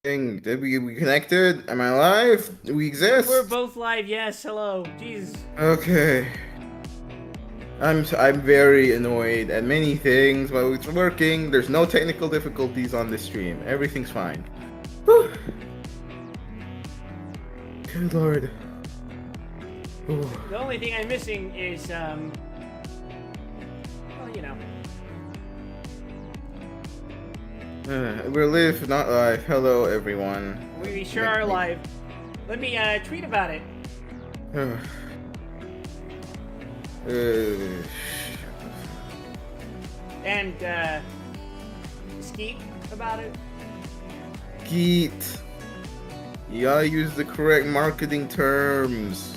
Did we connected? Am I live? We We're exist? both live, yes. Hello. Jeez. Okay. I'm very annoyed at many things, but it's working. There's no technical difficulties on this stream. Everything's fine. Whew. Good lord. Ooh. The only thing I'm missing is, well, you know. We're live, not live. Hello, everyone. We sure are live. Let me, tweet about it. And, Skeet about it. Geet. You gotta use the correct marketing terms.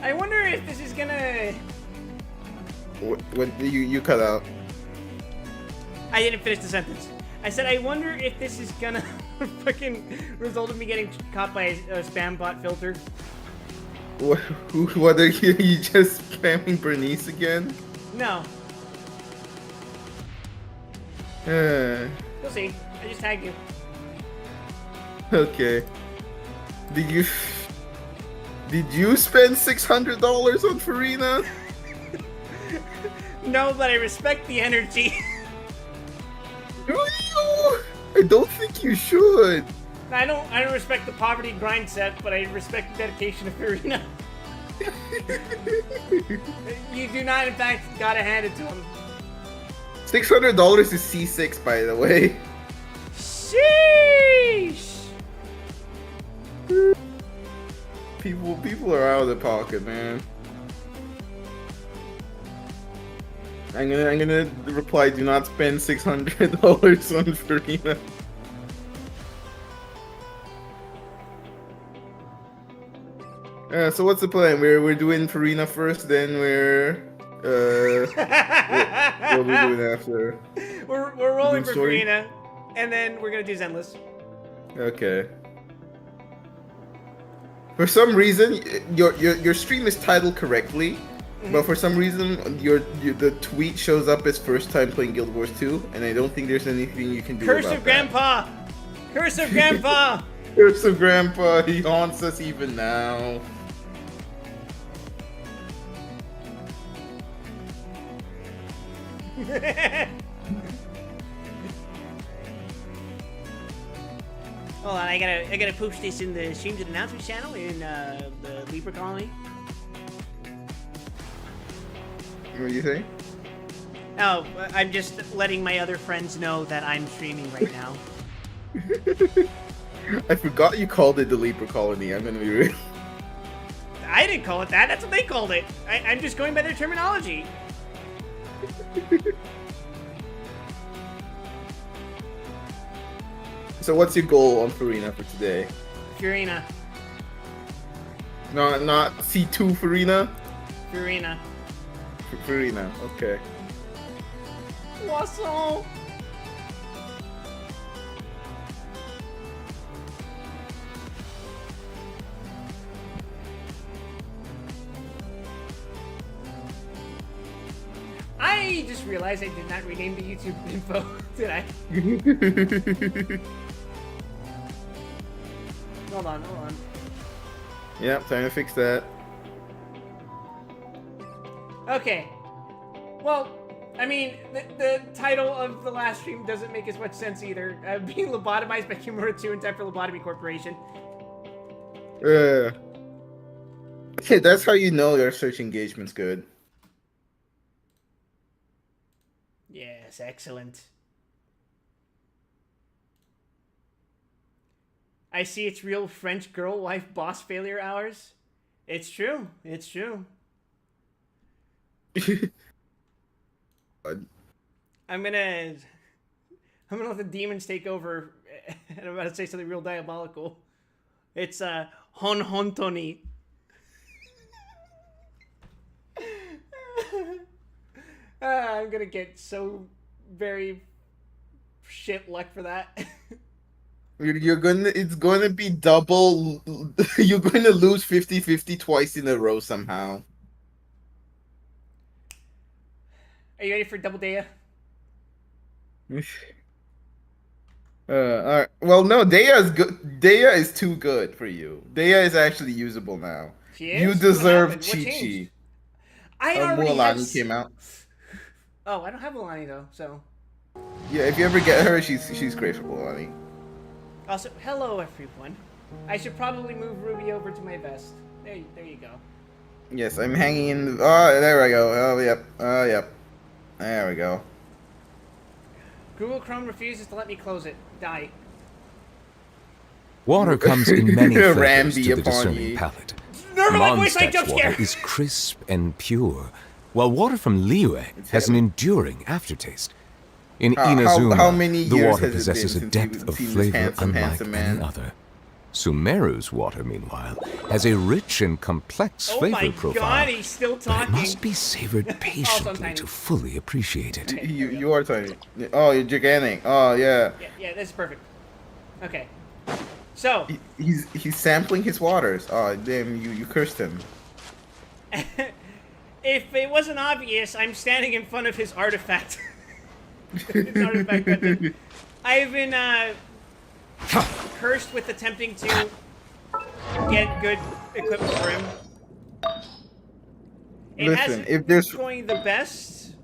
I wonder if this is gonna... What you cut out? I didn't finish the sentence. I said, I wonder if this is gonna fucking result in me getting caught by a spam bot filter. What are you? You just spamming Bernice again? No. Uh, We'll see. I just tagged you. okay. Did you spend $600 on Farina? No, but I respect the energy. Do you? I don't think you should. I don't respect the poverty grind set, but I respect the dedication of Farina. You do not, in fact, gotta hand it to him. $600 is C6, by the way. Sheesh! People are out of the pocket, man. I'm gonna reply. Do not spend $600 on Farina. So what's the plan? We're doing Farina first, then what are we doing after? We're rolling for Story? Farina, and then we're gonna do Zenless. Okay. For some reason, your stream is titled correctly, but for some reason, the tweet shows up as first time playing Guild Wars 2, and I don't think there's anything you can do Curse about of Grandpa! Curse of Grandpa! that. Curse of Grandpa, he haunts us even now. Hold on, I gotta push this in the Streams and Announcements channel in the Libra Colony. What do you think? Oh, I'm just letting my other friends know that I'm streaming right now. I forgot you called it the Libra Colony. I'm gonna be real. I didn't call it that. That's what they called it. I'm just going by their terminology. So what's your goal on Farina for today? Farina. Not C2 Farina? Farina. Farina, okay. Poisson. I just realized I did not rename the YouTube info, did I? Hold on. Yep, time to fix that. Okay. Well, I mean, the title of the last stream doesn't make as much sense either. Being lobotomized by Kimura 2 in time for Lobotomy Corporation. Okay, that's how you know your search engagement's good. Yes, excellent. I see it's real French girl wife boss failure hours. It's true. It's true. I'm gonna let the demons take over, and I'm about to say something real diabolical. It's Hontoni. I'm gonna get so very shit luck for that. It's gonna be double. You're going to lose 50-50 twice in a row somehow. Are you ready for double Dea? Alright. Well, no, Dea is good. Dea is too good for you. Dea is actually usable now. She You is? What deserve happened? What changed? Chi-Chi. I already have. Mualani came out. Oh, I don't have Alani though, so. Yeah, if you ever get her, she's great for Mualani. Also, hello everyone. I should probably move Ruby over to my vest. There you go. Yes, I'm hanging in. Oh, there we go. Oh, yep. Oh, yep. There we go. Google Chrome refuses to let me close it. Die. Water comes in many flavors Ramsey to the upon discerning ye. palate. Never my voice like jump Mondstadt's scare. water is crisp and pure, while water from Liyue has an enduring aftertaste. In Inazuma, how many the years water has it possesses a been since depth you've of seen this flavor handsome unlike any man? other. Sumeru's water, meanwhile, has a rich and complex Oh flavor my profile. god, he's still But it talking. must be savored patiently tiny. to fully appreciate it. Okay, You are tiny. Oh, you're gigantic. Oh, yeah. Yeah, that's perfect. Okay. So, He's sampling his waters. Oh, damn, you cursed him. if it wasn't obvious, I'm standing in front of his artifact. His artifact weapon. I've been cursed with attempting to get good equipment for him. It Listen, hasn't if been there's going the best.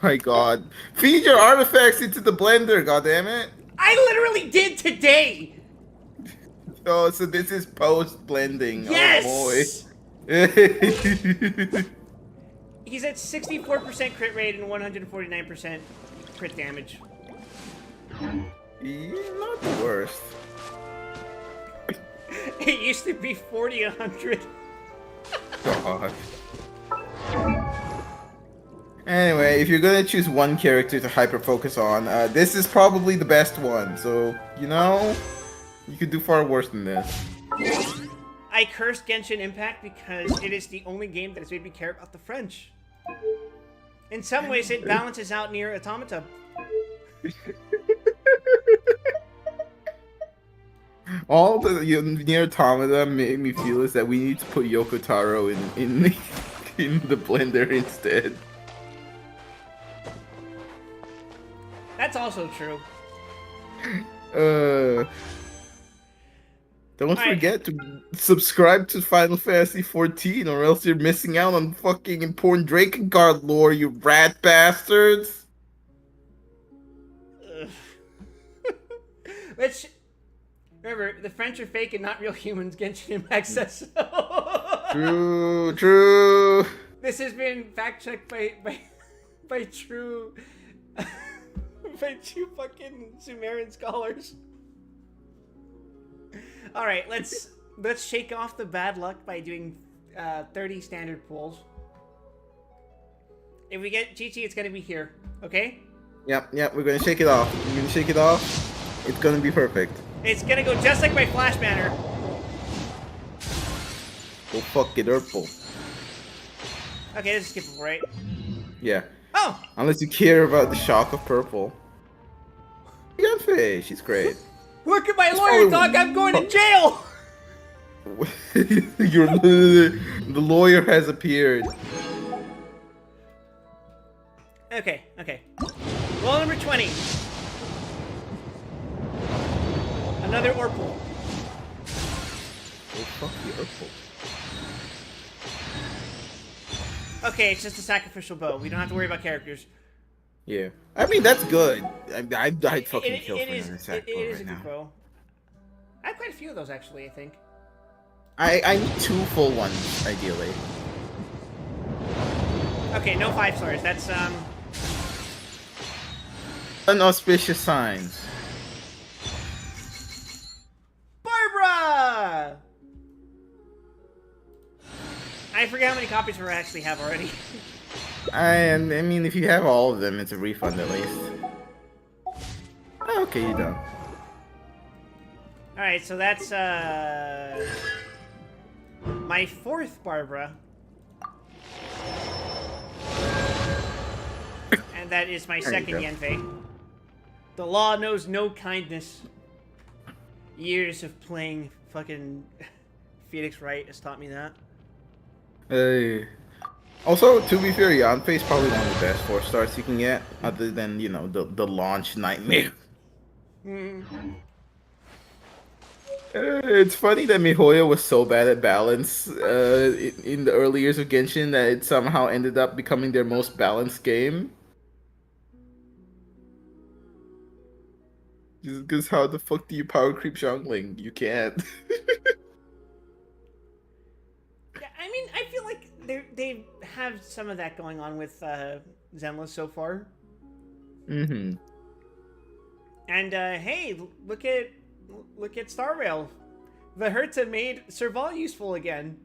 my God, feed your artifacts into the blender. God damn it! I literally did today. Oh, so this is post blending. Yes. Oh boy. He's at 64% crit rate and 149% crit damage. Not the worst. It used to be 40, 100. God. Anyway, if you're gonna choose one character to hyper focus on, this is probably the best one. So you know, you could do far worse than this. I cursed Genshin Impact because it is the only game that has made me care about the French. In some ways, it balances out Nier Automata. All the Nier Automata made me feel is that we need to put Yoko Taro in the blender instead. That's also true. Don't Alright. forget to subscribe to Final Fantasy 14 or else you're missing out on fucking important Drakengard lore, you rat bastards! Let's remember, the French are fake and not real humans. Genshin Impact says so. True. This has been fact checked by true by true fucking Sumerian scholars. All right, let's shake off the bad luck by doing 30 standard pulls. If we get Chi-Chi, it's gonna be here, okay? Yep, we're gonna shake it off. We're gonna shake it off. It's gonna be perfect. It's gonna go just like my Flash banner. Oh, fuck it, Urple. Okay, this is skippable, right? Yeah. Oh! Unless you care about the shock of purple. Beyonce, she's great. Look at my lawyer, dog! I'm going to jail! The lawyer has appeared. Okay. Roll number 20. Another Orpal. Oh, fuck the Urple. Okay, it's just a sacrificial bow. We don't have to worry about characters. Yeah. I mean, that's good. I'd fucking kill for It another sack bow is right a good now. bow. I have quite a few of those, actually, I think. I need 2 full ones, ideally. Okay, no 5 stars. That's, Unauspicious signs. Barbara! I forget how many copies we actually have already. I mean, if you have all of them, it's a refund at least. Oh, okay, you're done. Alright, so that's, my 4th Barbara. And that is my There you 2nd go. Yenfei. The law knows no kindness. Years of playing fucking Phoenix Wright has taught me that. Hey. Also, to be fair, Yanfei is probably one of the best 4 stars you can get, other than, you know, the launch nightmare. It's funny that Mihoyo was so bad at balance in the early years of Genshin that it somehow ended up becoming their most balanced game. Just because how the fuck do you power creep Xiangling? You can't. Yeah, I mean, I feel like they have some of that going on with Zenless so far. Mm-hmm. And hey, look at Star Rail. The Herta made Serval useful again.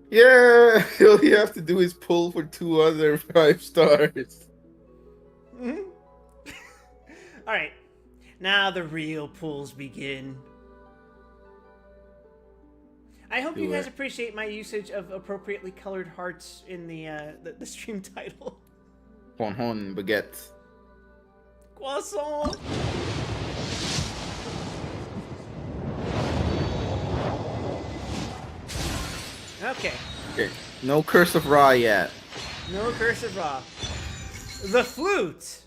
Yeah, all you have to do is pull for 2 other 5 stars. Mm-hmm. All right, now the real pulls begin. I hope you guys appreciate my usage of appropriately colored hearts in the stream title. Hon baguette. Croissant. Okay. Okay, no Curse of Ra yet. No Curse of Ra. The flute.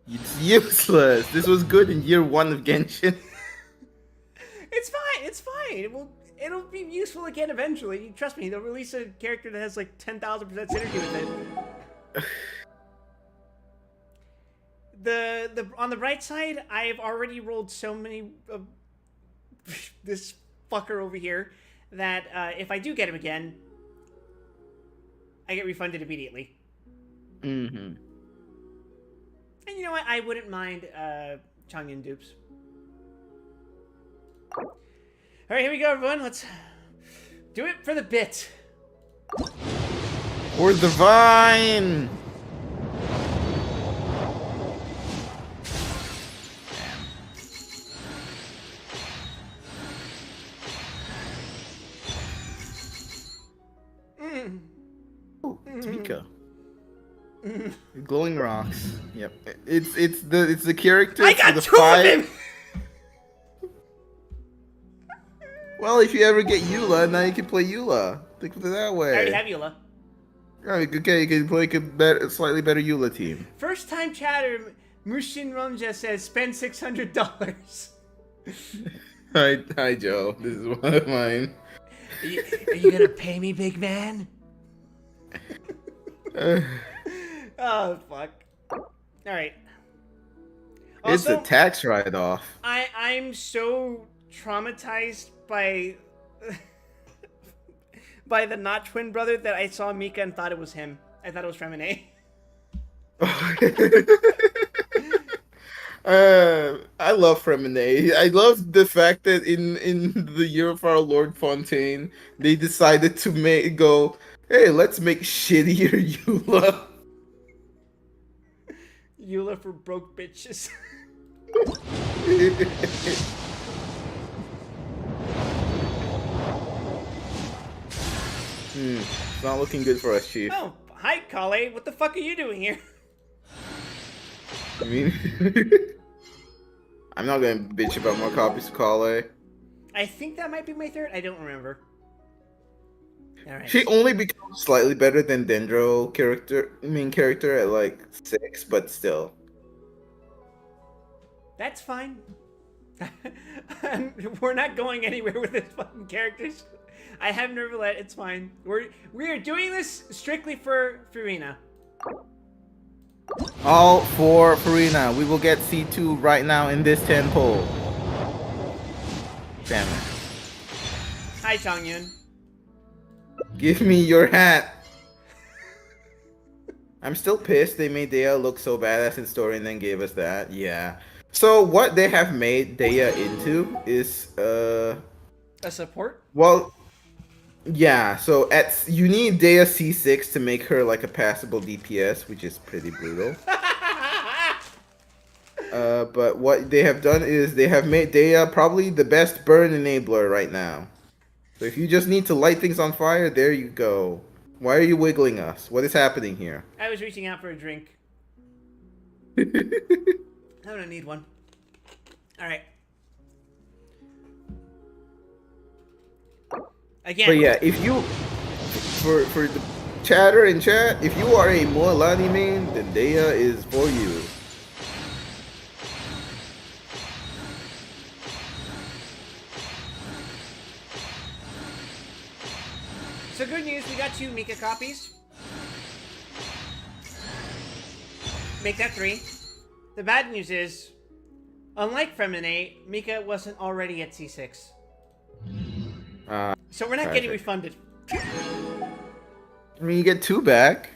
It's useless. This was good in year 1 of Genshin. It's fine. It's fine. It'll be useful again eventually. Trust me. They'll release a character that has like 10,000% synergy with it. The on the right side, I've already rolled so many of this fucker over here that if I do get him again, I get refunded immediately. Mm-hmm. And you know what? I wouldn't mind Changyun dupes. All right, here we go, everyone. Let's do it for the bit. Or the vine. Oh, it's Mika. Glowing rocks. Yep. It's the character. I got the 2 of them. Well, if you ever get Eula, now you can play Eula. Think of it that way. I already have Eula. Okay, you can play a slightly better Eula team. First time chatter, Mushin Ronja says spend $600. Hi, Joe. This is one of mine. Are you gonna pay me, big man? Oh fuck! All right. It's Also, a tax write-off. I'm so traumatized by by the not twin brother that I saw Mika and thought it was him. I thought it was Fremine. I love Fremine. I love the fact that in the Year of Our Lord Fontaine, they decided to hey, let's make shittier Eula. Eula for broke bitches. It's not looking good for us, Chief. Oh, hi, Kale. What the fuck are you doing here? I mean, I'm not gonna bitch about more copies of Kale. I think that might be my 3rd. I don't remember. All right. She only becomes slightly better than Dendro main character at like 6, but still. That's fine. We're not going anywhere with this fucking characters. I have Nervalet. It's fine. We are doing this strictly for Farina. All for Farina. We will get C2 right now in this 10 poll. Damn it. Hi, Changyun. Give me your hat. I'm still pissed they made Dea look so badass in story and then gave us that. Yeah. So what they have made Dea into is a support? Well, yeah, so you need Dea C6 to make her like a passable DPS, which is pretty brutal. But what they have done is they have made Dea probably the best burn enabler right now. So if you just need to light things on fire, there you go. Why are you wiggling us? What is happening here? I was reaching out for a drink. I'm gonna need one. Alright. Again. But yeah, if you chatter in chat, if you are a Moalani main, then Dea is for you. So good news, we got 2 Mika copies. Make that 3. The bad news is, unlike Feminate, Mika wasn't already at C6. So we're not getting refunded. I mean, you get 2 back.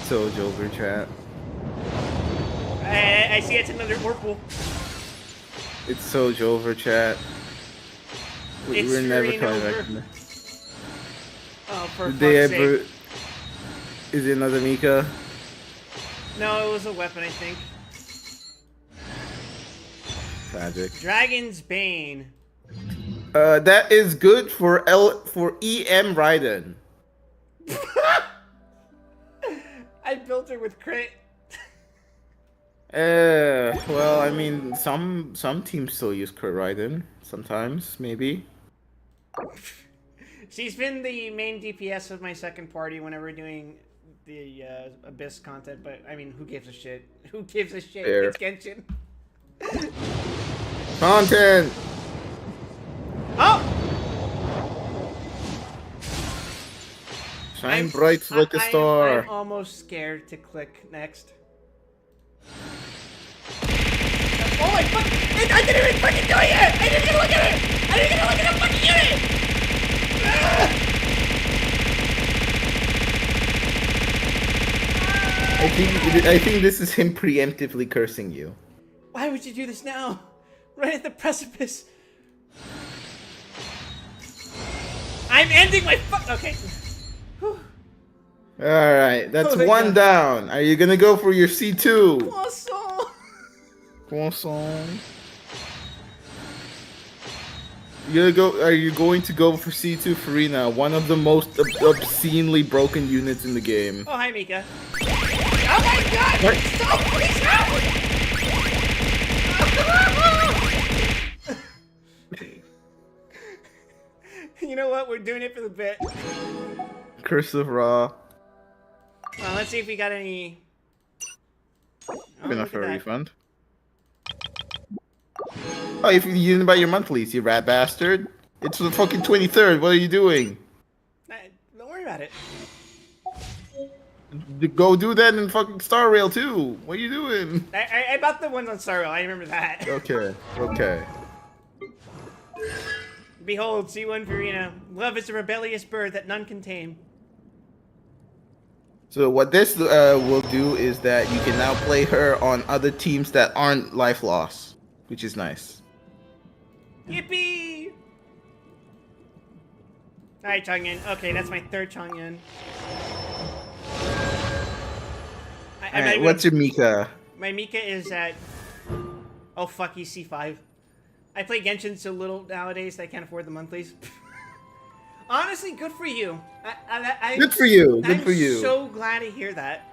So Joker chat. I see it's another Orpal. It's so Jover chat. It's We're never screen coming over. back from there. Oh, for Did they fuck's ever? sake. Is it another Mika? No, it was a weapon, I think. Tragic. Dragon's Bane. That is good for EM Raiden. I built her with crit. Well, I mean, some teams still use crit Raiden. Sometimes, maybe. She's been the main DPS of my second party whenever we're doing the Abyss content, but I mean, who gives a shit? Who gives a shit? Fair. It's Genshin. Content! Oh! Shine bright like a star. I'm almost scared to click next. Oh my fuck! I didn't even fucking do it yet! I didn't even look at it! I didn't even look at the fucking unit! I think this is him preemptively cursing you. Why would you do this now? Right at the precipice. I'm ending my okay. Whew. Alright, that's Oh, thank 1 God. down. Are you gonna go for your C2? Croissant. Croissant. Are you going to go for C2 Farina, one of the most obscenely broken units in the game? Oh, hi, Mika. Oh my God! What? So please help! You know what? We're doing it for the bit. Curse of Ra. Let's see if we got any. Oh, Enough look for at a that. refund. Oh, if you didn't buy your monthlies, you rat bastard. It's the fucking 23rd. What are you doing? Don't worry about it. Go do that in fucking Star Rail too. What are you doing? I bought the ones on Star Rail. I remember that. Okay, okay. Behold, C1 Farina. Love is a rebellious bird that none can tame. So what this will do is that you can now play her on other teams that aren't life loss, which is nice. Yippee! Alright, Chongyun. Okay, that's my 3rd Chongyun. Alright, what's your Mika? My Mika is at... Oh, fuck, he's C5. I play Genshin so little nowadays that I can't afford the monthlies. Honestly, good for you. Good for you. Good for you. I'm so glad to hear that.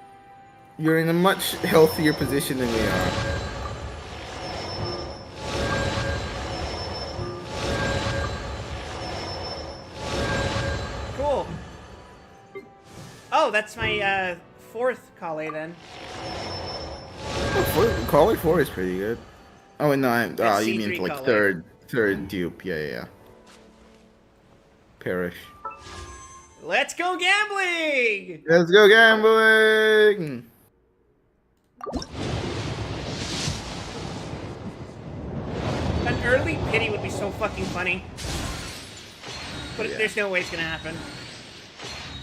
You're in a much healthier position than we are. Cool. Oh, that's my 4th Kale then. Caller 4 is pretty good. Oh, no, That's you C3 mean like Caller. third dupe. Yeah. Perish. Let's go gambling! Let's go gambling! An early pity would be so fucking funny. But Yeah. there's no way it's gonna happen.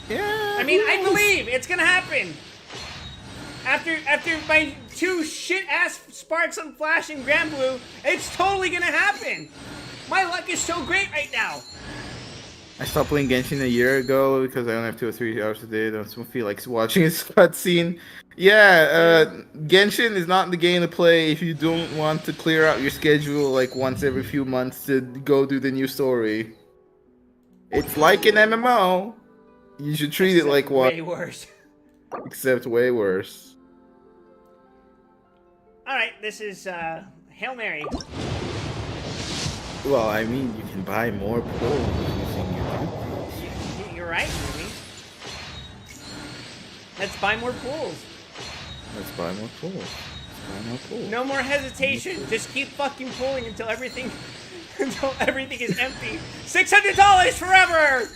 Yeah. I mean, I believe it's gonna happen. After my 2 shit-ass sparks on Flash and Grand Blue, it's totally gonna happen. My luck is so great right now. I stopped playing Genshin a year ago because I only have 2 or 3 hours a day. I don't feel like watching a cutscene. Yeah, Genshin is not the game to play if you don't want to clear out your schedule like once every few months to go do the new story. It's like an MMO. You should treat it like one. Way worse. Except way worse. Alright, this is Hail Mary. Well, I mean, you can buy more pulls using your duties. You're right, Ruby. Let's buy more pools. Let's buy more pulls. Let's buy more pulls. No more hesitation. Just keep fucking pulling until everything is empty. $600 forever.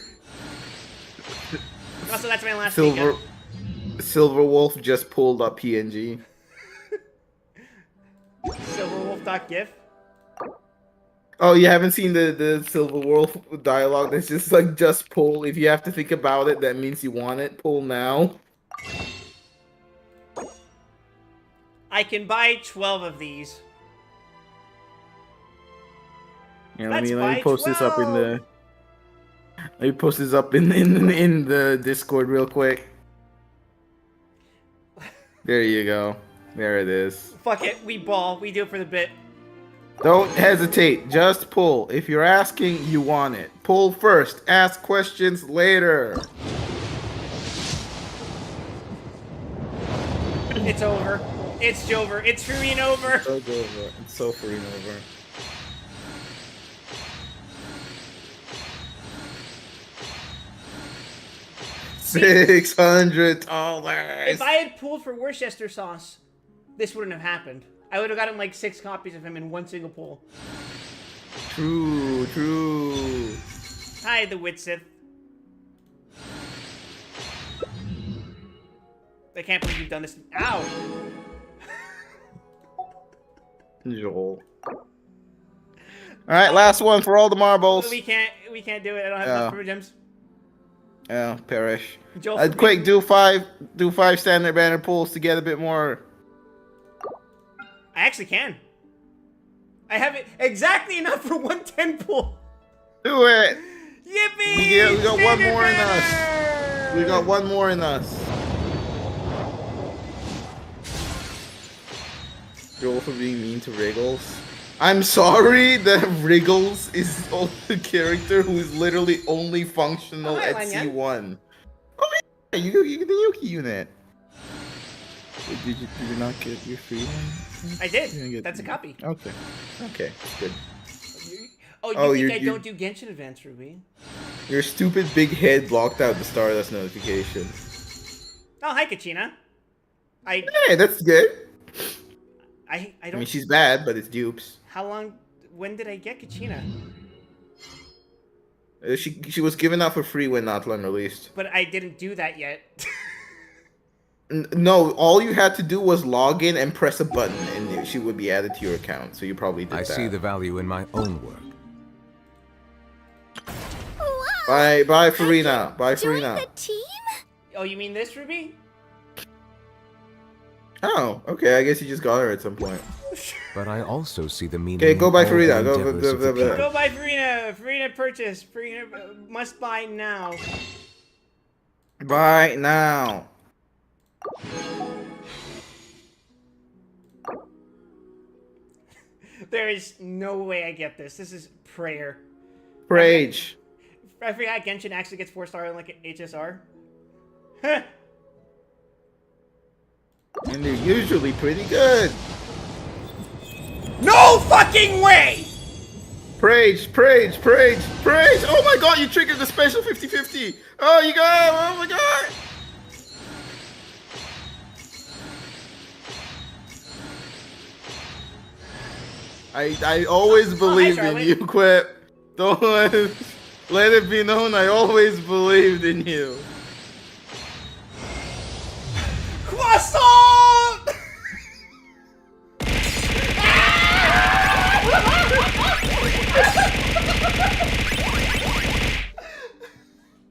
Also, that's my last Silver weekend. Silver Wolf just pulled up PNG. Silverwolf.gif. Oh, you haven't seen the Silver Wolf dialogue? That's just like, just pull. If you have to think about it, that means you want it. Pull now. I can buy 12 of these. Yeah, Let's let buy me post this up in 12. the. Let me post this up in the Discord real quick. There you go. There it is. Fuck it, we ball. We do it for the bit. Don't hesitate. Just pull. If you're asking, you want it. Pull first. Ask questions later. It's over. It's over. It's freaking over. So over. It's so freaking over. $600. If I had pulled for Worcester sauce, this wouldn't have happened. I would have gotten like 6 copies of him in one single pull. True, true. Hi, the Witsith. I can't believe you've done this. Ow! Joel. Alright, last one for all the marbles. We can't do it. I don't have enough for gems. Yeah, perish. Joel, Quick, do five standard banner pulls to get a bit more. I actually can. I have it exactly enough for 110 pull. Do it! Yippee! We got one Standard more in banner! us. We got one more in us. Joel for being mean to Wriggles. I'm sorry that Wriggles is the character who is literally only functional at Lanyan. C1. Oh yeah, you get the Yuki unit. Did you not get your free one? I did. That's a copy. Okay. Okay, good. Oh, you think I don't do Genshin Advance, Ruby? Your stupid big head blocked out the Stardust notification. Oh, hi, Kachina. Hey, that's good. I don't. I mean, she's bad, but it's dupes. How long? When did I get Kachina? She was given out for free when Natlan released. But I didn't do that yet. No, all you had to do was log in and press a button, and she would be added to your account. So you probably did I that. see the value in my own work. Wow. Bye, Farina. Bye, Join Farina. the team? Oh, you mean this, Ruby? Oh, okay. I guess you just got her at some point. But I also see the meaning. Okay, go buy in all Farina. the Go, endeavors go, of go, the go. people. Go buy Farina. Farina purchase. Farina must buy now. Bye now. There is no way I get this. This is prayer. Rage. I forgot Genshin actually gets 4-star in like an HSR. And they're usually pretty good. No fucking way! Praise, praise, praise, praise! Oh my god, you triggered the special 50-50! Oh, you got it! Oh my god! I always believed in Charlotte. you, Quip. Don't let it be known I always believed in you. Croissant!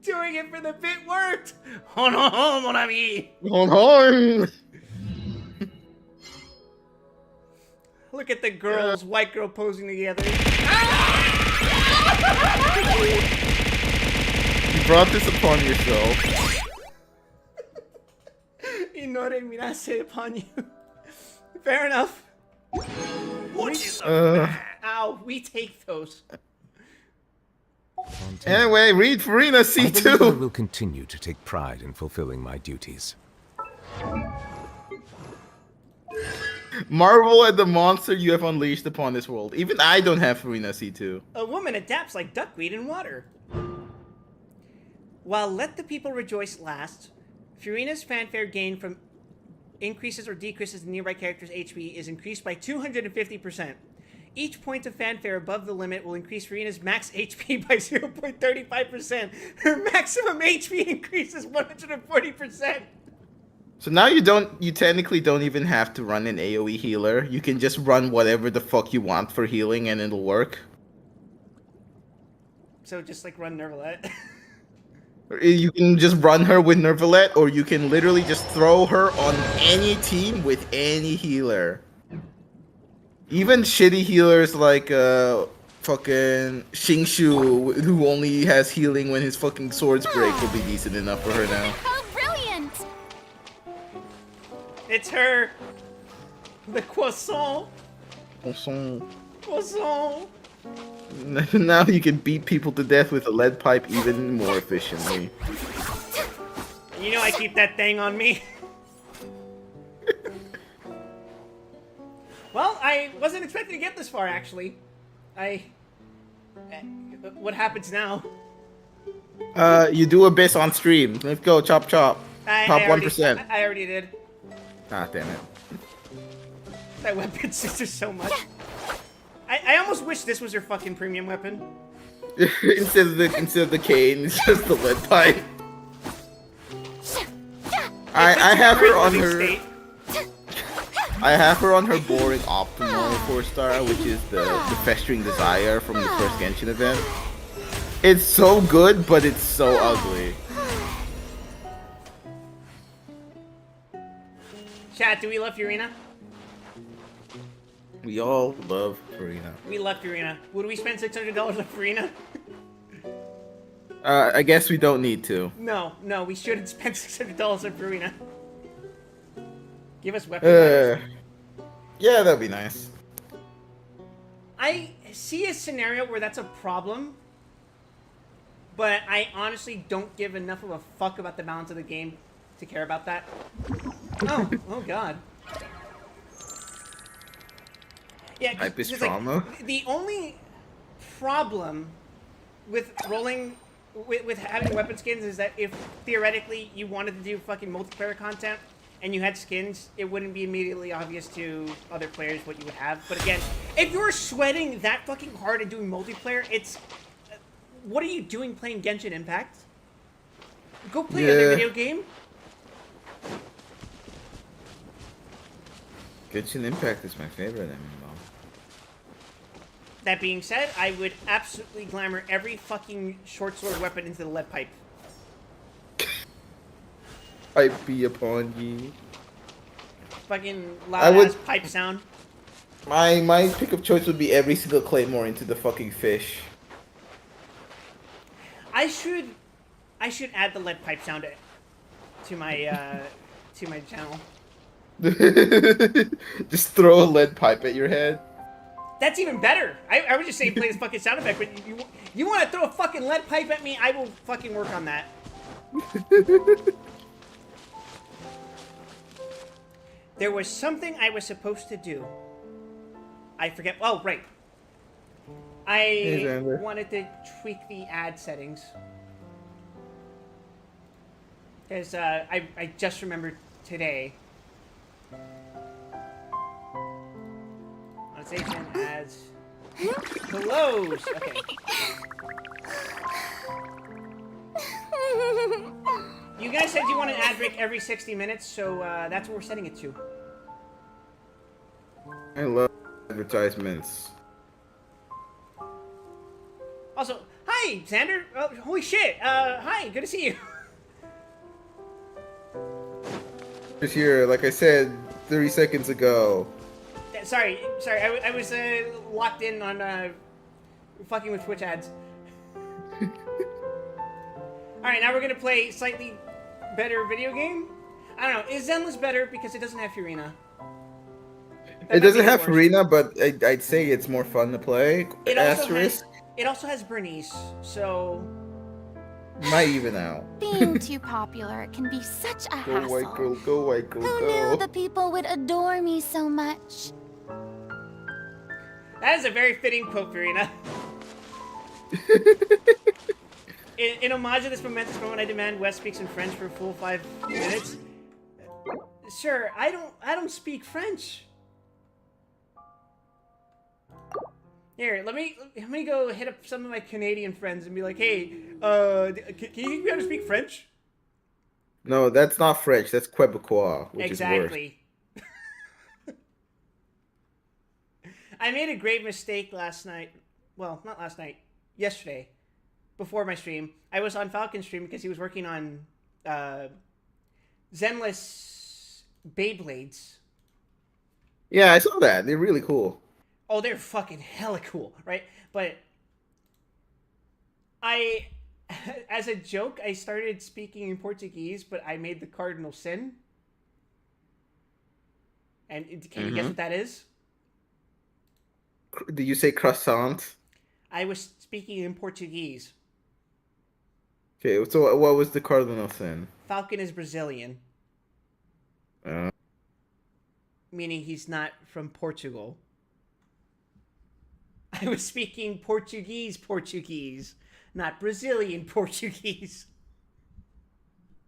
Doing it for the bit worked! Oh no, mon ami! Hold on. Look at the girls, white girl posing together. You brought this upon yourself. Inore mirase upon you. Fair enough. Ow, we take those. Anyway, read Farina I believe I C2. will continue to take pride in fulfilling my duties. Marvel at the monster you have unleashed upon this world. Even I don't have Farina C2. A woman adapts like duckweed in water. While Let the People Rejoice lasts, Furina's fanfare gain from increases or decreases the nearby character's HP is increased by 250%. Each point of fanfare above the limit will increase Furina's max HP by 0.35%. Her maximum HP increases 140%. So now you technically don't even have to run an AoE healer. You can just run whatever the fuck you want for healing and it'll work. So just like run Nervalette. You can just run her with Nervalette, or you can literally just throw her on any team with any healer. Even shitty healers like fucking Xingshu, who only has healing when his fucking swords break, will be decent enough for her now. How brilliant! It's her. The croissant. Also, Croissant. now you can beat people to death with a lead pipe even more efficiently. You know I keep that thing on me. Well, I wasn't expecting to get this far, actually. What happens now? You do Abyss on stream. Let's go, chop chop. Top 1%. I already did. Ah, damn it. That weapon scissors so much. I almost wish this was her fucking premium weapon. instead of the cane, it's just the lead pipe. I have her on her. State. I have her on her boring optimal 4-star, which is the festering desire from the first Genshin event. It's so good, but it's so ugly. Chat, do we love Furina? We all love Farina. We love Furina. Would we spend $600 on Furina? I guess we don't need to. No, we shouldn't spend $600 on Furina. Give us weapons. Yeah, that'd be nice. I see a scenario where that's a problem, but I honestly don't give enough of a fuck about the balance of the game to care about that. Oh god. Yeah, Hype is 'cause, trauma. like, the only problem with rolling with having weapon skins is that if theoretically you wanted to do fucking multiplayer content and you had skins, it wouldn't be immediately obvious to other players what you would have. But again, if you're sweating that fucking hard and doing multiplayer, it's what are you doing playing Genshin Impact? Go play another video game. Genshin Impact is my favorite MMO. That being said, I would absolutely glamour every fucking short sword weapon into the lead pipe. I be upon ye. Fucking I loud would- ass pipe sound. My pick of choice would be every single claymore into the fucking fish. I should add the lead pipe sound to my channel. Just throw a lead pipe at your head. That's even better. I was just saying play this fucking sound effect, but you want to throw a fucking lead pipe at me? I will fucking work on that. There was something I was supposed to do. I forget. Oh, right. I Xander. wanted to tweak the ad settings. Because I just remembered today. Monetization ads. Close. Okay. You guys said you want an ad break every 60 minutes, so that's what we're setting it to. I love advertisements. Also, hi, Xander. Oh, holy shit. Hi, good to see you. Just here, like I said 30 seconds ago. Sorry. I was locked in on fucking with Twitch ads. Alright, now we're gonna play slightly better video game. I don't know. Is Zenless better because it doesn't have Furina? It doesn't have Farina, but I'd say it's more fun to play. It also Asterisk. has Bernice, so Might even out. Being too popular can be such a Go hassle. white girl, go white girl, Who go. knew the people would adore me so much? That is a very fitting quote, Verena. In homage to this momentous moment, I demand Wes speaks in French for a full 5 minutes. Sure, I don't speak French. Here, let me go hit up some of my Canadian friends and be like, hey, can you teach me how to speak French? No, that's not French. That's Quebecois, which is worse. Exactly. I made a great mistake last night. Well, not last night. Yesterday. Before my stream. I was on Falcon's stream because he was working on Zenless Beyblades. Yeah, I saw that. They're really cool. Oh, they're fucking hella cool, right? But as a joke, I started speaking in Portuguese, but I made the cardinal sin. And can you guess what that is? Did you say croissant? I was speaking in Portuguese. Okay, so what was the cardinal sin? Falcon is Brazilian, Uh, meaning he's not from Portugal. I was speaking Portuguese, not Brazilian Portuguese.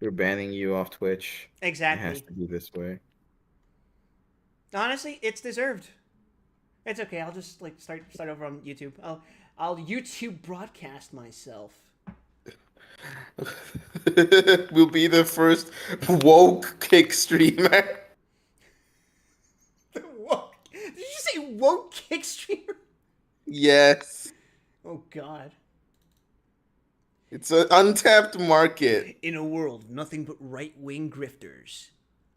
they're banning you off Twitch. It Exactly. has to be this way. Honestly, it's deserved. It's okay. I'll just like start over on YouTube. I'll YouTube broadcast myself. We'll be the first woke kick streamer. Woke? Did you say woke kick streamer? Yes. Oh God. It's an untapped market. In a world of nothing but right-wing grifters,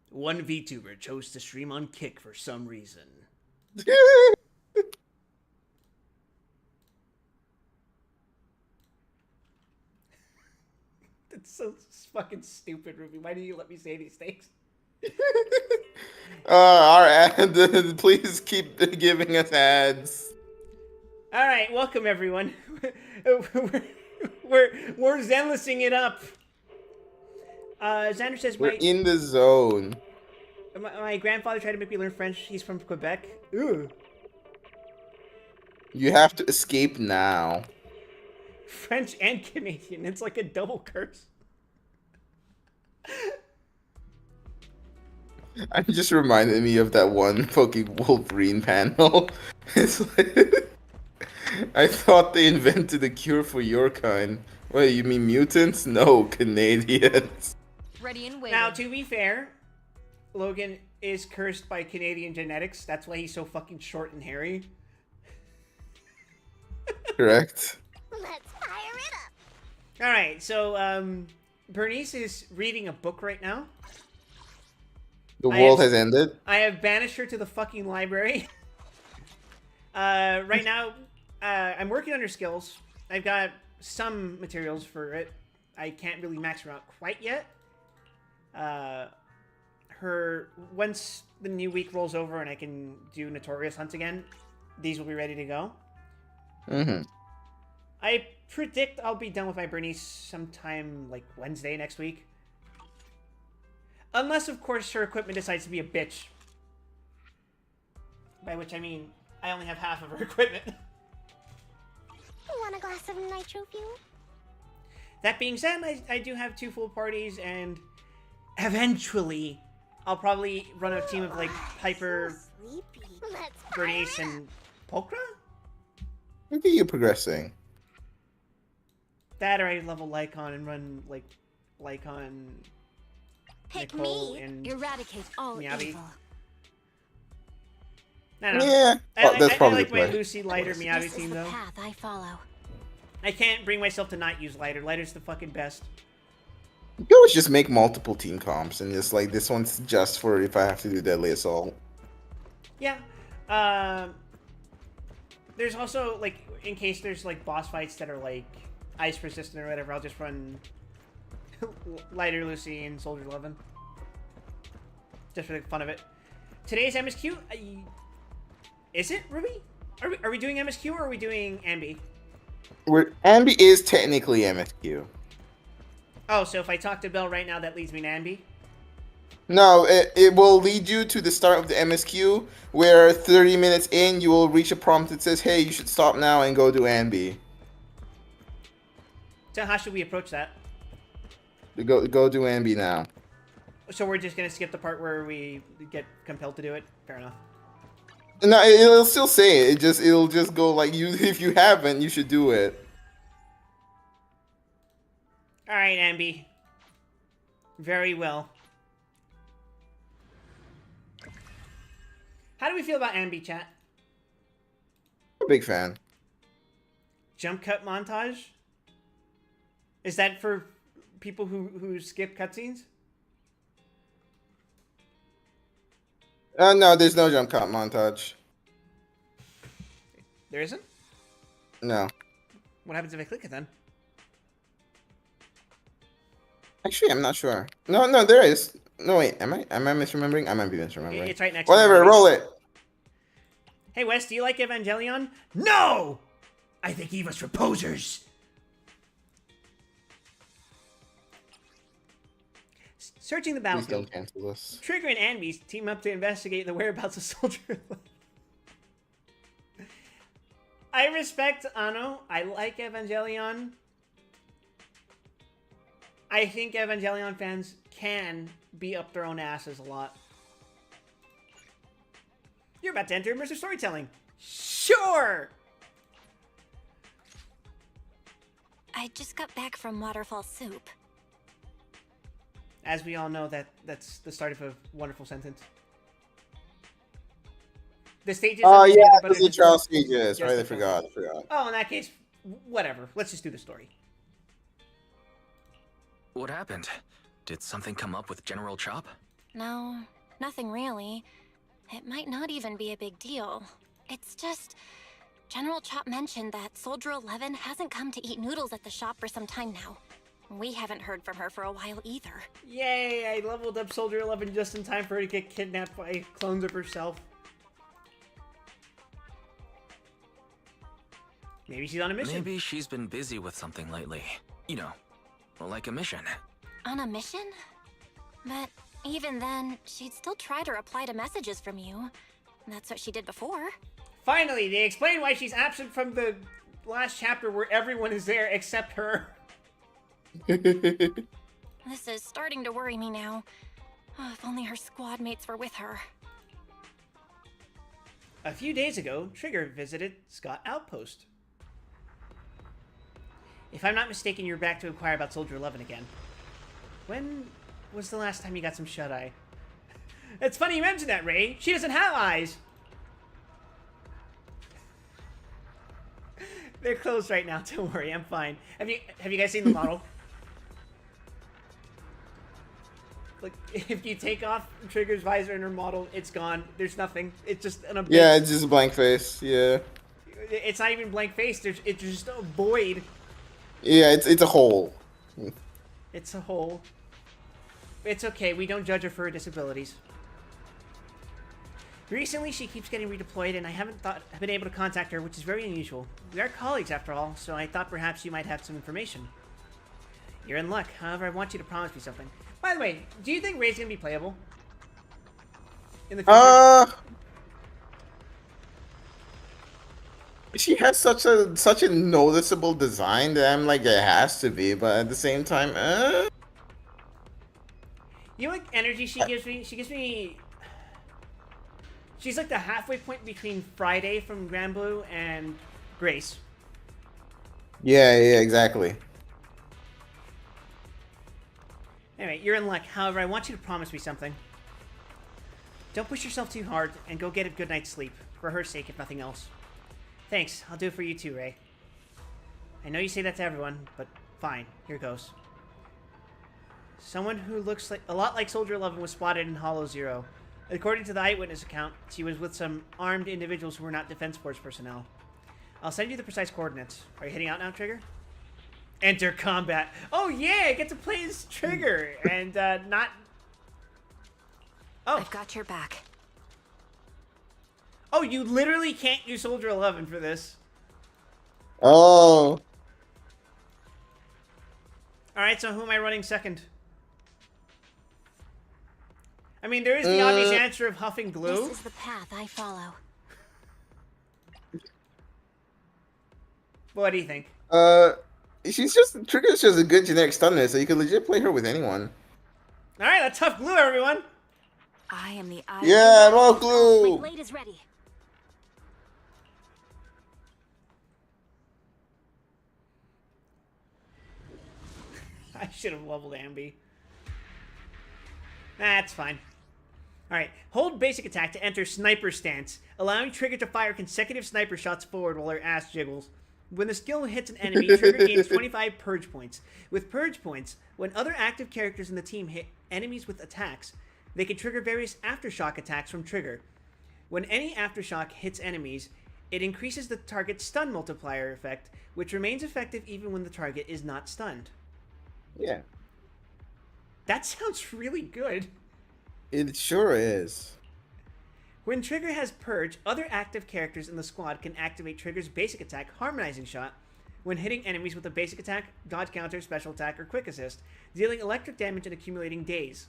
one VTuber chose to stream on Kick for some reason. That's so fucking stupid, Ruby. Why do you let me say these things? Our ad, please keep giving us ads. All right, welcome everyone. we're Zenlessing it up. Xander says We're in the zone. my grandfather tried to make me learn French. He's from Quebec. Ooh. You have to escape now. French and Canadian. It's like a double curse. I'm just reminded me of that one fucking Wolverine panel. It's like, I thought they invented a cure for your kind. Wait, you mean mutants? No, Canadians. Ready and waiting. Now, to be fair, Logan is cursed by Canadian genetics. That's why he's so fucking short and hairy. Correct. Let's fire it up. All right, so Bernice is reading a book right now. The world has ended. I have banished her to the fucking library. Right now, I'm working on her skills. I've got some materials for it. I can't really max her out quite yet. Once the new week rolls over and I can do Notorious hunts again, these will be ready to go. Mm-hmm. I predict I'll be done with my Bernice sometime like Wednesday next week. Unless, of course, her equipment decides to be a bitch. By which I mean, I only have half of her equipment. Want a glass of nitro fuel? That being said, I do have 2 full parties, and eventually, I'll probably run a team of, like, Piper, Bernice, and Pokra? Look at you progressing. That or I level Lycon and run, like, Lycon, Pick Nicole, me. and Eradicate all Miyabi. evil. I don't know. Yeah, that's I probably like my right. Lucy, Lighter, Miyabi This is team, the though. path I follow. I can't bring myself to not use Lighter. Lighter's the fucking best. You can always just make multiple team comps and just like this one's just for if I have to do deadly assault. Yeah. There's also, like, in case there's, like, boss fights that are, like, ice resistant or whatever, I'll just run Lighter, Lucy, and Soldier 11. Just for the fun of it. Today's MSQ, is it, Ruby? Are we doing MSQ or are we doing Ambi? Ambi is technically MSQ. Oh, so if I talk to Bell right now, that leads me to Ambi? No, it will lead you to the start of the MSQ, where 30 minutes in, you will reach a prompt that says, hey, you should stop now and go do Anby. So how should we approach that? Go do Anby now. So we're just gonna skip the part where we get compelled to do it? Fair enough. No, it'll still say it. It'll just go like you. If you haven't, you should do it. Alright, Ambi. Very well. How do we feel about Ambi, chat? I'm a big fan. Jump cut montage? Is that for people who skip cutscenes? No, there's no jump cut montage. There isn't? No. What happens if I click it then? Actually, I'm not sure. No, there is. No, wait. Am I misremembering? I might be misremembering. It's right next to Whatever, the roll it. Hey, Wes, do you like Evangelion? No! I think Eva's for posers. Searching the Please battlefield. don't cancel this. Trigger and Anby team up to investigate the whereabouts of Soldier. I respect Ano. I like Evangelion. I think Evangelion fans can be up their own asses a lot. You're about to enter immersive storytelling. Sure! I just got back from Waterfall Soup. As we all know, that's the start of a wonderful sentence. The stages. Oh, of the yeah, standard, but those are just- trial stages. just Right, I the- forgot. Oh, in that case, whatever. Let's just do the story. What happened? Did something come up with General Chop? No, nothing really. It might not even be a big deal. It's just... General Chop mentioned that Soldier 11 hasn't come to eat noodles at the shop for some time now. We haven't heard from her for a while either. Yay! I leveled up Soldier 11 just in time for her to get kidnapped by clones of herself. Maybe she's on a mission. Maybe she's been busy with something lately. You know, like a mission. On a mission? But even then, she'd still try to reply to messages from you. That's what she did before. Finally, they explain why she's absent from the last chapter where everyone is there except her. This is starting to worry me now. Oh, if only her squad mates were with her. A few days ago, Trigger visited Scott Outpost. If I'm not mistaken, you're back to inquire about Soldier 11 again. When was the last time you got some shut-eye? It's funny you mentioned that, Ray. She doesn't have eyes. They're closed right now. Don't worry, I'm fine. Have you guys seen the model? Like, if you take off Trigger's visor and her model, it's gone. There's nothing. It's just an abyss. Yeah, it's just a blank face. Yeah. It's not even blank face. It's just a void. Yeah, it's a hole. It's a hole. It's okay. We don't judge her for her disabilities. Recently, she keeps getting redeployed, and I haven't been able to contact her, which is very unusual. We are colleagues, after all, so I thought perhaps you might have some information. You're in luck. However, I want you to promise me something. By the way, do you think Ray's gonna be playable in the future? She has such a noticeable design that I'm like, it has to be, but at the same time, You know what energy she gives me? She gives me... She's like the halfway point between Friday from Grand Blue and Grace. yeah, exactly. Anyway, you're in luck. However, I want you to promise me something. Don't push yourself too hard, and go get a good night's sleep. For her sake, if nothing else. Thanks. I'll do it for you too, Ray. I know you say that to everyone, but fine. Here goes. Someone who looks like a lot like Soldier 11 was spotted in Hollow Zero. According to the eyewitness account, she was with some armed individuals who were not Defense Force personnel. I'll send you the precise coordinates. Are you heading out now, Trigger? Enter combat. Oh yeah, I get to play as Trigger and not... Oh. I've got your back. Oh, you literally can't use Soldier 11 for this. Oh. Alright, Alright, so who am I running second? I mean, there is the obvious answer of huffing glue. This is the path I follow. What do you think? Trigger's just a good generic stunner, so you can legit play her with anyone. Alright, let's huff glue, everyone. I am the eye. Yeah, I'm all My glue. blade is ready. I should have leveled Ambi. That's fine. Alright, hold basic attack to enter sniper stance, allowing Trigger to fire consecutive sniper shots forward while her ass jiggles. When the skill hits an enemy, Trigger gains 25 purge points. With purge points, when other active characters in the team hit enemies with attacks, they can trigger various aftershock attacks from Trigger. When any aftershock hits enemies, it increases the target's stun multiplier effect, which remains effective even when the target is not stunned. Yeah, That sounds really good. it sure is. When Trigger has Purge, other active characters in the squad can activate Trigger's basic attack, Harmonizing Shot, when hitting enemies with a basic attack, dodge counter, special attack, or quick assist, dealing electric damage and accumulating days.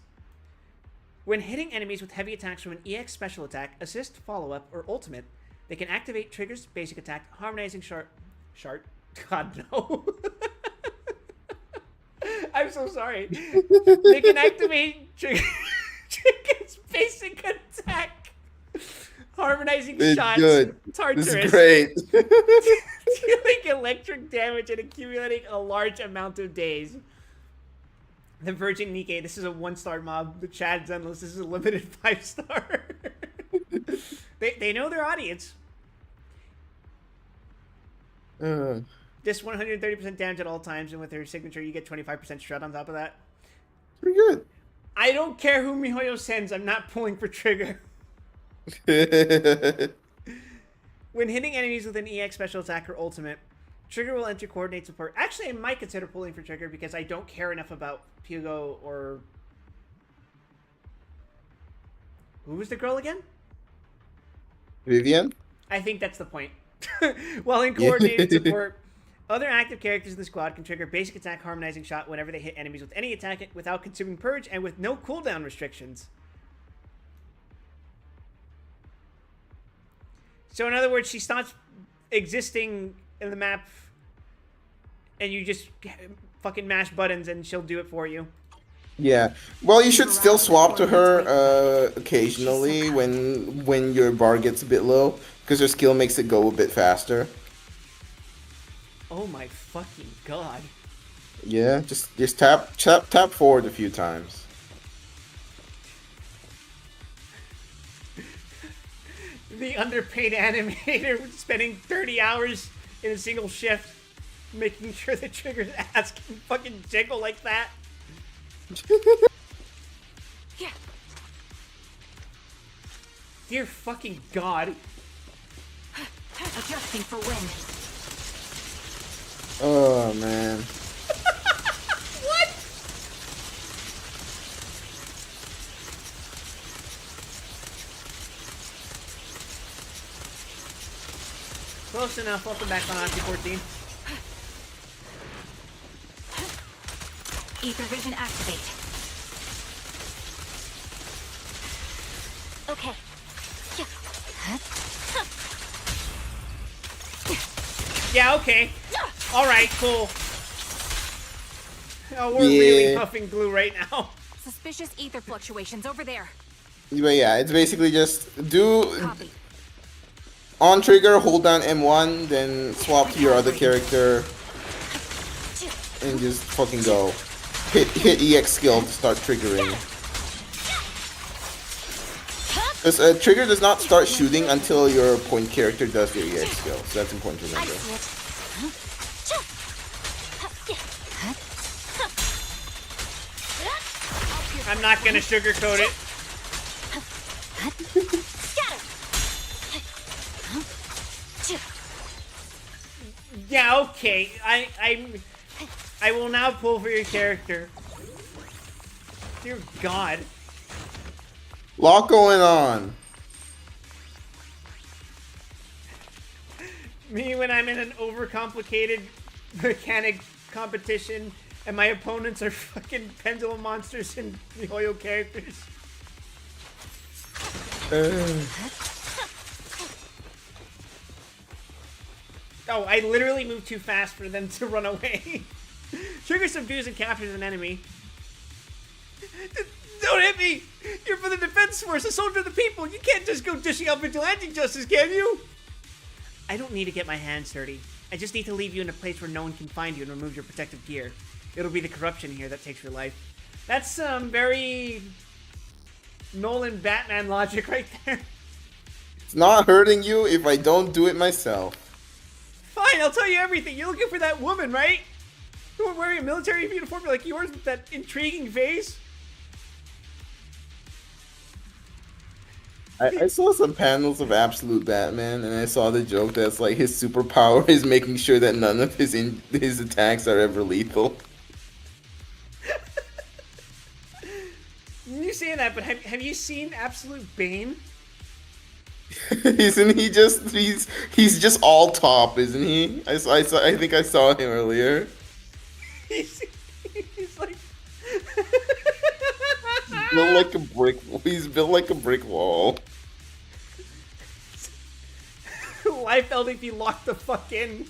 When hitting enemies with heavy attacks from an EX special attack, assist, follow-up, or ultimate, they can activate Trigger's basic attack, Harmonizing Shart. God, no. I'm so sorry. They can activate Trigger's basic attack, Harmonizing It's Shots, good. Tartarus, It's great. dealing electric damage and accumulating a large amount of days. The Virgin Nikkei, this is a 1-star mob. The Chad Zenless, this is a limited 5-star. They know their audience. Just 130% damage at all times, and with her signature, you get 25% shred on top of that. Pretty good. I don't care who Mihoyo sends, I'm not pulling for Trigger. When hitting enemies with an EX special attack or ultimate, Trigger will enter coordinate support. Actually, I might consider pulling for Trigger because I don't care enough about Pugo or... Who was the girl again? Vivian? I think that's the point. While in coordinated support, other active characters in the squad can trigger basic attack Harmonizing Shot whenever they hit enemies with any attack without consuming Purge and with no cooldown restrictions. So in other words, she stops existing in the map and you just fucking mash buttons and she'll do it for you. Yeah. Well, you should still swap to her occasionally when your bar gets a bit low, because her skill makes it go a bit faster. Oh my fucking god. Yeah, just tap forward a few times. The underpaid animator spending 30 hours in a single shift making sure the Trigger's ass can fucking jiggle like that. Yeah. Dear fucking god. Adjusting for wind. Oh man. What? Close enough. Welcome back on Odyssey 14. Ether vision activate. Okay. Yeah, okay. Alright, cool. Oh, we're really puffing glue right now. Suspicious ether fluctuations over there. But yeah, it's basically just do Copy. on trigger, hold down M1, then swap to your other character, and just fucking go. Hit EX skill to start triggering. Because trigger does not start shooting until your point character does their EX skill, so that's important to I remember. see it. I'm not gonna sugarcoat it. Yeah, okay. I will now pull for your character. Dear God. Lot going on. Me when I'm in an overcomplicated mechanic competition And my opponents are fucking pendulum monsters and Mihoyo characters. Oh, I literally moved too fast for them to run away. Trigger subdues and captures an enemy. Don't hit me! You're for the defense force, a soldier of the people. You can't just go dishing out vigilante justice, can you? I don't need to get my hands dirty. I just need to leave you in a place where no one can find you and remove your protective gear. It'll be the corruption here that takes your life. That's very Nolan Batman logic right there. It's not hurting you if I don't do it myself. Fine, I'll tell you everything. You're looking for that woman, right? The one wearing a military uniform like yours with that intriguing face? I saw some panels of Absolute Batman, and I saw the joke that's like his superpower is making sure that none of his attacks are ever lethal. You saying that, but have you seen Absolute Bane? Isn't he just he's just all top, isn't he? I think I saw him earlier. He's like Built like a brick. He's built like a brick wall. Liefeld if you locked the fuck in.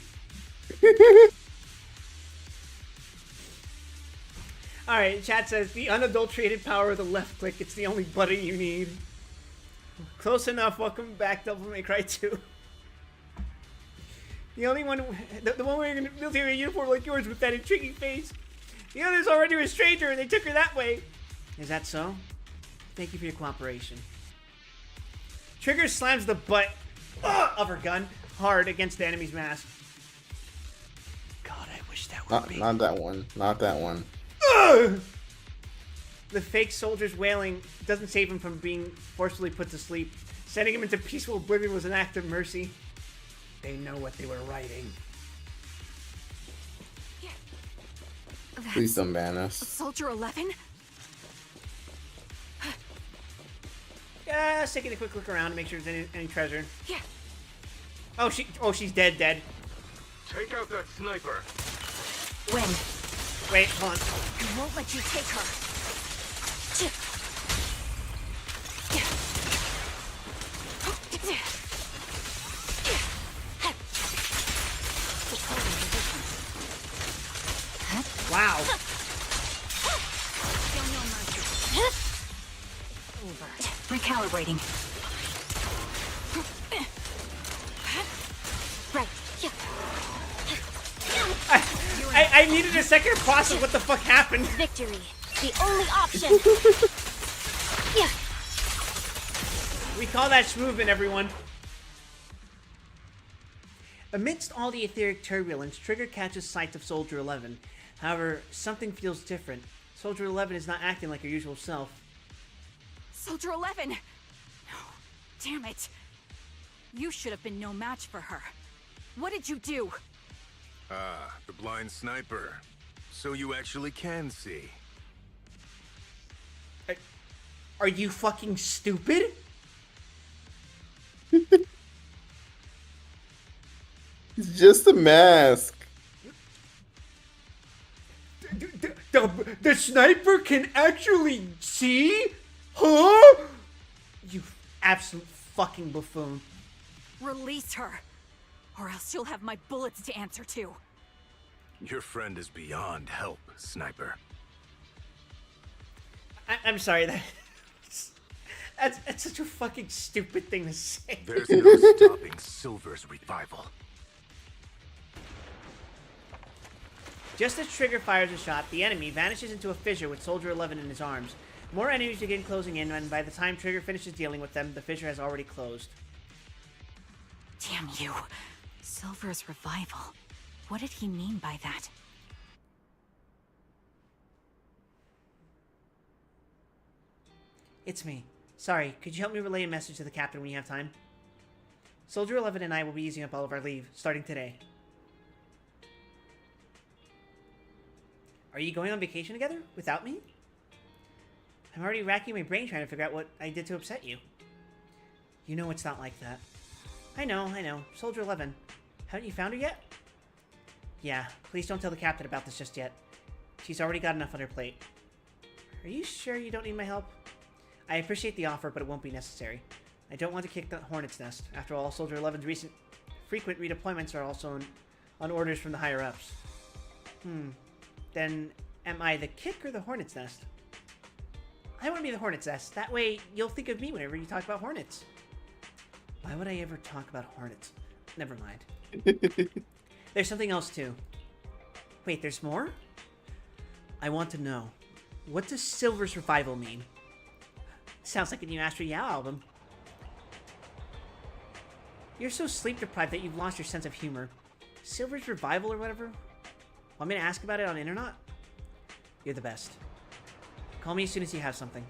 Alright, chat says, the unadulterated power of the left click, it's the only button you need. Close enough, welcome back, Devil May Cry 2. The only one, the one wearing a military uniform like yours with that intriguing face. The others already were a stranger and they took her that way. Is that so? Thank you for your cooperation. Trigger slams the butt of her gun hard against the enemy's mask. God, I wish that were me. Not that one. Not that one. The fake soldier's wailing doesn't save him from being forcefully put to sleep. Sending him into peaceful oblivion was an act of mercy. They know what they were writing. Please don't ban us. Soldier 11? Just taking a quick look around to make sure there's any treasure. Yeah. Oh, she's dead. Take out that sniper. When? Wait, hold on. I won't let you take her. Wow. Recalibrating. Right. I needed a second to process what the fuck happened. Victory. The only option. Yeah. We call that schmovin', everyone. Amidst all the etheric turbulence, Trigger catches sight of Soldier 11. However, something feels different. Soldier 11 is not acting like her usual self. Soldier 11! No. Damn it. You should have been no match for her. What did you do? Ah, the blind sniper. So you actually can see. Are you fucking stupid? It's just a mask. The sniper can actually see? Huh? You absolute fucking buffoon. Release her, or else you'll have my bullets to answer to. Your friend is beyond help, sniper. I'm sorry, that's such a fucking stupid thing to say. There's no stopping Silver's revival. Just as Trigger fires a shot, the enemy vanishes into a fissure with Soldier 11 in his arms. More enemies begin closing in, and by the time Trigger finishes dealing with them, the fissure has already closed. Damn you. Silver's revival. What did he mean by that? It's me. Sorry, could you help me relay a message to the captain when you have time? Soldier 11 and I will be using up all of our leave, starting today. Are you going on vacation together? Without me? I'm already racking my brain trying to figure out what I did to upset you. You know it's not like that. I know. Soldier 11. Haven't you found her yet? Yeah, please don't tell the captain about this just yet. She's already got enough on her plate. Are you sure you don't need my help? I appreciate the offer, but it won't be necessary. I don't want to kick the hornet's nest. After all, Soldier 11's recent frequent redeployments are also on orders from the higher-ups. Then, am I the kick or the hornet's nest? I want to be the hornet's nest. That way, you'll think of me whenever you talk about hornets. Why would I ever talk about hornets? Never mind. There's something else, too. Wait, there's more? I want to know. What does Silver's Revival mean? Sounds like a new Astro Yao album. You're so sleep-deprived that you've lost your sense of humor. Silver's Revival or whatever? Want me to ask about it on internet? You're the best. Call me as soon as you have something.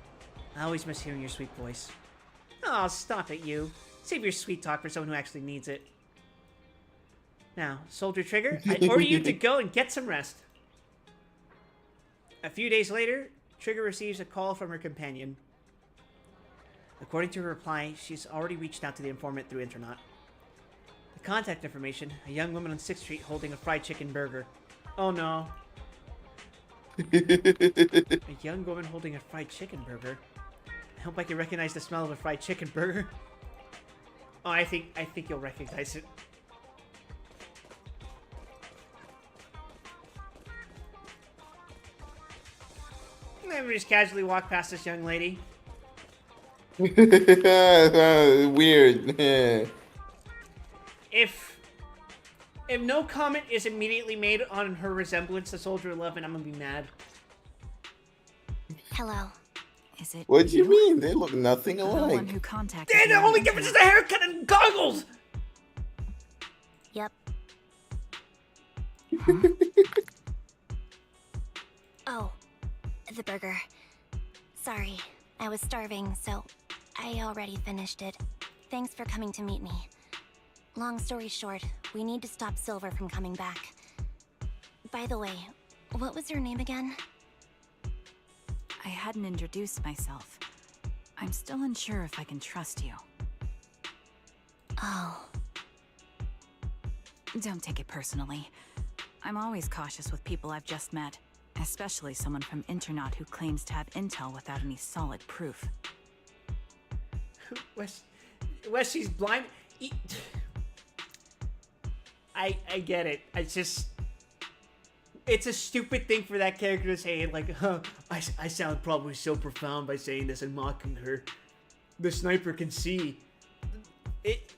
I always miss hearing your sweet voice. Oh, stop it, you. Save your sweet talk for someone who actually needs it. Now, Soldier Trigger, I order you to go and get some rest. A few days later, Trigger receives a call from her companion. According to her reply, she's already reached out to the informant through internet. The contact information, a young woman on 6th Street holding a fried chicken burger. Oh no. A young woman holding a fried chicken burger? I hope I can recognize the smell of a fried chicken burger. Oh, I think you'll recognize it. Let me just casually walk past this young lady. Weird. If no comment is immediately made on her resemblance to Soldier 11, I'm gonna be mad. Hello. Is it What do you mean? They look nothing the one alike. who contacted And you the on only difference is the haircut and goggles! Yep. Oh, the burger. Sorry, I was starving, so I already finished it. Thanks for coming to meet me. Long story short, we need to stop Silver from coming back. By the way, what was your name again? I hadn't introduced myself. I'm still unsure if I can trust you. Oh. Don't take it personally. I'm always cautious with people I've just met, especially someone from Internet who claims to have intel without any solid proof. Wes, she's blind. I get it. It's a stupid thing for that character to say. Like, I sound probably so profound by saying this and mocking her. The sniper can see. It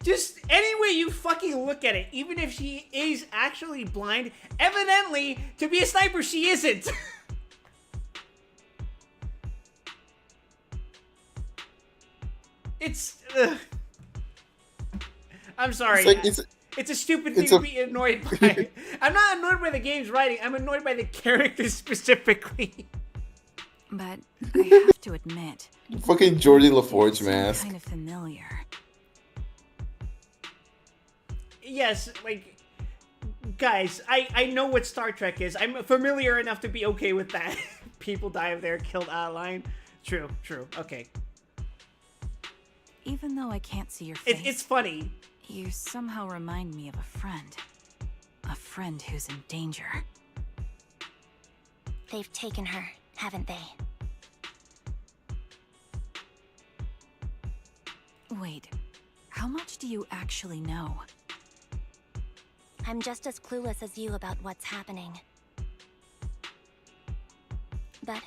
just any way you fucking look at it, even if she is actually blind, evidently to be a sniper she isn't. It's. I'm sorry. It's a stupid thing to be annoyed by. I'm not annoyed by the game's writing. I'm annoyed by the characters specifically. But I have to admit, Fucking Geordie LaForge mask. kind of familiar. Yes, like, guys, I know what Star Trek is. I'm familiar enough to be okay with that. People die of their killed line. True, okay. Even though I can't see your face, It's funny. you somehow remind me of a friend. A friend who's in danger. They've taken her, haven't they? Wait, how much do you actually know? I'm just as clueless as you about what's happening. But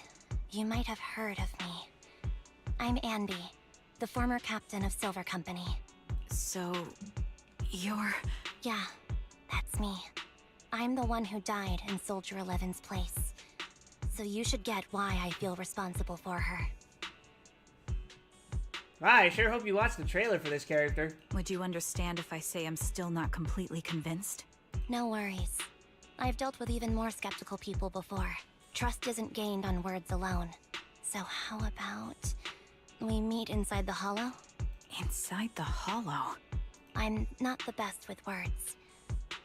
you might have heard of me. I'm Andy, the former captain of Silver Company. So, you're... Yeah, that's me. I'm the one who died in Soldier 11's place. So you should get why I feel responsible for her. Wow, I sure hope you watched the trailer for this character. Would you understand if I say I'm still not completely convinced? No worries. I've dealt with even more skeptical people before. Trust isn't gained on words alone. So how about we meet inside the Hollow? Inside the Hollow? I'm not the best with words.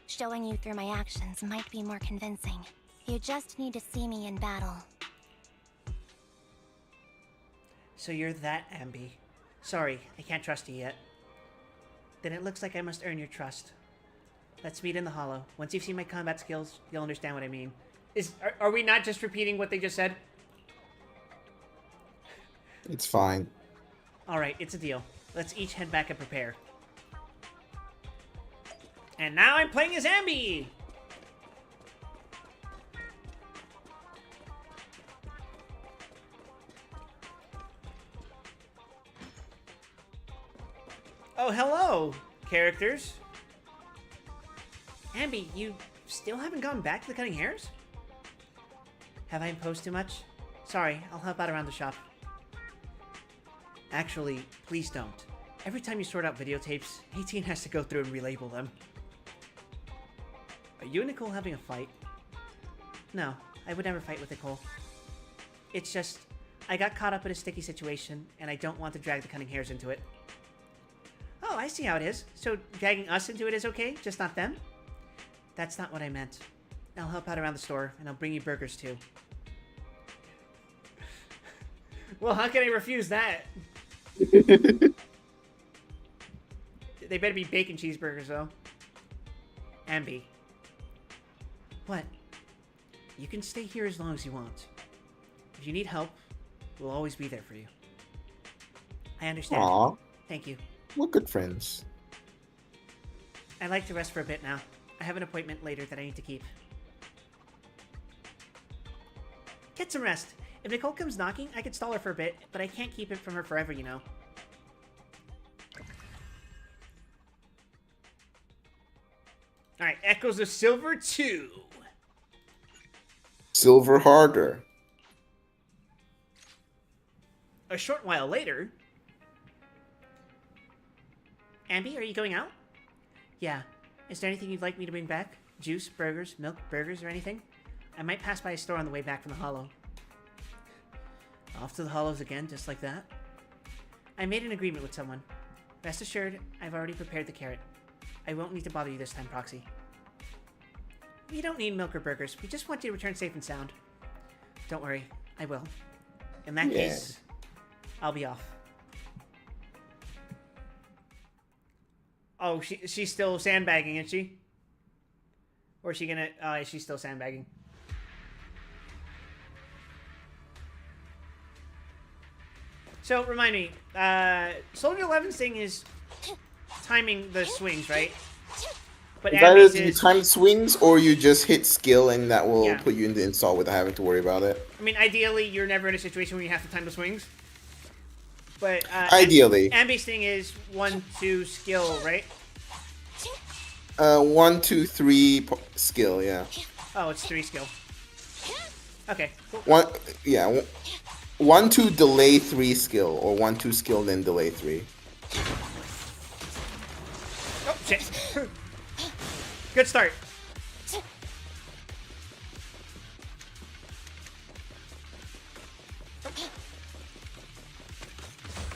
Showing you through my actions might be more convincing. You just need to see me in battle. So you're that Ambi. Sorry, I can't trust you yet. Then it looks like I must earn your trust. Let's meet in the Hollow. Once you've seen my combat skills, you'll understand what I mean. Are we not just repeating what they just said? It's fine. All right, it's a deal. Let's each head back and prepare. And now I'm playing as Ambi! Oh, hello, characters. Ambi, you still haven't gone back to the Cutting Hairs? Have I imposed too much? Sorry, I'll help out around the shop. Actually, please don't. Every time you sort out videotapes, 18 has to go through and relabel them. Are you and Nicole having a fight? No, I would never fight with Nicole. It's just, I got caught up in a sticky situation, and I don't want to drag the Cutting Hairs into it. Oh, I see how it is. So dragging us into it is okay, just not them? That's not what I meant. I'll help out around the store, and I'll bring you burgers too. Well, how can I refuse that? They better be bacon cheeseburgers, though. Ambi. What? You can stay here as long as you want. If you need help, we'll always be there for you. I understand. Aw, Thank you. we're good friends. I'd like to rest for a bit now. I have an appointment later that I need to keep. Get some rest. If Nicole comes knocking, I could stall her for a bit, but I can't keep it from her forever, you know. Alright, Echoes of Silver 2. Silver harder. A short while later... Ambi, are you going out? Yeah. Is there anything you'd like me to bring back? Juice, burgers, milk, burgers, or anything? I might pass by a store on the way back from the Hollow. Off to the Hollows again, just like that? I made an agreement with someone. Rest assured, I've already prepared the carrot. I won't need to bother you this time, Proxy. We don't need milk or burgers. We just want you to return safe and sound. Don't worry, I will. In that case, I'll be off. Oh, she's still sandbagging, isn't she? Or is she gonna... she's still sandbagging. So, remind me, Soldier 11's thing is timing the swings, right? But Either Ambi's you is... time swings or you just hit skill and that will Yeah. put you in the install without having to worry about it. I mean, ideally, you're never in a situation where you have to time the swings. But, Ideally. Ambi's thing is 1-2 skill, right? 1, 2, 3 skill, yeah. Oh, it's 3 skill. Okay, cool. 1, 2 delay 3 skill, or 1, 2 skill then delay 3. Oh, shit. Good start.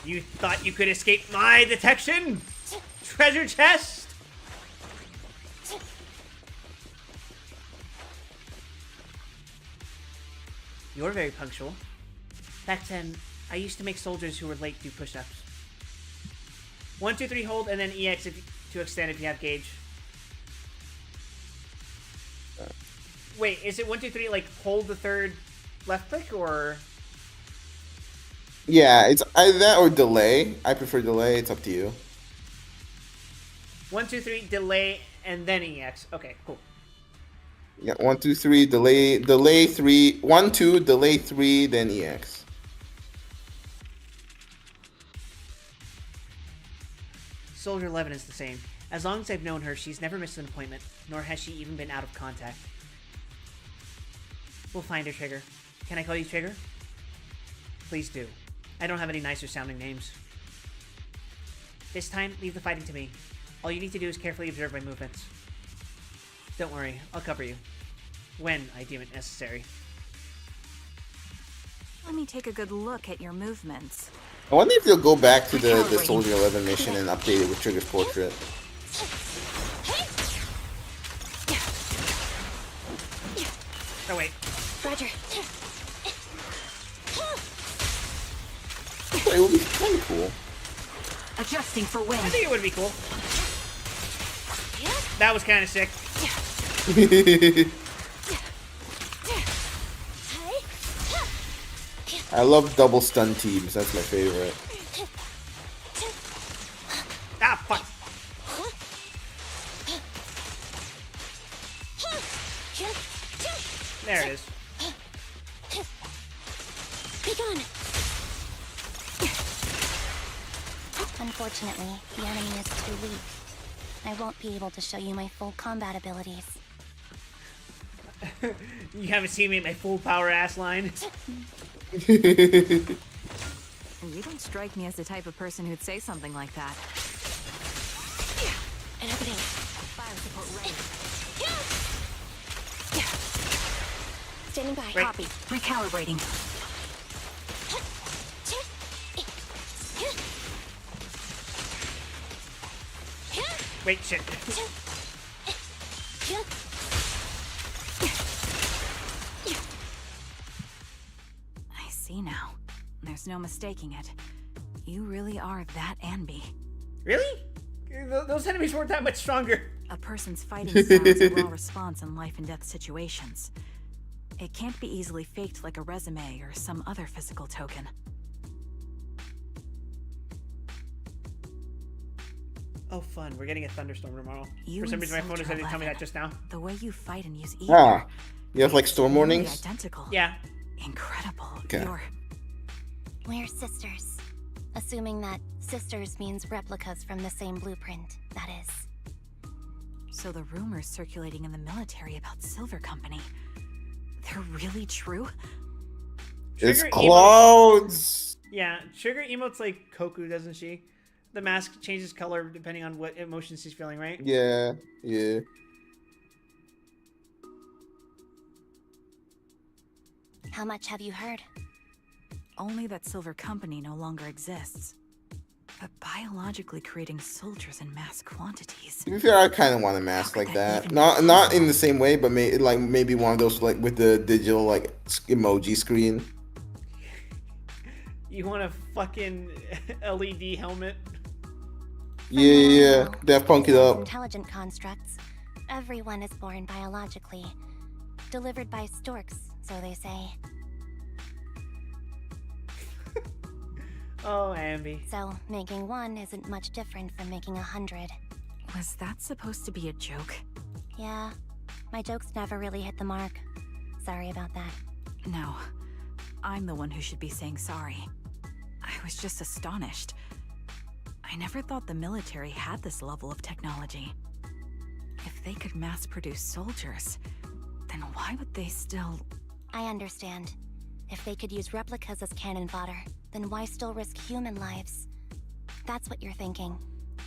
You thought you could escape my detection? Treasure chest? You're very punctual. Back then, I used to make soldiers who were late do push-ups. 1, 2, 3, hold, and then EX to extend if you have gauge. Wait, is it 1, 2, 3, like, hold the third left click, or...? Yeah, it's either that or delay. I prefer delay, it's up to you. 1, 2, 3, delay, and then EX. Okay, cool. Yeah, 1, 2, 3, delay 3, 1, 2, delay 3, then EX. Soldier 11 is the same. As long as I've known her, she's never missed an appointment, nor has she even been out of contact. We'll find her, Trigger. Can I call you Trigger? Please do. I don't have any nicer sounding names. This time, leave the fighting to me. All you need to do is carefully observe my movements. Don't worry, I'll cover you. When I deem it necessary. Let me take a good look at your movements. I wonder if they'll go back to the Soldier 11 mission and update it with Trigger's portrait. Oh, wait. Roger. It would be kind of cool. Adjusting for wind. I think it would be cool. That was kind of sick. I love double stun teams. That's my favorite. Ah, fuck. There it is. Be gone. Unfortunately, the enemy is too weak. I won't be able to show you my full combat abilities. You haven't seen me at my full power ass line. You don't strike me as the type of person who'd say something like that. And everything. Fire support ready. Standing by. Wait. Copy. Recalibrating. Wait, shit. I see now. There's no mistaking it. You really are that Anby. Really? Those enemies weren't that much stronger. A person's fighting style is a raw response in life and death situations. It can't be easily faked like a resume or some other physical token. Oh, fun. We're getting a thunderstorm tomorrow. You For some and reason, my phone Soldier decided to tell me 11. that just now. The way you fight and use ether. Ah, you have like storm nearly warnings? Identical. Yeah. Incredible. Okay. We're sisters. Assuming that sisters means replicas from the same blueprint, that is. So the rumors circulating in the military about Silver Company, they're really true? It's Trigger clouds. Yeah, Trigger emotes like Koku, doesn't she? The mask changes color depending on what emotions she's feeling, right? Yeah, yeah. How much have you heard? Only that Silver Company no longer exists. But biologically creating soldiers in mass quantities. To be fair, I kind of want a mask How could like that that. even Not be not in possible? the same way, but maybe one of those like with the digital like emoji screen. You want a fucking LED helmet? Yeah. Daft Punk it Besides up. intelligent constructs, everyone is born biologically. Delivered by storks, so they say. Oh, Ambi. So, making one isn't much different from making 100. Was that supposed to be a joke? Yeah, my jokes never really hit the mark. Sorry about that. No. I'm the one who should be saying sorry. I was just astonished. I never thought the military had this level of technology. If they could mass produce soldiers, then why would they still... I understand. If they could use replicas as cannon fodder, then why still risk human lives? That's what you're thinking,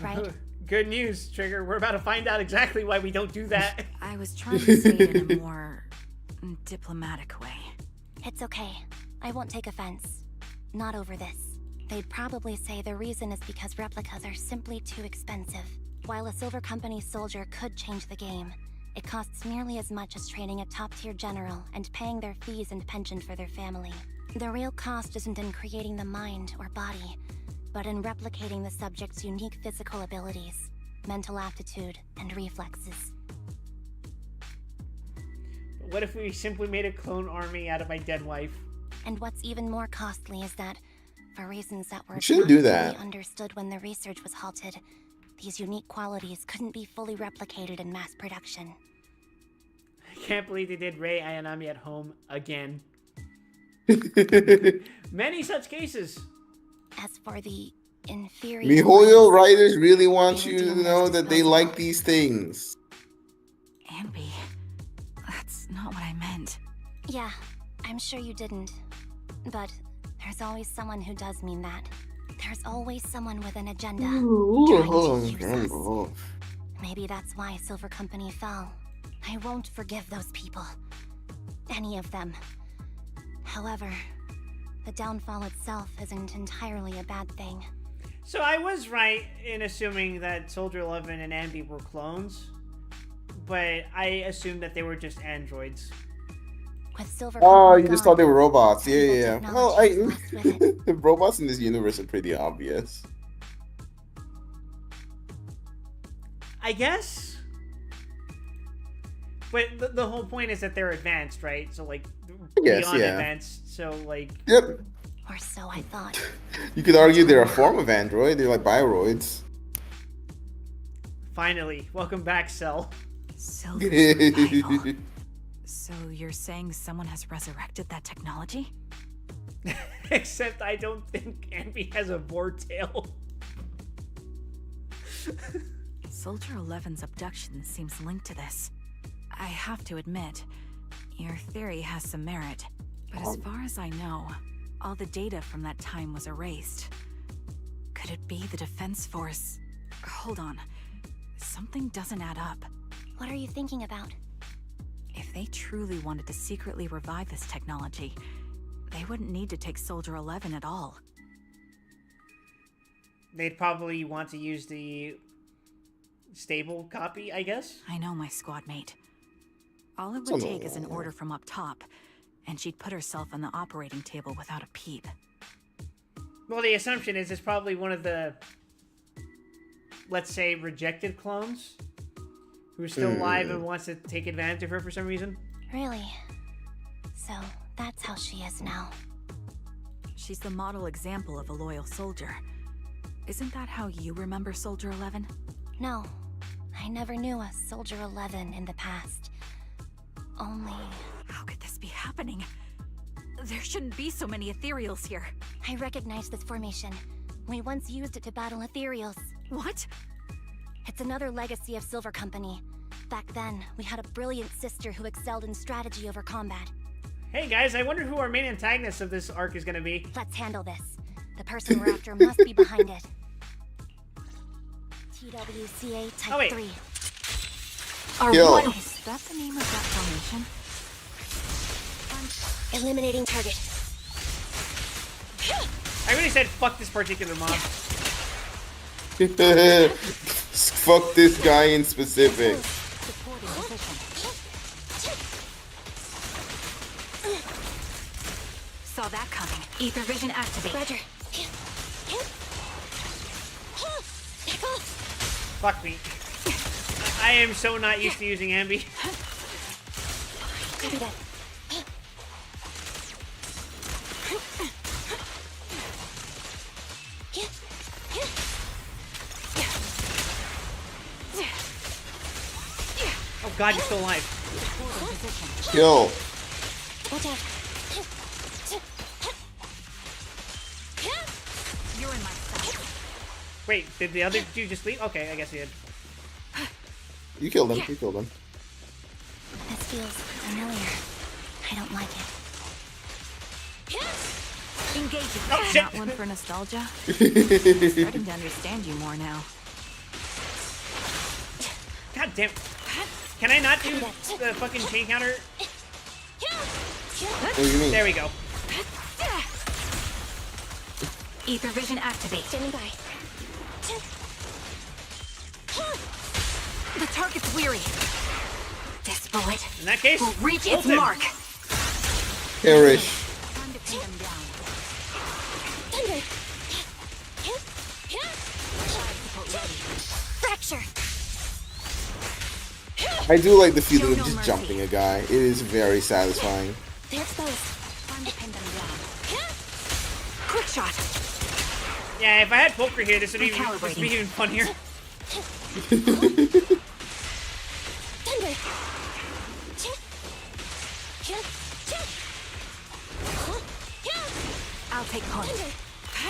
right? Good news, Trigger. We're about to find out exactly why we don't do that. I was trying to say it in a more diplomatic way. It's okay. I won't take offense. Not over this. They'd probably say the reason is because replicas are simply too expensive. While a Silver Company soldier could change the game, it costs nearly as much as training a top-tier general and paying their fees and pension for their family. The real cost isn't in creating the mind or body, but in replicating the subject's unique physical abilities, mental aptitude, and reflexes. But what if we simply made a clone army out of my dead wife? And what's even more costly is that, for reasons that were You shouldn't not do fully that. understood when the research was halted, these unique qualities couldn't be fully replicated in mass production. I can't believe they did Rei Ayanami at home again. Many such cases. As for the inferior MiHoYo ones, writers really want they you were to deemed know as that they disposable. like these things. Anby, that's not what I meant. Yeah, I'm sure you didn't. But there's always someone who does mean that. There's always someone with an agenda. trying to use us. Maybe that's why Silver Company fell. I won't forgive those people. Any of them. However, the downfall itself isn't entirely a bad thing. So I was right in assuming that Soldier 11 and Ambi were clones, but I assumed that they were just androids. With Silver Oh, Company you just gone, thought they were robots. Yeah, evil yeah, yeah. Well, technology is lost with it. the robots in this universe are pretty obvious. I guess. But the whole point is that they're advanced, right? So like guess, beyond yeah. advanced. So like Yep. Or so I thought. You could argue they're a form of android. They're like bioroids. Finally, welcome back, Cell. Silver survival. So you're saying someone has resurrected that technology? Except I don't think Ambi has a board tail. Soldier 11's abduction seems linked to this. I have to admit, your theory has some merit. But as far as I know, all the data from that time was erased. Could it be the Defense Force? Hold on. Something doesn't add up. What are you thinking about? If they truly wanted to secretly revive this technology, they wouldn't need to take Soldier 11 at all. They'd probably want to use the stable copy, I guess? I know my squad mate. All it would take is an order from up top, and she'd put herself on the operating table without a peep. Well, the assumption is it's probably one of the, let's say, rejected clones who's still alive and wants to take advantage of her for some reason. Really? So, that's how she is now. She's the model example of a loyal soldier. Isn't that how you remember Soldier 11? No, I never knew a Soldier 11 in the past. Only... How could this be happening? There shouldn't be so many ethereals here. I recognize this formation. We once used it to battle ethereals. What? It's another legacy of Silver Company. Back then, we had a brilliant sister who excelled in strategy over combat. Hey guys, I wonder who our main antagonist of this arc is gonna be. Let's handle this. The person we're after must be behind it. TWCA Type Oh, wait. 3. Kill. What is that the name of that formation? Eliminating target. I really said fuck this particular mob. Fuck this guy in specific. Supporting position. Saw that coming. Ether vision activate. Roger. Back off. Fuck me. I am so not used to using Ambi. Copy that. Oh god, you're still alive. Kill. Watch out. You're in my sight. Wait, did the other dude just leave? Okay, I guess he did. You killed him. You killed him. This feels familiar. I don't like it. Engaging. Oh, shit. Not one for nostalgia. Starting to understand you more now. God damn. Can I not do the fucking chain counter? What do you mean? There we go. Ether vision activate. Standing by. The target's weary. This bullet In that case, will reach ult its him. mark. Perish. Time to pin them down. Thunder. Support ready. Fracture. I do like the feeling of Show no just mercy. jumping a guy. It is very satisfying. They're exposed. Time to pin them down. Quick shot. Yeah, if I had poker here, this would be Recalibrating. even funnier. Thunder. I'll take point.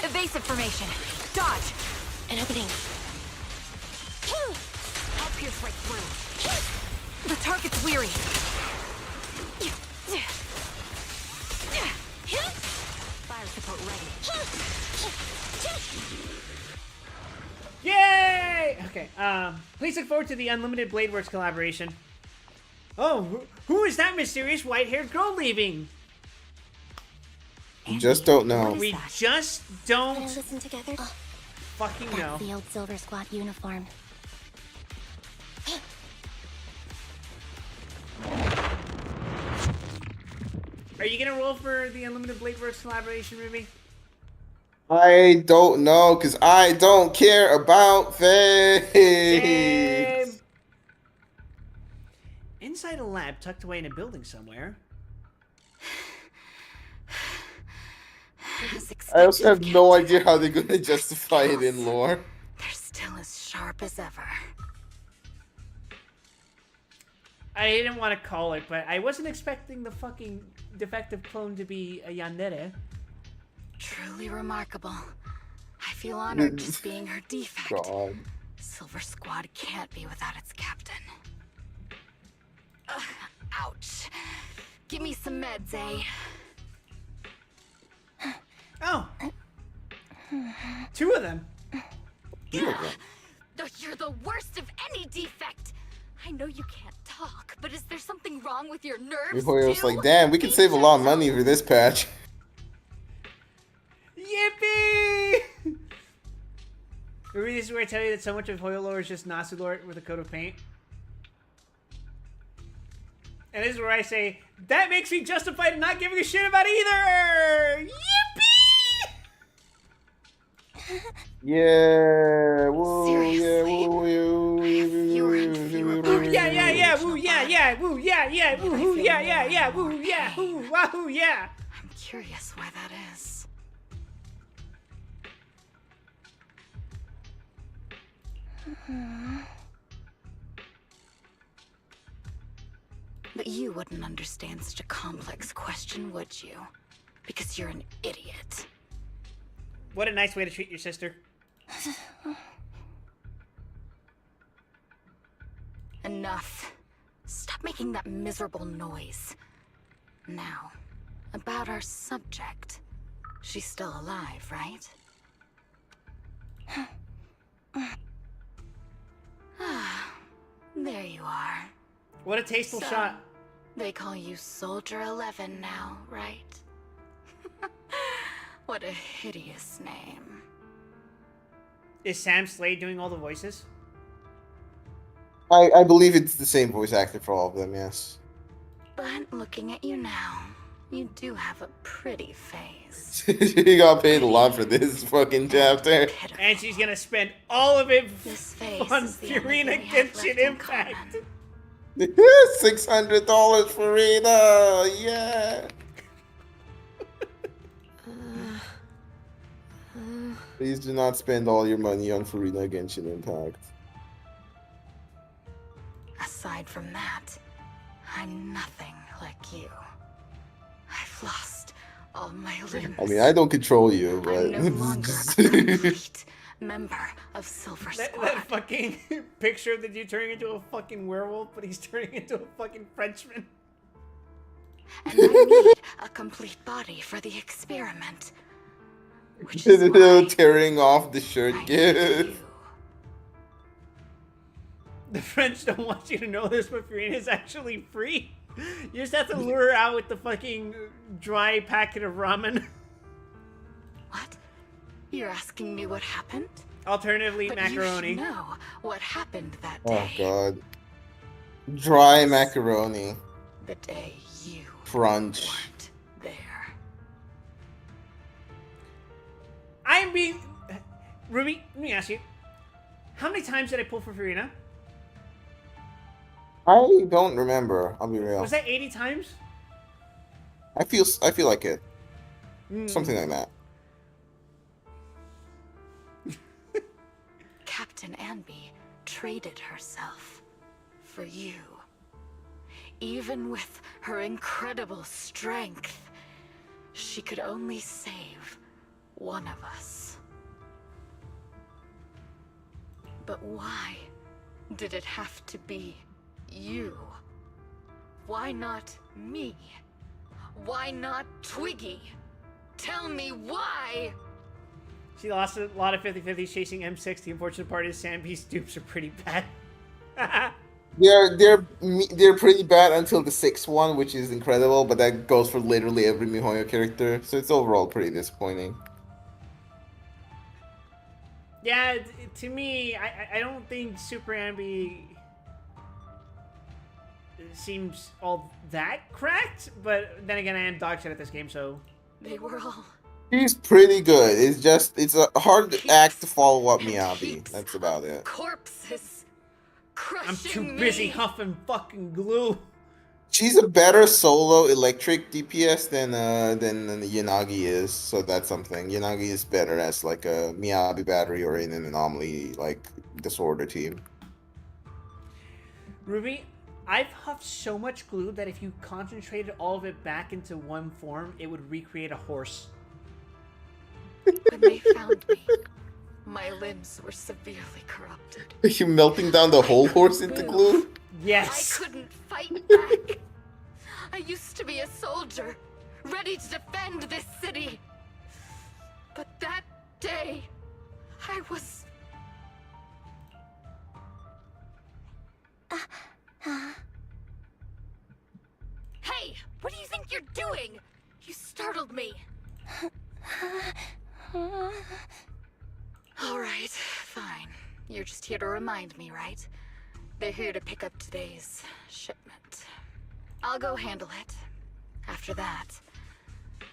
Evasive formation. Dodge. An opening. I'll pierce right through. The target's weary. Fire support ready. Yay! Okay, please look forward to the Unlimited Blade Works collaboration. Oh, who is that mysterious white-haired girl leaving? You just don't know. What is We that? just Gonna don't listen together. Oh, fucking know. that's the old Silver Squad uniform. Are you gonna roll for the Unlimited Blade Works collaboration, Ruby? I don't know, because I don't care about Same. things. Inside a lab tucked away in a building somewhere. As I also expected, have no Captain. idea how they're gonna justify it in Skills. lore. They're still as sharp as ever. I didn't want to call it, but I wasn't expecting the fucking defective clone to be a yandere. Truly remarkable. I feel honored just being her defect. God. Silver Squad can't be without its captain. Ugh, ouch. Give me some meds, eh? Oh. Two of them. You're the worst of any defect. I know you can't talk, but is there something wrong with your nerves Mihoyo was too? like, damn, we can save a lot of money for this patch. Yippee! Maybe this is where I tell you that so much of Hoyo lore is just Nasu lore with a coat of paint. And this is where I say, that makes me justified in not giving a shit about either! Yippee! Yeah, woo, Seriously? yeah, woo, Fewer and fewer Woo, parts yeah, of yeah, the yeah, original woo, yeah, body. yeah, woo, yeah, yeah, woo, Yet I hoo, feel yeah, yeah, more yeah, and woo, more yeah, pain. hoo, wahoo, yeah. I'm curious why that is. But you wouldn't understand such a complex question, would you? Because you're an idiot. What a nice way to treat your sister. Enough. Stop making that miserable noise. Now, about our subject. She's still alive, right? Ah, there you are. What a tasteful So, shot. They call you Soldier 11 now, right? What a hideous name. Is Sam Slade doing all the voices? I believe it's the same voice actor for all of them, yes. But looking at you now, you do have a pretty face. She got paid a lot for this fucking chapter. Pitiful. And she's gonna spend all of it This face on is the only Furina thing we have Genshin left in Impact. common. $600 for Rita, yeah. Please do not spend all your money on Furina Genshin Impact. Aside from that, I'm nothing like you. I've lost all my limbs. I mean, I don't control you, I'm no longer a but... complete member of Silver That Squad. fucking picture of the dude turning into a fucking werewolf, but he's turning into a fucking Frenchman. And I need a complete body for the experiment. Which is why Tearing off the shirt I need gift. you. The French don't want you to know this, but Furina's actually free. You just have to lure her out with the fucking dry packet of ramen. What? You're asking me what happened? Alternatively, But macaroni. you should know what happened that Oh day. god. Dry macaroni. The day you Crunch. weren't there. I'm being... Ruby, let me ask you. How many times did I pull for Furina? I don't remember, I'll be real. Was that 80 times? I feel like it. Mm. Something like that. Captain Anby traded herself for you. Even with her incredible strength, she could only save one of us. But why did it have to be you? Why not me? Why not Twiggy? Tell me why! She lost a lot of 50-50s chasing M6. The unfortunate part is Sanby's dupes are pretty bad. They're pretty bad until the sixth one, which is incredible, but that goes for literally every Mihoyo character, so it's overall pretty disappointing. Yeah, to me, I don't think Super Ambi seems all that cracked, but then again, I am dog shit at this game, so... They were all He's pretty good. It's a hard act to follow up and Miyabi. heaps That's about of it. corpses. I'm Crushing too busy me. huffing fucking glue. She's a better solo electric DPS than Yanagi is, so that's something. Yanagi is better as like a Miyabi battery or in an anomaly like disorder team. Ruby, I've huffed so much glue that if you concentrated all of it back into one form, it would recreate a horse. When they found me, my limbs were severely corrupted. Are you melting down the whole horse into glue? Yes. I couldn't fight back. I used to be a soldier, ready to defend this city. But that day, I was... Hey, what do you think you're doing? You startled me. All right, fine. You're just here to remind me, right? They're here to pick up today's shipment. I'll go handle it. After that,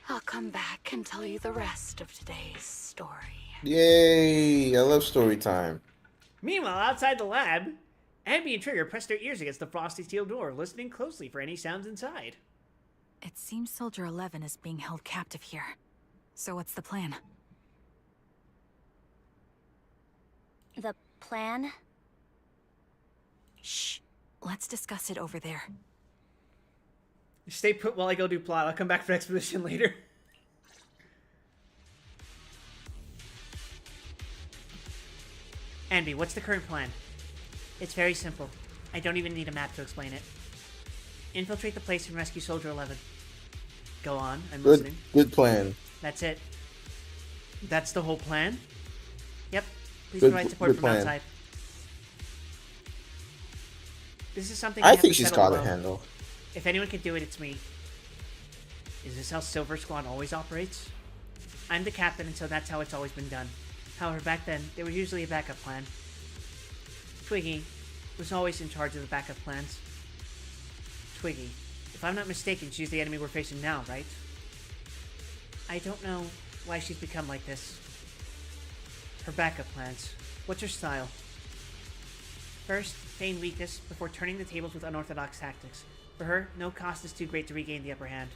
I'll come back and tell you the rest of today's story. Yay! I love story time. Meanwhile, outside the lab, Abby and Trigger pressed their ears against the frosty steel door, listening closely for any sounds inside. It seems Soldier 11 is being held captive here. So what's the plan? The plan? Shh. Let's discuss it over there. Stay put while I go do plot. I'll come back for exposition later. Andy, what's the current plan? It's very simple. I don't even need a map to explain it. Infiltrate the place and rescue Soldier 11. Go on, I'm listening. Good plan. That's it. That's the whole plan? Yep. Please Good- provide support good from plan. outside. This is something I we have think to she's settle got a alone. handle. If anyone can do it, it's me. Is this how Silver Squad always operates? I'm the captain, and so that's how it's always been done. However, back then, there was usually a backup plan. Twiggy was always in charge of the backup plans. Twiggy, if I'm not mistaken, she's the enemy we're facing now, right? I don't know why she's become like this. Her backup plans. What's her style? First, feign weakness before turning the tables with unorthodox tactics. For her, no cost is too great to regain the upper hand.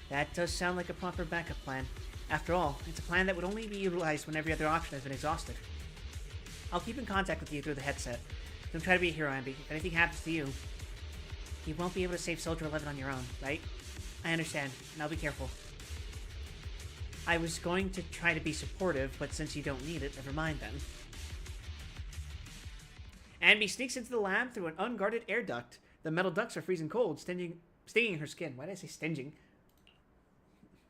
That does sound like a proper backup plan. After all, it's a plan that would only be utilized when every other option has been exhausted. I'll keep in contact with you through the headset. Don't try to be a hero, Ambi. If anything happens to you, you won't be able to save Soldier 11 on your own, right? I understand, and I'll be careful. I was going to try to be supportive, but since you don't need it, never mind then. Ambi sneaks into the lab through an unguarded air duct. The metal ducts are freezing cold, stinging her skin. Why did I say stinging?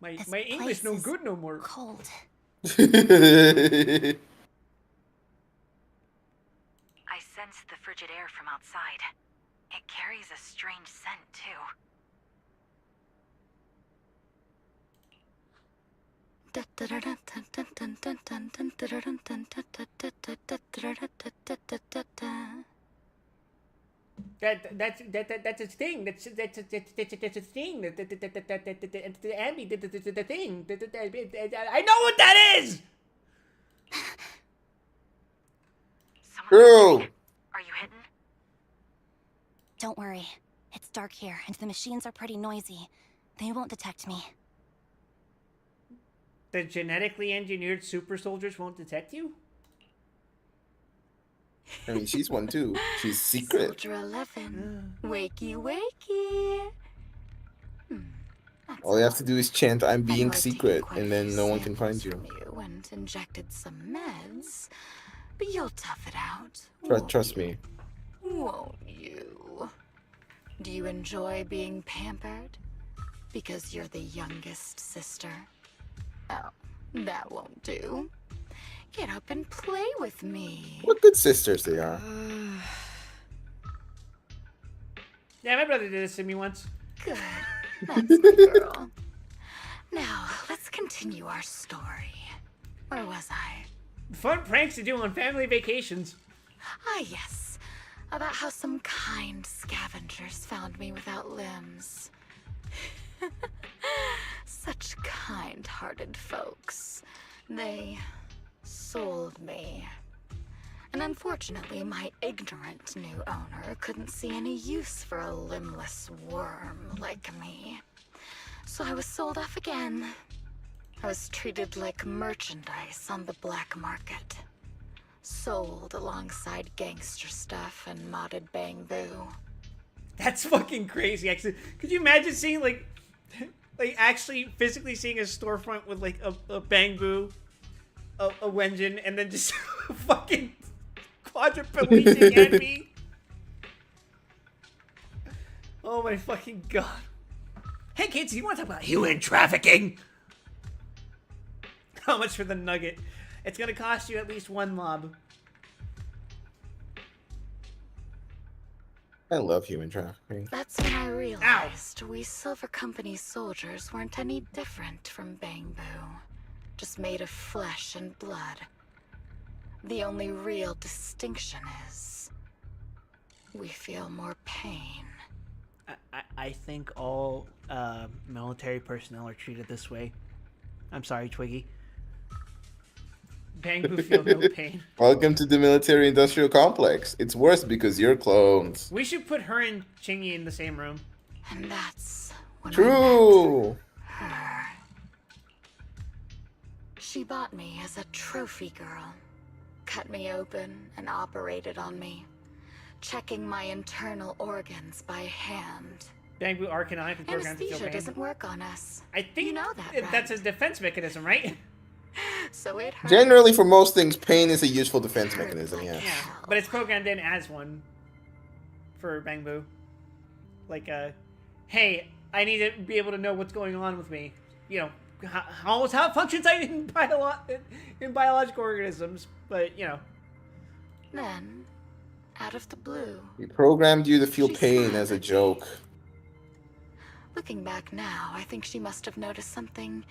My English no good no more. Cold. I sensed the frigid air from outside. It carries a strange scent, too. That's a thing. That's a thing. Abby, the thing. I know what that is. Girl! Are you hidden? Don't worry. It's dark here, and the machines are pretty noisy. They won't detect me. The genetically engineered super soldiers won't detect you? I mean, she's one too. She's secret. Soldier 11, wakey wakey. All you have to do is chant, "I'm I know being I've taken secret," quite a and then few no one can samples find you. from and injected some meds, but you'll tough it out. Trust me. Won't you? Do you enjoy being pampered? Because you're the youngest sister? Oh, that won't do. Get up and play with me. What good sisters they are. Yeah, my brother did this to me once. Good. That's the girl. Now, let's continue our story. Where was I? Fun pranks to do on family vacations. Ah, yes. About how some kind scavengers found me without limbs. Such kind-hearted folks. They sold me. And unfortunately, my ignorant new owner couldn't see any use for a limbless worm like me. So I was sold off again. I was treated like merchandise on the black market. Sold alongside gangster stuff and modded bamboo. That's fucking crazy. Actually, could you imagine seeing like actually physically seeing a storefront with like a bamboo, a Wenjin, and then just fucking quadriplegic Envy? Oh my fucking god. Hey kids, you want to talk about human trafficking? How much for the nugget? It's gonna cost you at least one mob. I love human trafficking. That's when I realized we Silver Company soldiers weren't any different from bamboo. Just made of flesh and blood. The only real distinction is we feel more pain. I think all military personnel are treated this way. I'm sorry, Twiggy. Bamboo feel no pain. Welcome to the military-industrial complex. It's worse because you're clones. We should put her and Chingy in the same room. And that's when I True. met her. She bought me as a trophy girl. Cut me open and operated on me. Checking my internal organs by hand. Bamboo are canonically programmed to feel Anesthesia pain. doesn't work on us. I think you know that, right? that's a defense mechanism, right? So it hurts. Generally, for most things, pain is a useful defense mechanism, yeah. Yeah, but it's programmed in as one for Bamboo. Like, hey, I need to be able to know what's going on with me. You know, how it functions in biological organisms, but, you know. Then, out of the blue, We programmed you to feel She pain smiled as a at me. joke. looking back now, I think she must have noticed something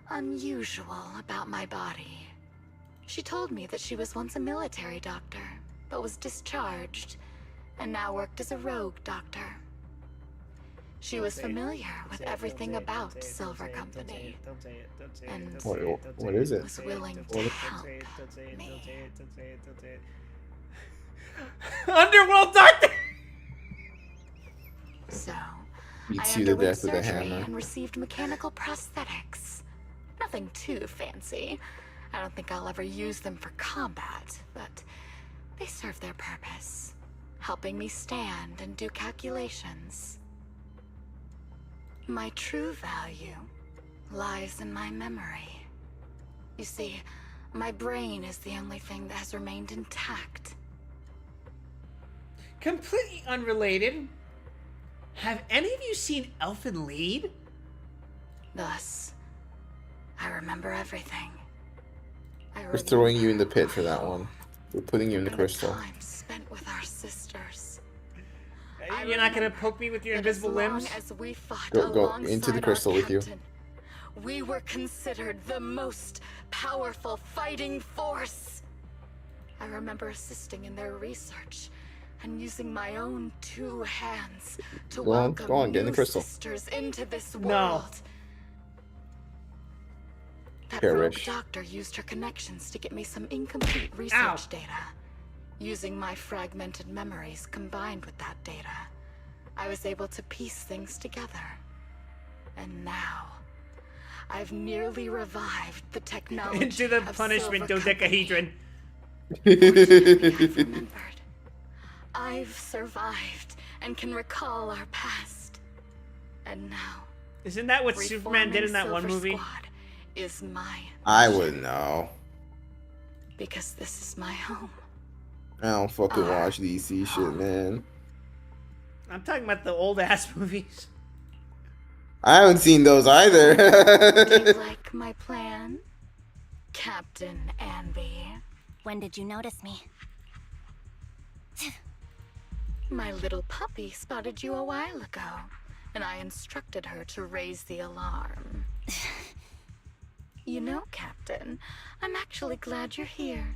unusual about my body. She told me that she was once a military doctor, but was discharged, and now worked as a rogue doctor. She was familiar with everything about Silver Company, and What is it? was willing to help me. Underworld Doctor! So, Beats I you to underwent death with a surgery hammer. and received mechanical prosthetics. Nothing too fancy. I don't think I'll ever use them for combat, but they serve their purpose, helping me stand and do calculations. My true value lies in my memory. You see, my brain is the only thing that has remained intact. Completely unrelated. Have any of you seen Elfin Lied? Thus, I remember everything. We're throwing you in the pit for that one. We're putting you in the crystal. Time spent with our sisters. You're not gonna poke me with your invisible limbs? As we fought Go into alongside the crystal our with you. captain, we were considered the most powerful fighting force. I remember assisting in their research and using my own two hands to Go on, welcome get in the new crystal. sisters into this No. world. That rogue Perish. doctor used her connections to get me some incomplete research data. Using my fragmented memories combined with that data, I was able to piece things together. And now, I've nearly revived the technology Into the of punishment Silver dodecahedron. Company. I've remembered. I've survived and can recall our past. And now, Isn't that what Superman did in that one reforming movie? Silver Squad is my I wouldn't know. because this is my home. I don't fucking watch DC shit, man. I'm talking about the old ass movies. I haven't seen those Do you either. like my plan, Captain Anby? When did you notice me? My little puppy spotted you a while ago, and I instructed her to raise the alarm. You know, Captain, I'm actually glad you're here.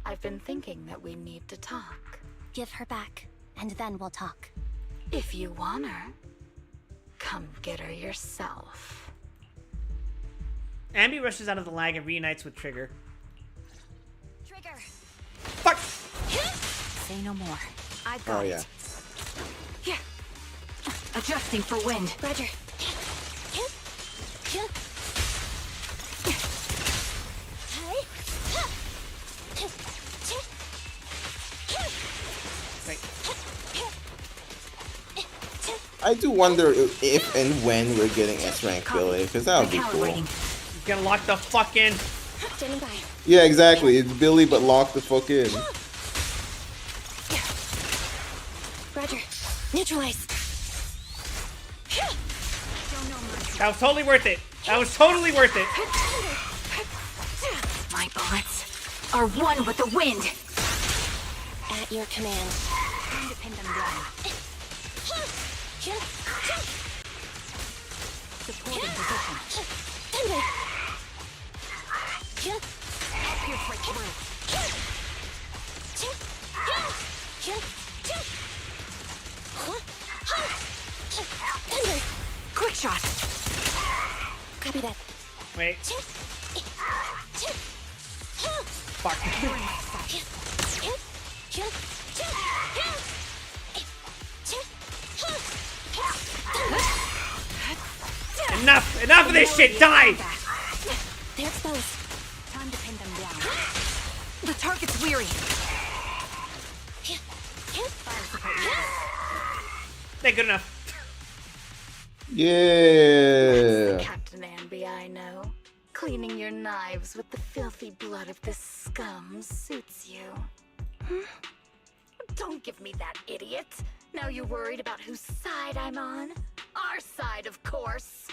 I've been thinking that we need to talk. Give her back, and then we'll talk. If you want her, come get her yourself. Ambi rushes out of the lag and reunites with Trigger. Trigger! Fuck! Say no more. I've got Oh yeah. it. Yeah. Adjusting for wind. Roger. I do wonder if and when we're getting S rank Billy, because that would be cool. You gotta lock the fuck in. Standing by. Yeah, exactly. It's Billy, but lock the fuck in. Roger. Neutralize. That was totally worth it. That was totally worth it. My bullets are one with the wind. At your command. Time to pin them down. Supporting position. Thunder. Pierce right through. Thunder. Quick shot. Copy that. Wait. Fuck. Enough of this shit. Die. They're exposed. Time to pin them down. The target's weary. They're good enough. Yeah. Captain Anby, I know. Cleaning your knives with the filthy blood of this scum suits you. Don't give me that, idiot. Now you're worried about whose side I'm on? Our side, of course.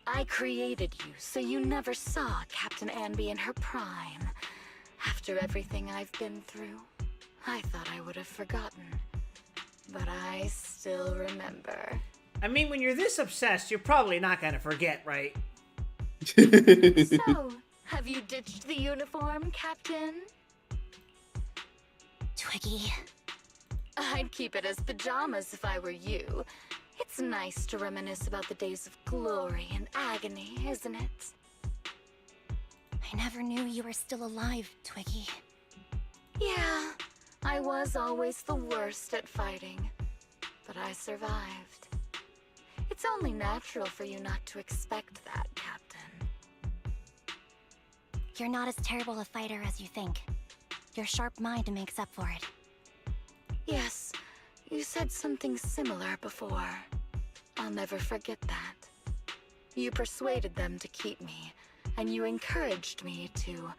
I created you so you never saw Captain Anby in her prime. After everything I've been through, I thought I would have forgotten. But I still remember. I mean, when you're this obsessed, you're probably not gonna forget, right? So, have you ditched the uniform, Captain? Twiggy. I'd keep it as pajamas if I were you. It's nice to reminisce about the days of glory and agony, isn't it? I never knew you were still alive, Twiggy. Yeah, I was always the worst at fighting, but I survived. It's only natural for you not to expect that, Captain. You're not as terrible a fighter as you think. Your sharp mind makes up for it. Yes, you said something similar before. I'll never forget that. You persuaded them to keep me, and you encouraged me to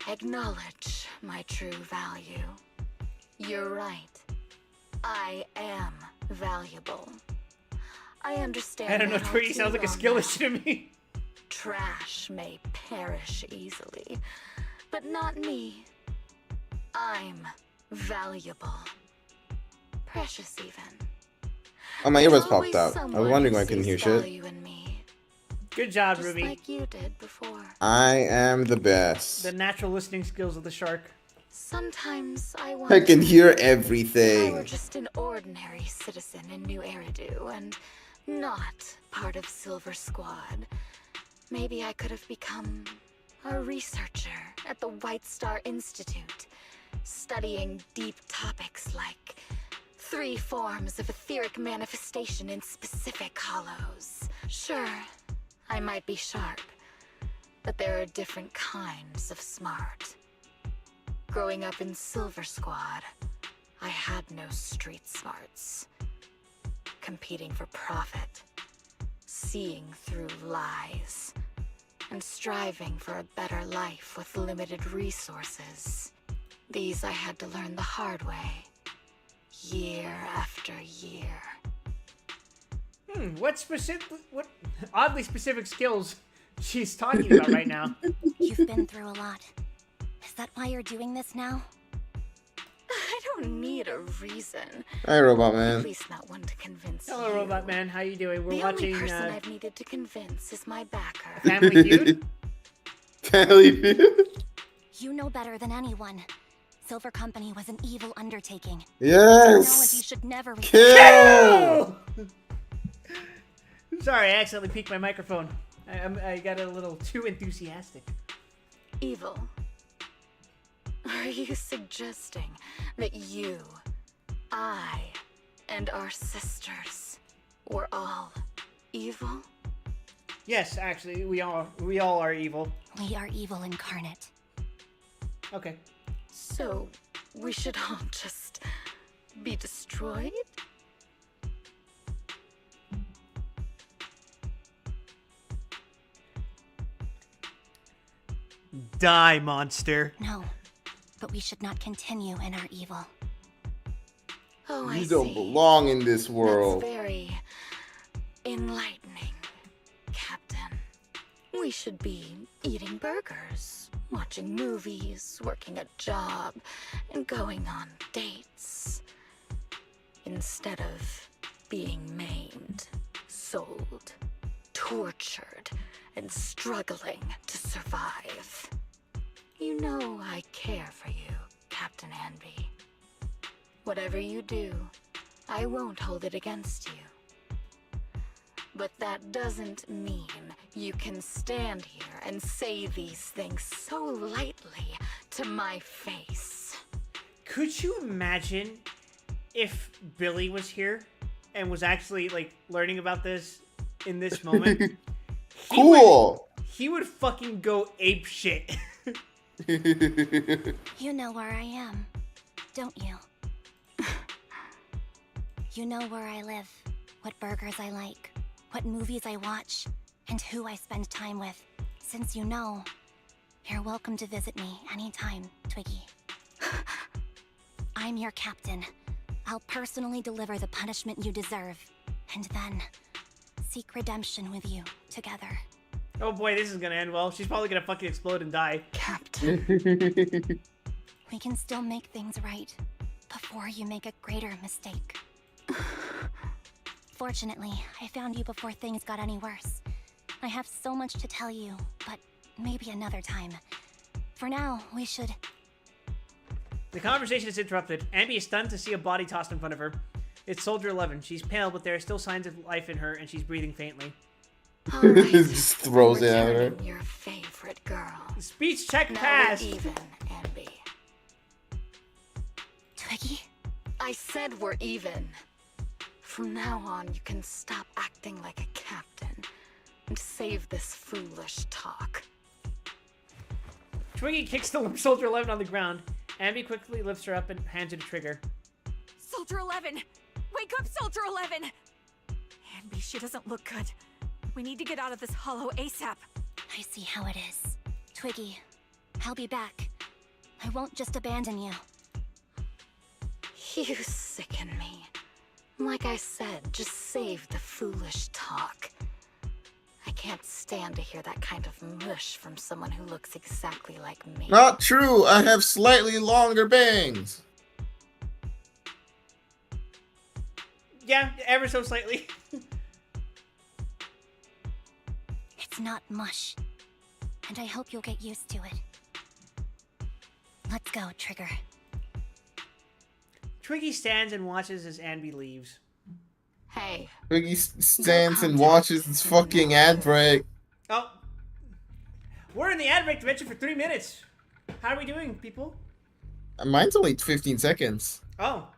acknowledge my true value. You're right. I am valuable. I understand. I don't know. that all Twiggy too sounds like a long skill now. issue to me. Trash may perish easily, but not me. I'm valuable. Precious, even. Oh, my There's earbuds always popped out. I was someone wondering who why I couldn't hear sees shit. value in me, Good job, just Ruby. like you did before. I am the best. The natural listening skills of the shark. Sometimes I I wonder can hear if I were everything. just an ordinary citizen in New Eridu and not part of Silver Squad. Maybe I could have become a researcher at the White Star Institute, studying deep topics like 3 forms of etheric manifestation in specific hollows. Sure, I might be sharp, but there are different kinds of smart. Growing up in Silver Squad, I had no street smarts. Competing for profit, seeing through lies, and striving for a better life with limited resources. These I had to learn the hard way, year after year. What oddly specific skills she's talking about right now? You've been through a lot. Is that why you're doing this now? I don't need a reason. Hi, Robot At Man. least not one to convince Hello, you. Robot Man. How you doing? We're The only watching person I've needed to convince is my backer. Family Feud. Family Feud? You know better than anyone. Silver Company was an evil undertaking. Technology Yes! should never Kill! Sorry, I accidentally peeked my microphone. I got a little too enthusiastic. Evil. Are you suggesting that you, I, and our sisters were all evil? Yes, actually, we all are evil. We are evil incarnate. Okay. So, we should all just be destroyed? Die, monster. No, but we should not continue in our evil. Oh, I You see. don't belong in this world. That's very enlightening, Captain. We should be eating burgers, watching movies, working a job, and going on dates. Instead of being maimed, sold, tortured, and struggling to survive. You know I care for you, Captain Anby. Whatever you do, I won't hold it against you. But that doesn't mean you can stand here and say these things so lightly to my face. Could you imagine if Billy was here and was actually like learning about this in this moment? Cool. He would fucking go ape shit. You know where I am, don't you? You know where I live, what burgers I like, what movies I watch, and who I spend time with. Since you know, you're welcome to visit me anytime, Twiggy. I'm your captain. I'll personally deliver the punishment you deserve, and then seek redemption with you together. Oh boy, this is gonna end well. She's probably gonna fucking explode and die. Captain. We can still make things right before you make a greater mistake. Fortunately, I found you before things got any worse. I have so much to tell you, but maybe another time. For now, we should... The conversation is interrupted. Ambi is stunned to see a body tossed in front of her. It's Soldier 11. She's pale, but there are still signs of life in her, and she's breathing faintly. All right. Just throws it at her. Returning your favorite girl. Speech check Now passed. we're even, Anby. Twiggy? I said we're even. From now on, you can stop acting like a captain and save this foolish talk. Twiggy kicks the Soldier 11 on the ground. Ambi quickly lifts her up and hands her the trigger. Soldier 11! Wake up, Soldier 11! Anby, she doesn't look good. We need to get out of this hollow ASAP. I see how it is. Twiggy, I'll be back. I won't just abandon you. You sicken me. Like I said, just save the foolish talk. I can't stand to hear that kind of mush from someone who looks exactly like me. Not true. I have slightly longer bangs. Yeah, ever so slightly. It's not mush. And I hope you'll get used to it. Let's go, Trigger. Twiggy stands and watches as Ambi leaves. Hey, Twiggy stands and watches this fucking ad break. Oh. We're in the ad break dimension for 3 minutes. How are we doing, people? Mine's only 15 seconds. Oh.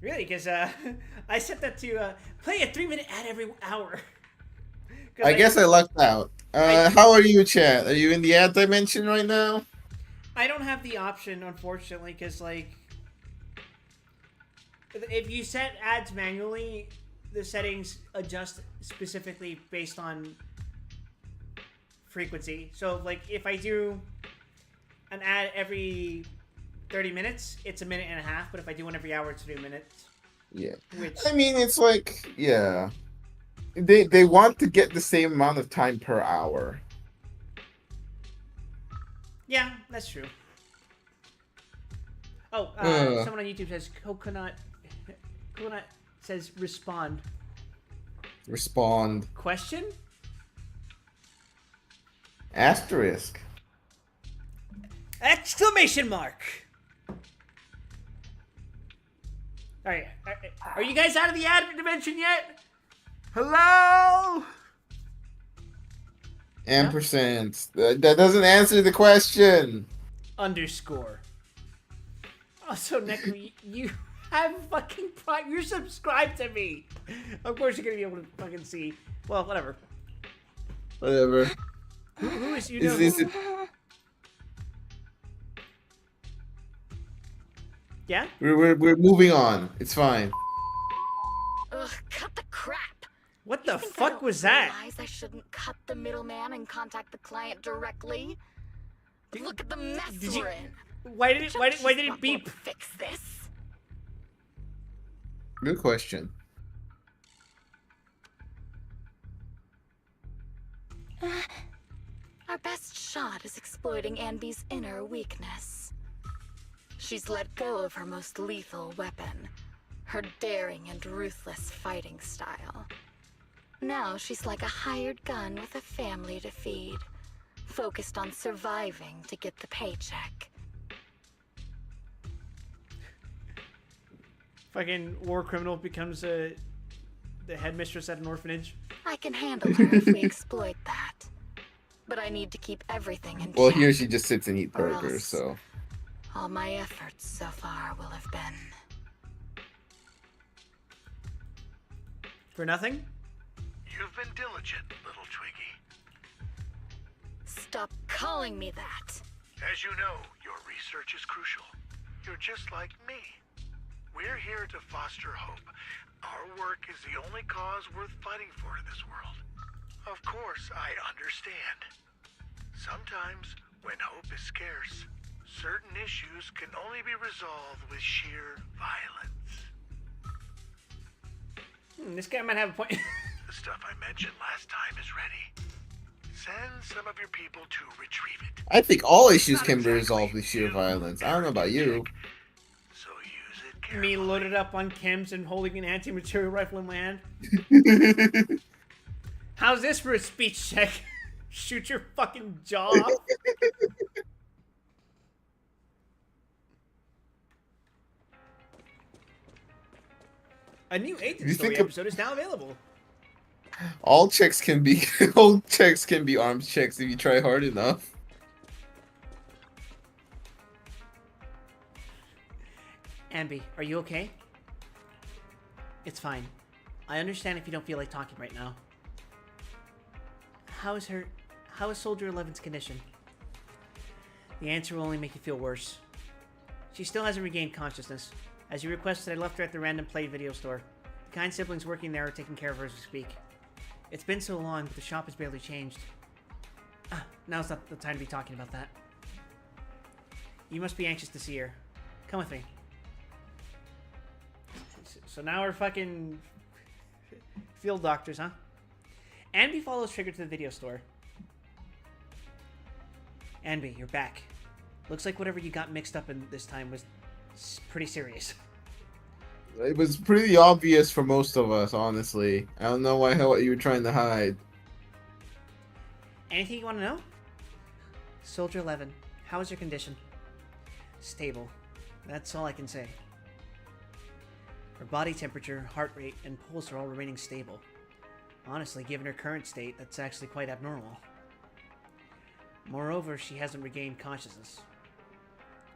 Really? Because I set that to play a 3-minute ad every hour. I guess I lucked out. How are you, chat? Are you in the ad dimension right now? I don't have the option, unfortunately, because, like, if you set ads manually, the settings adjust specifically based on frequency. So, like, if I do an ad every 30 minutes, it's 1.5 minutes, but if I do one every hour, it's 3 minutes. Yeah. Which, I mean, it's like, yeah. They want to get the same amount of time per hour. yeah, that's true. Oh, someone on YouTube says Coconut says respond. Respond. Question? Asterisk. Exclamation mark! Alright, are you guys out of the ad dimension yet? Hello? Ampersand. That doesn't answer the question. underscore. Also, Neko, you have fucking Prime. You're subscribed to me. Of course, you're gonna be able to fucking see. Well, whatever. Whatever. Who is you Is know? it? Yeah. We're moving on. It's fine. Ugh, cut the crap. What You the think I fuck don't was that? realize I shouldn't cut the middleman and contact the client directly? Look at the mess Did you? we're in. Why did it? Why did it Don't beep? fix this? Good question. Our best shot is exploiting Anby's inner weakness. She's let go of her most lethal weapon, her daring and ruthless fighting style. Now she's like a hired gun with a family to feed, focused on surviving to get the paycheck. Fucking war criminal becomes the headmistress at an orphanage. I can handle her if we exploit that. But I need to keep everything in Well, check. here she just sits and eats or burgers, else so. all my efforts so far will have been For nothing? You've been diligent, little Twiggy. Stop calling me that. As you know, your research is crucial. You're just like me. We're here to foster hope. Our work is the only cause worth fighting for in this world. Of course, I understand. Sometimes, when hope is scarce, certain issues can only be resolved with sheer violence. This guy might have a point. The stuff I mentioned last time is ready. Send some of your people to retrieve it. I think all issues Not can be exactly resolved with sheer new violence. I don't know about you. So use it carefully. Me loaded up on chems and holding an anti-material rifle in my hand. How's this for a speech check? Shoot your fucking jaw off. A new Agent You Story think of- episode is now available. All checks can be all checks can be arms checks if you try hard enough. Ambi, are you okay? It's fine. I understand if you don't feel like talking right now. How is Soldier 11's condition? The answer will only make you feel worse. She still hasn't regained consciousness. As you requested, I left her at the Random Play video store. The kind siblings working there are taking care of her as we speak. It's been so long, but the shop has barely changed. Now's not the time to be talking about that. You must be anxious to see her. Come with me. So now we're fucking field doctors, huh? Anby follows Trigger to the video store. Anby, you're back. Looks like whatever you got mixed up in this time was pretty serious. It was pretty obvious for most of us, honestly. I don't know what you were trying to hide. Anything you want to know? Soldier 11, how is your condition? Stable. That's all I can say. Her body temperature, heart rate, and pulse are all remaining stable. Honestly, given her current state, that's actually quite abnormal. Moreover, she hasn't regained consciousness.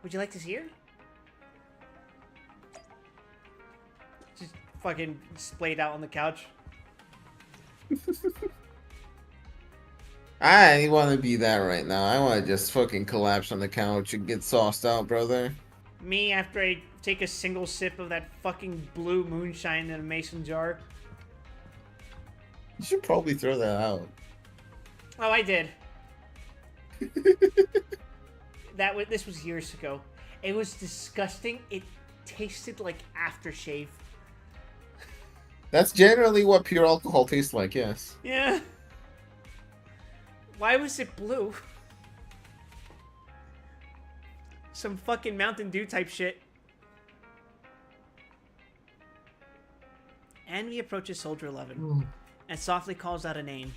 Would you like to see her? Just fucking splayed out on the couch. I want to be that right now. I want to just fucking collapse on the couch and get sauced out, brother. Me, after I take a single sip of that fucking blue moonshine in a mason jar. You should probably throw that out. Oh, I did. This was years ago. It was disgusting. It tasted like aftershave. That's generally what pure alcohol tastes like, yes. Yeah. Why was it blue? Some fucking Mountain Dew type shit. Andy approaches Soldier 11 and softly calls out a name.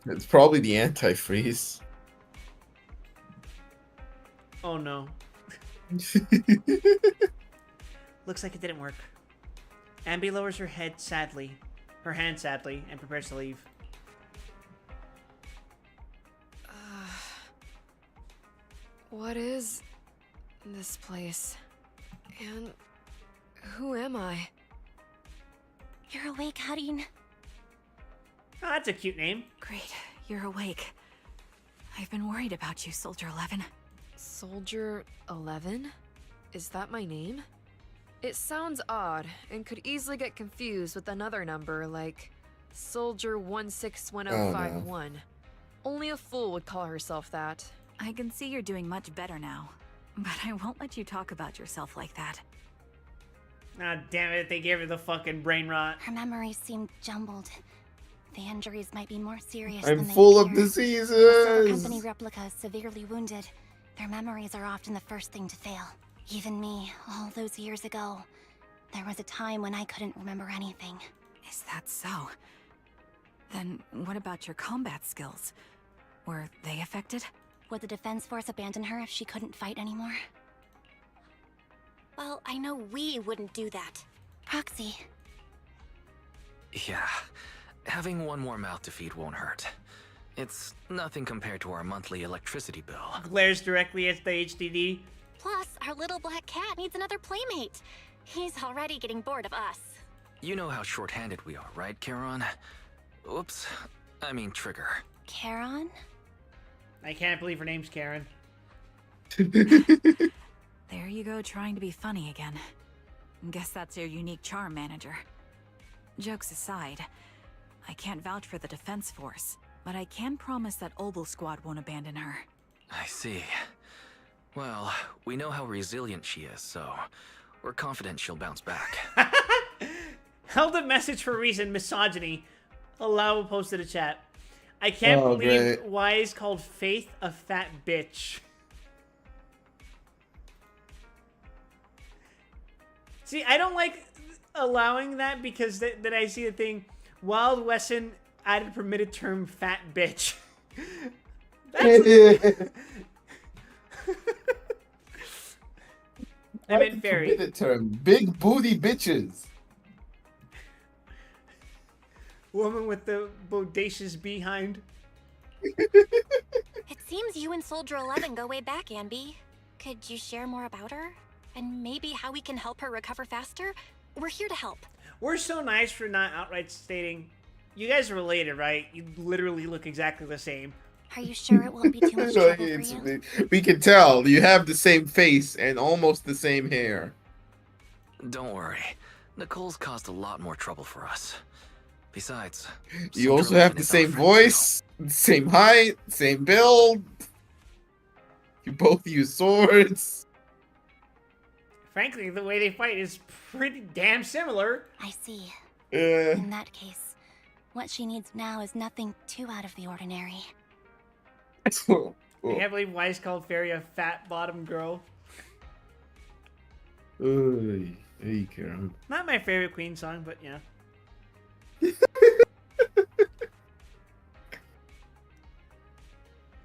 It's probably the antifreeze. Oh no. Looks like it didn't work. Ambi lowers her hand sadly, and prepares to leave. What is this place? And who am I? You're awake, Hadin. Oh, that's a cute name. Great, you're awake. I've been worried about you, Soldier 11. Soldier 11? Is that my name? It sounds odd and could easily get confused with another number like Soldier 161051. Only a fool would call herself that. I can see you're doing much better now, but I won't let you talk about yourself like that. Ah, damn it, they gave her the fucking brain rot. Her memories seem jumbled. The injuries might be more serious I'm than they full of appear. The Silver diseases. Company replica is severely wounded. Their memories are often the first thing to fail. Even me, all those years ago, there was a time when I couldn't remember anything. Is that so? Then what about your combat skills? Were they affected? Would the Defense Force abandon her if she couldn't fight anymore? Well, I know we wouldn't do that. Proxy. Yeah. Having one more mouth to feed won't hurt. It's nothing compared to our monthly electricity bill. Glares directly at the HDD. Plus, our little black cat needs another playmate. He's already getting bored of us. You know how short-handed we are, right, Charon? Oops. I mean Trigger. Charon? I can't believe her name's Karen. There you go, trying to be funny again. Guess that's your unique charm, manager. Jokes aside, I can't vouch for the Defense Force, but I can promise that Obel Squad won't abandon her. I see. Well, we know how resilient she is, so we're confident she'll bounce back. Held a message for a reason, misogyny. Allow posted a chat. I can't believe great. Wise called Faith a fat bitch. See, I don't like allowing that because then I see the thing, Wild Wesson added permitted term fat bitch. I meant fairy. Permitted term. Big booty bitches. Woman with the bodacious behind. It seems you and Soldier 11 go way back, Ambi. Could you share more about her? And maybe how we can help her recover faster? We're here to help. We're so nice for not outright stating, you guys are related, right? You literally look exactly the same. Are you sure it won't be too much trouble for you? We can tell you have the same face and almost the same hair. Don't worry. Nicole's caused a lot more trouble for us. Besides, You also have the same voice, same height, same build. You both use swords. Frankly, the way they fight is pretty damn similar. I see. Yeah. In that case, what she needs now is nothing too out of the ordinary. I can't believe Wise called Fairy a fat bottom girl. Hey, Karen. Not my favorite Queen song, but yeah.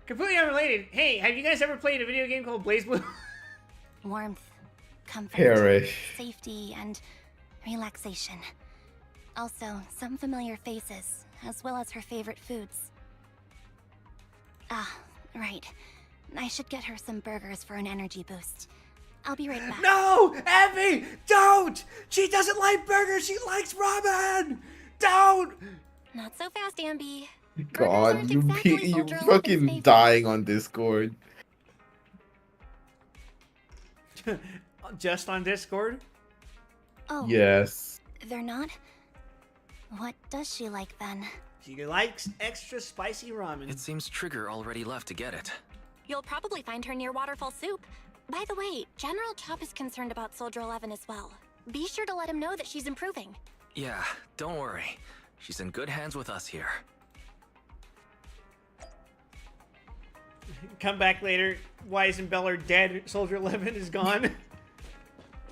Completely unrelated. Hey, have you guys ever played a video game called BlazBlue? Warmth, comfort, Perish. safety, and relaxation. Also, some familiar faces, as well as her favorite foods. Ah, right. I should get her some burgers for an energy boost. I'll be right back. No! Abby! Don't! She doesn't like burgers, she likes ramen! Don't! Not so fast, Ambi. God, you exactly you Soldier 11's fucking favorite. dying on Discord. Just on Discord? Oh, Yes. they're not? What does she like then? She likes extra spicy ramen. It seems Trigger already left to get it. You'll probably find her near Waterfall Soup. By the way, General Chop is concerned about Soldier 11 as well. Be sure to let him know that she's improving. Yeah, don't worry. She's in good hands with us here. Come back later. Wise and Bell are dead. Soldier 11 is gone.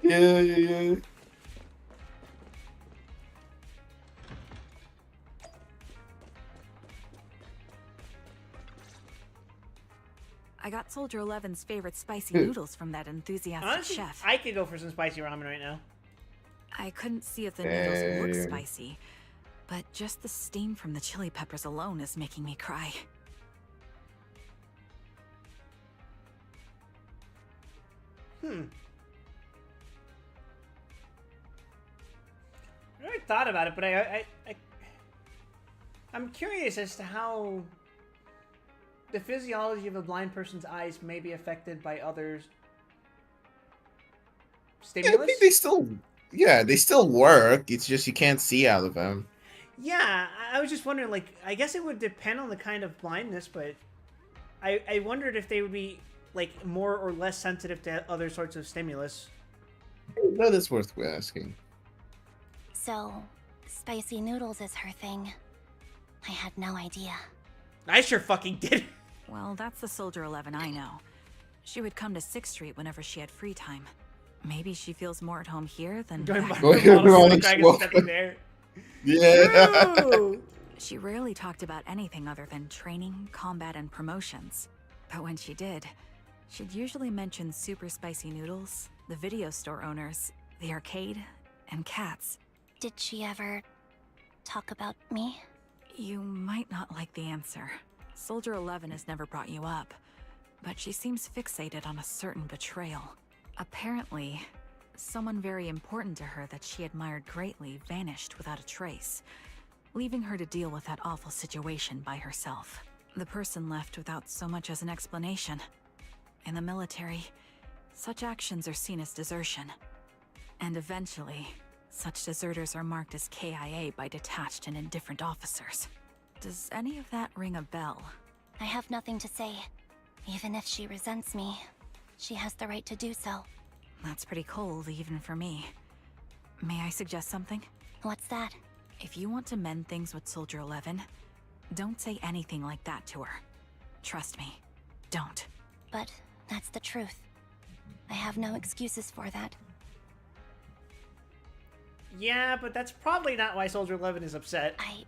Yeah. I got Soldier 11's favorite spicy noodles from that enthusiastic Honestly, chef. I could go for some spicy ramen right now. I couldn't see if the noodles looked Damn. spicy, but just the steam from the chili peppers alone is making me cry. I never thought about it, but I'm curious as to how the physiology of a blind person's eyes may be affected by others' Yeah, I stimulus. think they still work. It's just you can't see out of them. Yeah, I was just wondering, like, I guess it would depend on the kind of blindness, but I wondered if they would be, like, more or less sensitive to other sorts of stimulus. That is worth asking. So, spicy noodles is her thing. I had no idea. I sure fucking did. Well, that's the Soldier 11 I know. She would come to 6th Street whenever she had free time. Maybe she feels more at home here than Going back by Going the model on of the the dragon swamp. stepping there. Yeah. True. She rarely talked about anything other than training, combat, and promotions. But when she did, she'd usually mention super spicy noodles, the video store owners, the arcade, and cats. Did she ever talk about me? You might not like the answer. Soldier 11 has never brought you up, but she seems fixated on a certain betrayal. Apparently, someone very important to her that she admired greatly vanished without a trace, leaving her to deal with that awful situation by herself. The person left without so much as an explanation. In the military, such actions are seen as desertion. And eventually, such deserters are marked as KIA by detached and indifferent officers. Does any of that ring a bell? I have nothing to say. Even if she resents me, she has the right to do so. That's pretty cold, even for me. May I suggest something? What's that? If you want to mend things with Soldier 11, don't say anything like that to her. Trust me, don't. But that's the truth. I have no excuses for that. Yeah, but that's probably not why Soldier 11 is upset. I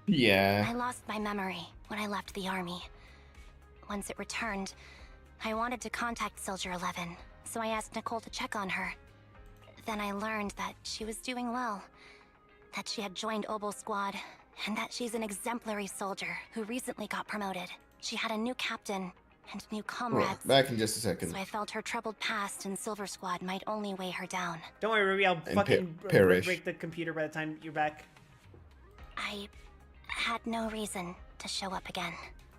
Yeah. lost my memory when I left the army. Once it returned, I wanted to contact Soldier 11, so I asked Nicole to check on her. Then I learned that she was doing well, that she had joined Obel Squad, and that she's an exemplary soldier who recently got promoted. She had a new captain and new comrades. Back in just a second. So I felt her troubled past in Silver Squad might only weigh her down. Don't worry, Ruby, I'll And fucking perish. break the computer by the time you're back. I had no reason to show up again.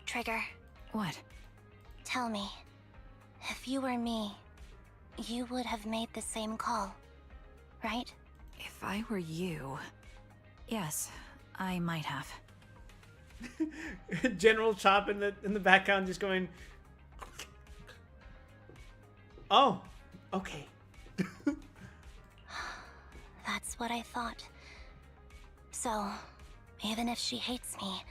Trigger, What? tell me, if you were me, you would have made the same call, right? If I were you... Yes, I might have. General Chop in the background just going, oh, okay. That's what I thought. So, even if she hates me,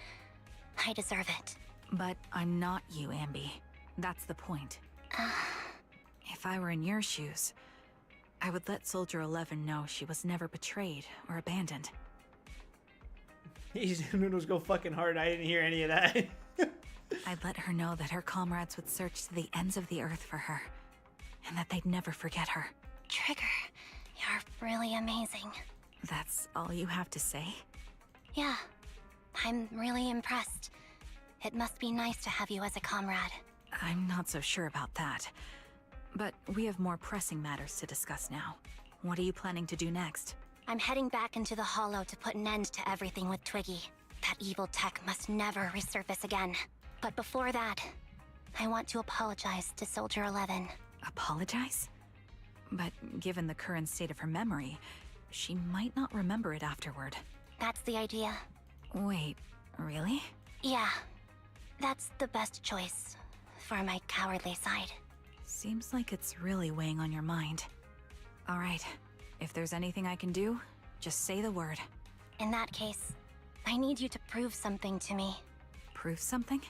I deserve it. But I'm not you, Ambi. That's the point. If I were in your shoes, I would let Soldier 11 know she was never betrayed or abandoned. These noodles go fucking hard. I didn't hear any of that. I'd let her know that her comrades would search to the ends of the earth for her, and that they'd never forget her. Trigger, you're really amazing. That's all you have to say? Yeah, I'm really impressed. It must be nice to have you as a comrade. I'm not so sure about that. But we have more pressing matters to discuss now. What are you planning to do next? I'm heading back into the Hollow to put an end to everything with Twiggy. That evil tech must never resurface again. But before that, I want to apologize to Soldier 11. Apologize? But given the current state of her memory, she might not remember it afterward. That's the idea. Wait, really? Yeah, that's the best choice for my cowardly side. Seems like it's really weighing on your mind. Alright, if there's anything I can do, just say the word. In that case, I need you to prove something to me. Prove something?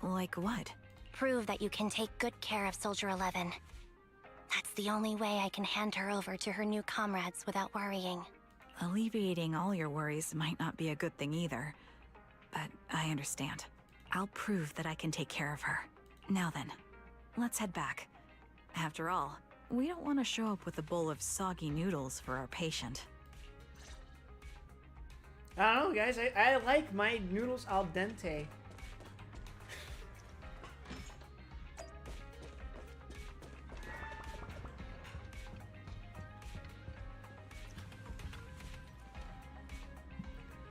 Like what? Prove that you can take good care of Soldier 11. That's the only way I can hand her over to her new comrades without worrying. Alleviating all your worries might not be a good thing either. But I understand. I'll prove that I can take care of her. Now then, let's head back. After all, we don't want to show up with a bowl of soggy noodles for our patient. I don't know, guys. I like my noodles al dente.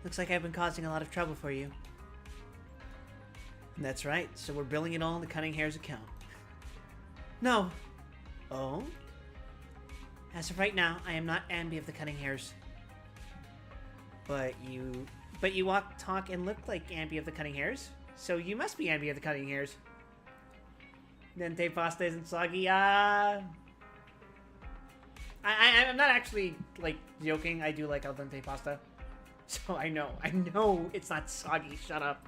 Looks like I've been causing a lot of trouble for you. And that's right, so we're billing it all in the Cunning Hair's account. No. Oh? As of right now, I am not Ambi of the Cunning Hairs. But you walk, talk, and look like Ambi of the Cunning Hairs. So you must be Ambi of the Cunning Hairs. Dente pasta isn't soggy. I'm not actually, like, joking. I do like al dente pasta. So I know it's not soggy. Shut up.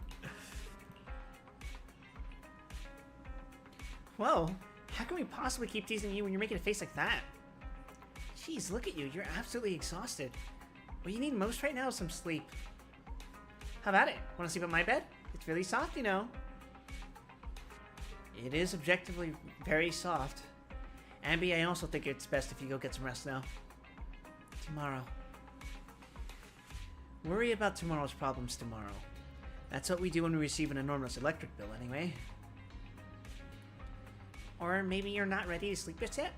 Whoa. How can we possibly keep teasing you when you're making a face like that? Jeez, look at you. You're absolutely exhausted. What you need most right now is some sleep. How about it? Want to sleep on my bed? It's really soft, you know. It is objectively very soft. Ambi, I also think it's best if you go get some rest now. Tomorrow. Worry about tomorrow's problems tomorrow. That's what we do when we receive an enormous electric bill, anyway. Or maybe you're not ready to sleep just yet.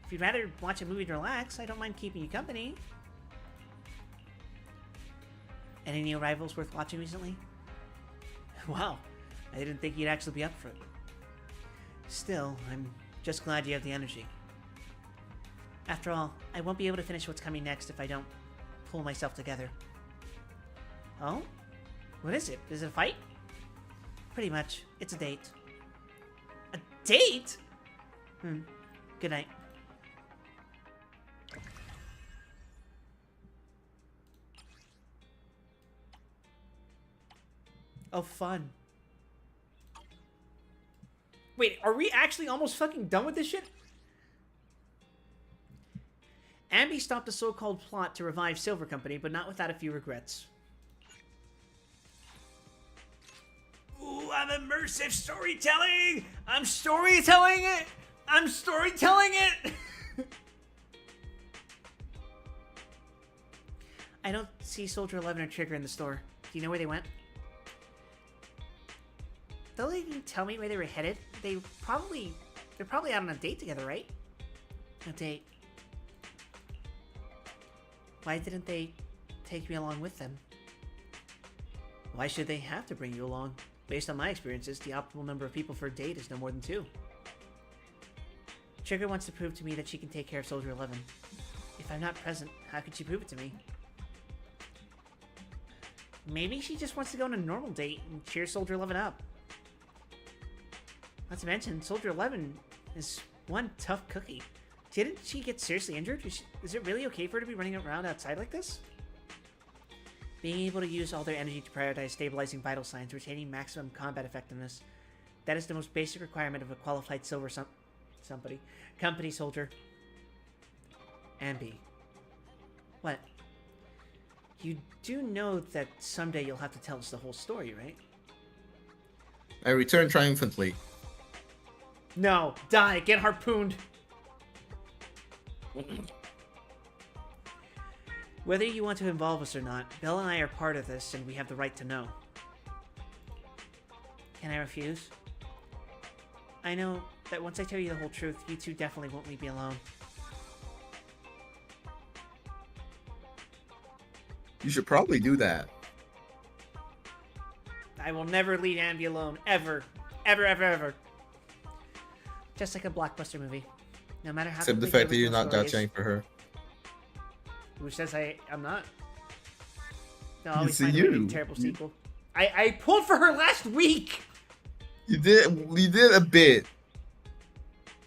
If you'd rather watch a movie to relax, I don't mind keeping you company. Any new arrivals worth watching recently? Wow, I didn't think you'd actually be up for it. Still, I'm just glad you have the energy. After all, I won't be able to finish what's coming next if I don't pull myself together. Oh? What is it? Is it a fight? Pretty much. It's a date. A date? Good night. Oh, fun. Wait, are we actually almost fucking done with this shit? Ambi stopped a so-called plot to revive Silver Company, but not without a few regrets. Ooh, I'm immersive storytelling! I'm storytelling it! I'm storytelling it! I don't see Soldier 11 or Trigger in the store. Do you know where they went? Though they didn't tell me where they were headed, they're probably out on a date together, right? A date. Why didn't they take me along with them? Why should they have to bring you along? Based on my experiences, the optimal number of people for a date is no more than 2. Trigger wants to prove to me that she can take care of Soldier 11. If I'm not present, how could she prove it to me? Maybe she just wants to go on a normal date and cheer Soldier 11 up. Not to mention, Soldier 11 is one tough cookie. Didn't she get seriously injured? Is it really okay for her to be running around outside like this? Being able to use all their energy to prioritize stabilizing vital signs, retaining maximum combat effectiveness. That is the most basic requirement of a qualified silver company soldier. Ambi. What? You do know that someday you'll have to tell us the whole story, right? I return triumphantly. No, die, get harpooned. Whether you want to involve us or not, Belle and I are part of this, and we have the right to know. Can I refuse? I know that once I tell you the whole truth, you two definitely won't leave me alone. You should probably do that. I will never leave Ambi alone, ever. Ever, ever, ever. Just like a blockbuster movie. No matter how. Except the fact that you're not gotchaing for her. Who says I'm not? They'll always See find a really terrible sequel. I pulled for her last week! You did a bit.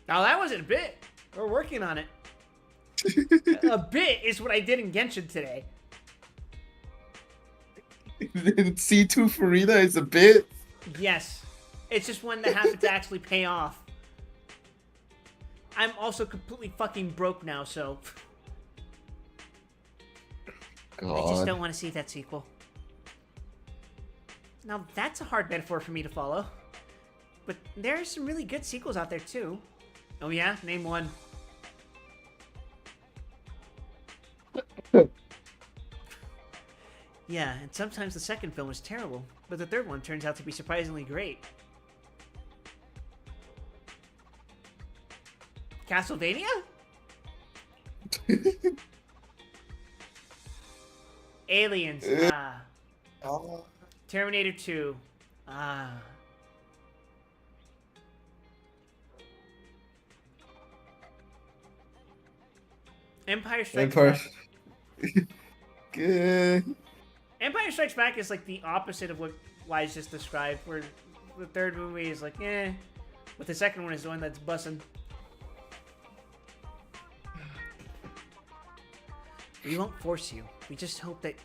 Now that wasn't a bit. We're working on it. A bit is what I did in Genshin today. C2 Farida is a bit? Yes. It's just one that happened to actually pay off. I'm also completely fucking broke now, so... God. I just don't want to see that sequel. Now, that's a hard metaphor for me to follow. But there are some really good sequels out there, too. Oh yeah? Name one. Yeah, and sometimes the second film is terrible, but the third one turns out to be surprisingly great. Castlevania? Aliens. Oh. Terminator 2. Empire Strikes Empire. Back. Good. Empire Strikes Back is like the opposite of what Wise just described, where the third movie is like, eh, but the second one is the one that's bussin'. We won't force you. We just hope that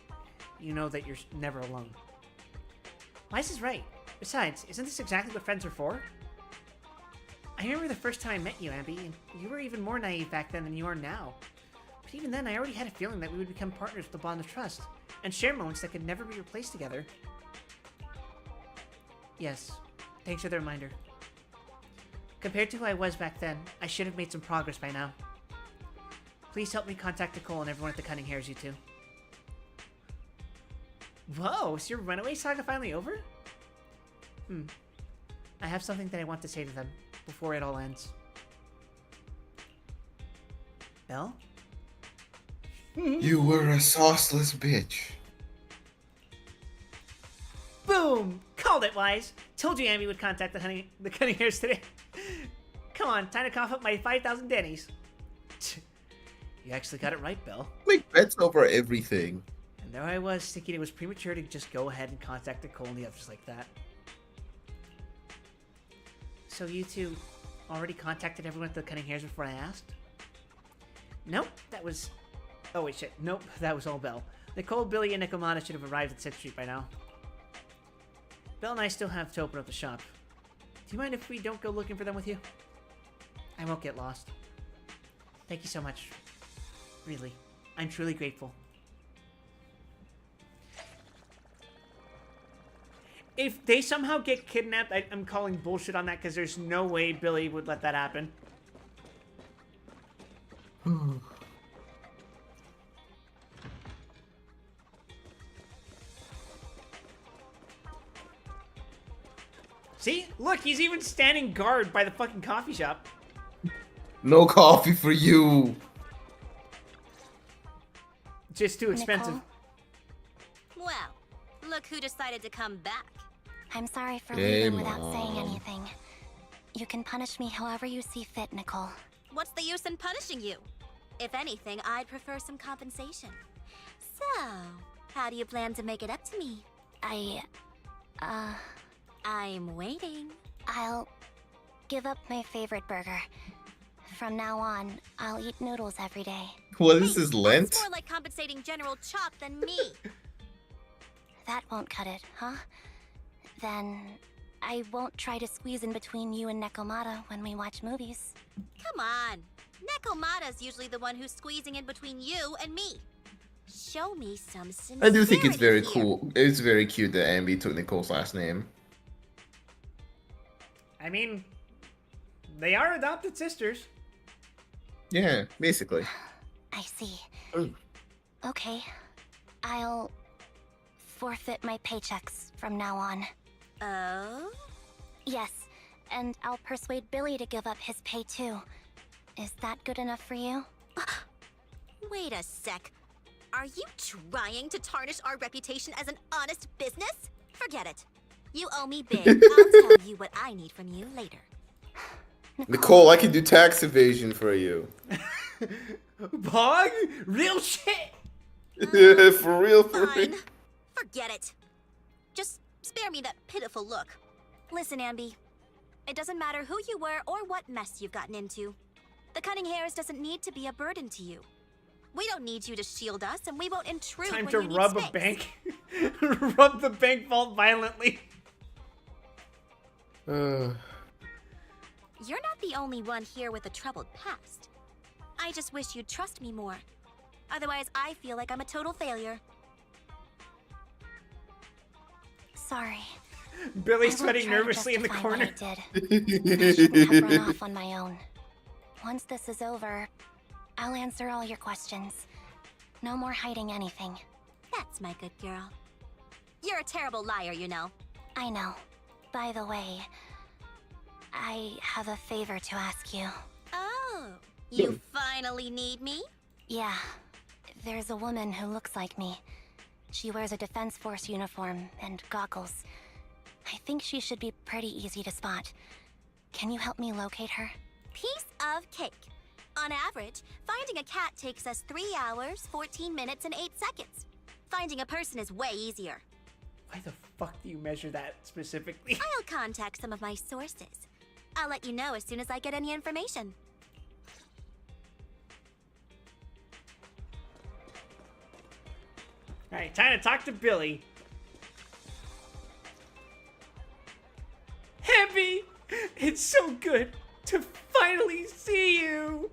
you know that you're never alone. Wise is right. Besides, isn't this exactly what friends are for? I remember the first time I met you, Abby, and you were even more naive back then than you are now. But even then, I already had a feeling that we would become partners with a bond of trust, and share moments that could never be replaced together. Yes, thanks for the reminder. Compared to who I was back then, I should have made some progress by now. Please help me contact Nicole and everyone at the Cunning Hares, you two. Whoa, is your runaway saga finally over? I have something that I want to say to them before it all ends. Belle? You were a sauceless bitch. Boom! Called it, Wise. Told you Amy would contact the Cunning Hares today. Come on, time to cough up my 5,000 Denny's. You actually got it right, Belle. Make bets over everything. And there I was, thinking it was premature to just go ahead and contact Nicole and the others like that. So you two already contacted everyone at the Cunning Hares before I asked? Nope, that was... Oh, wait, shit. Nope, that was all Belle. Nicole, Billy, and Nicomata should have arrived at 6th Street by now. Belle and I still have to open up the shop. Do you mind if we don't go looking for them with you? I won't get lost. Thank you so much. Really. I'm truly grateful. If they somehow get kidnapped, I'm calling bullshit on that because there's no way Billy would let that happen. See? Look, he's even standing guard by the fucking coffee shop. No coffee for you. Just too expensive. Nicole? Well, look who decided to come back. I'm sorry for Hey, leaving without saying Mom. anything. You can punish me however you see fit, Nicole. What's the use in punishing you? If anything, I'd prefer some compensation. So, how do you plan to make it up to me? I'm waiting. I'll give up my favorite burger. From now on, I'll eat noodles every day. What is this, Lent? That's more like compensating General Chop than me. That won't cut it, huh? Then I won't try to squeeze in between you and Nekomata when we watch movies. Come on. Nekomata's usually the one who's squeezing in between you and me. Show me some sincerity. I do think it's very here. cool. It's very cute that Ambi took Nicole's last name. I mean, they are adopted sisters. Yeah, basically. I see. Ooh. Okay. I'll forfeit my paychecks from now on. Oh? Yes, and I'll persuade Billy to give up his pay too. Is that good enough for you? Wait a sec. Are you trying to tarnish our reputation as an honest business? Forget it. You owe me big. I'll tell you what I need from you later. Nicole, I can do tax evasion for you. Bog? Real shit? For real, for Fine. real. Forget it. Just spare me that pitiful look. Listen, Ambi. It doesn't matter who you were or what mess you've gotten into. The Cunning Hares doesn't need to be a burden to you. We don't need you to shield us, and we won't intrude Time when to you need rub space. a bank. Rub the bank vault violently. You're not the only one here with a troubled past. I just wish you'd trust me more. Otherwise, I feel like I'm a total failure. Sorry. Billy I won't sweating try to nervously in the justify what corner. I did. I shouldn't have run off on my own. Once this is over, I'll answer all your questions. No more hiding anything. That's my good girl. You're a terrible liar, you know. I know. By the way, I have a favor to ask you. Oh, you finally need me? Yeah, there's a woman who looks like me. She wears a Defense Force uniform and goggles. I think she should be pretty easy to spot. Can you help me locate her? Piece of cake. On average, finding a cat takes us 3 hours, 14 minutes, and 8 seconds. Finding a person is way easier. Why the fuck do you measure that specifically? I'll contact some of my sources. I'll let you know as soon as I get any information. Alright, time to talk to Billy. Happy! It's so good to finally see you!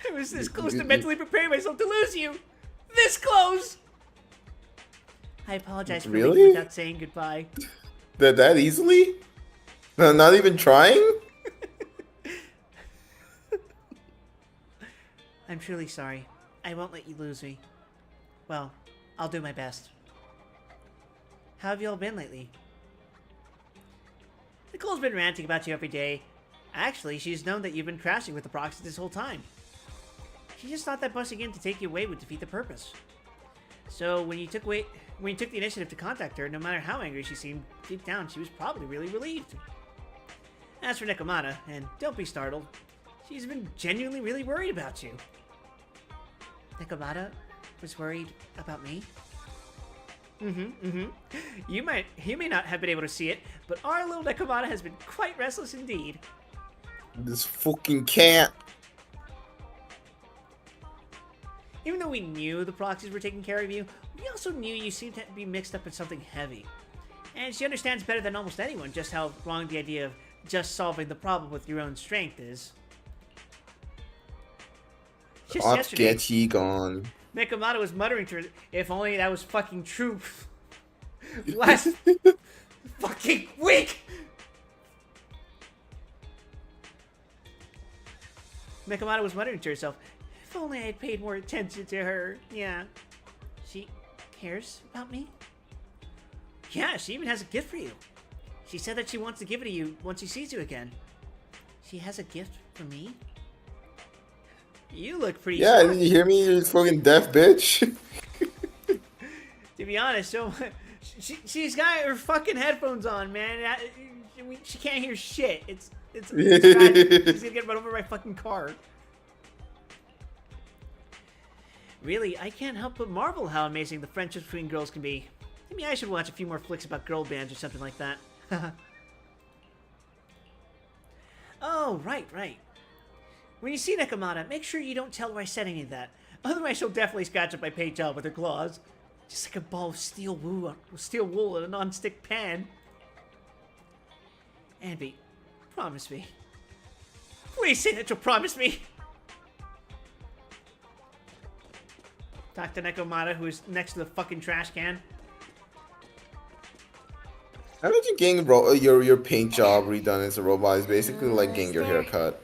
I was this close to mentally preparing myself to lose you! This close! I apologize for leaving Really? without saying goodbye. That easily? No, not even trying? I'm truly sorry. I won't let you lose me. Well, I'll do my best. How have you all been lately? Nicole's been ranting about you every day. Actually, she's known that you've been crashing with the proxy this whole time. She just thought that busting in to take you away would defeat the purpose. So when you took the initiative to contact her, no matter how angry she seemed, deep down she was probably really relieved. As for Nekomata, and don't be startled, she's been genuinely really worried about you. Nekomata was worried about me? You may not have been able to see it, but our little Nekomata has been quite restless indeed. This fucking cat. Even though we knew the proxies were taking care of you, we also knew you seemed to be mixed up in something heavy. And she understands better than almost anyone just how wrong the idea of just solving the problem with your own strength is. Just yesterday, Sketchy gone. Nekomata was muttering to her, if only that was fucking true. Last fucking week! Nekomata was muttering to herself, if only I had paid more attention to her. Yeah. She cares about me? Yeah, she even has a gift for you. She said that she wants to give it to you once she sees you again. She has a gift for me? You look pretty Yeah, shocked. did you hear me, you fucking deaf bitch? To be honest, so she's got her fucking headphones on, man. She can't hear shit. It's tragic. She's gonna get run over by a fucking car. Really, I can't help but marvel how amazing the friendships between girls can be. Maybe I should watch a few more flicks about girl bands or something like that. Oh, right. When you see Nekomata, make sure you don't tell her I said any of that. Otherwise, she'll definitely scratch up my paint job with her claws. Just like a ball of steel wool in a non-stick pan. Anby, promise me. Please say that you'll promise me. Talk to Nekomata, who is next to the fucking trash can. How did you getting your paint job redone as a robot is basically like getting your hair cut.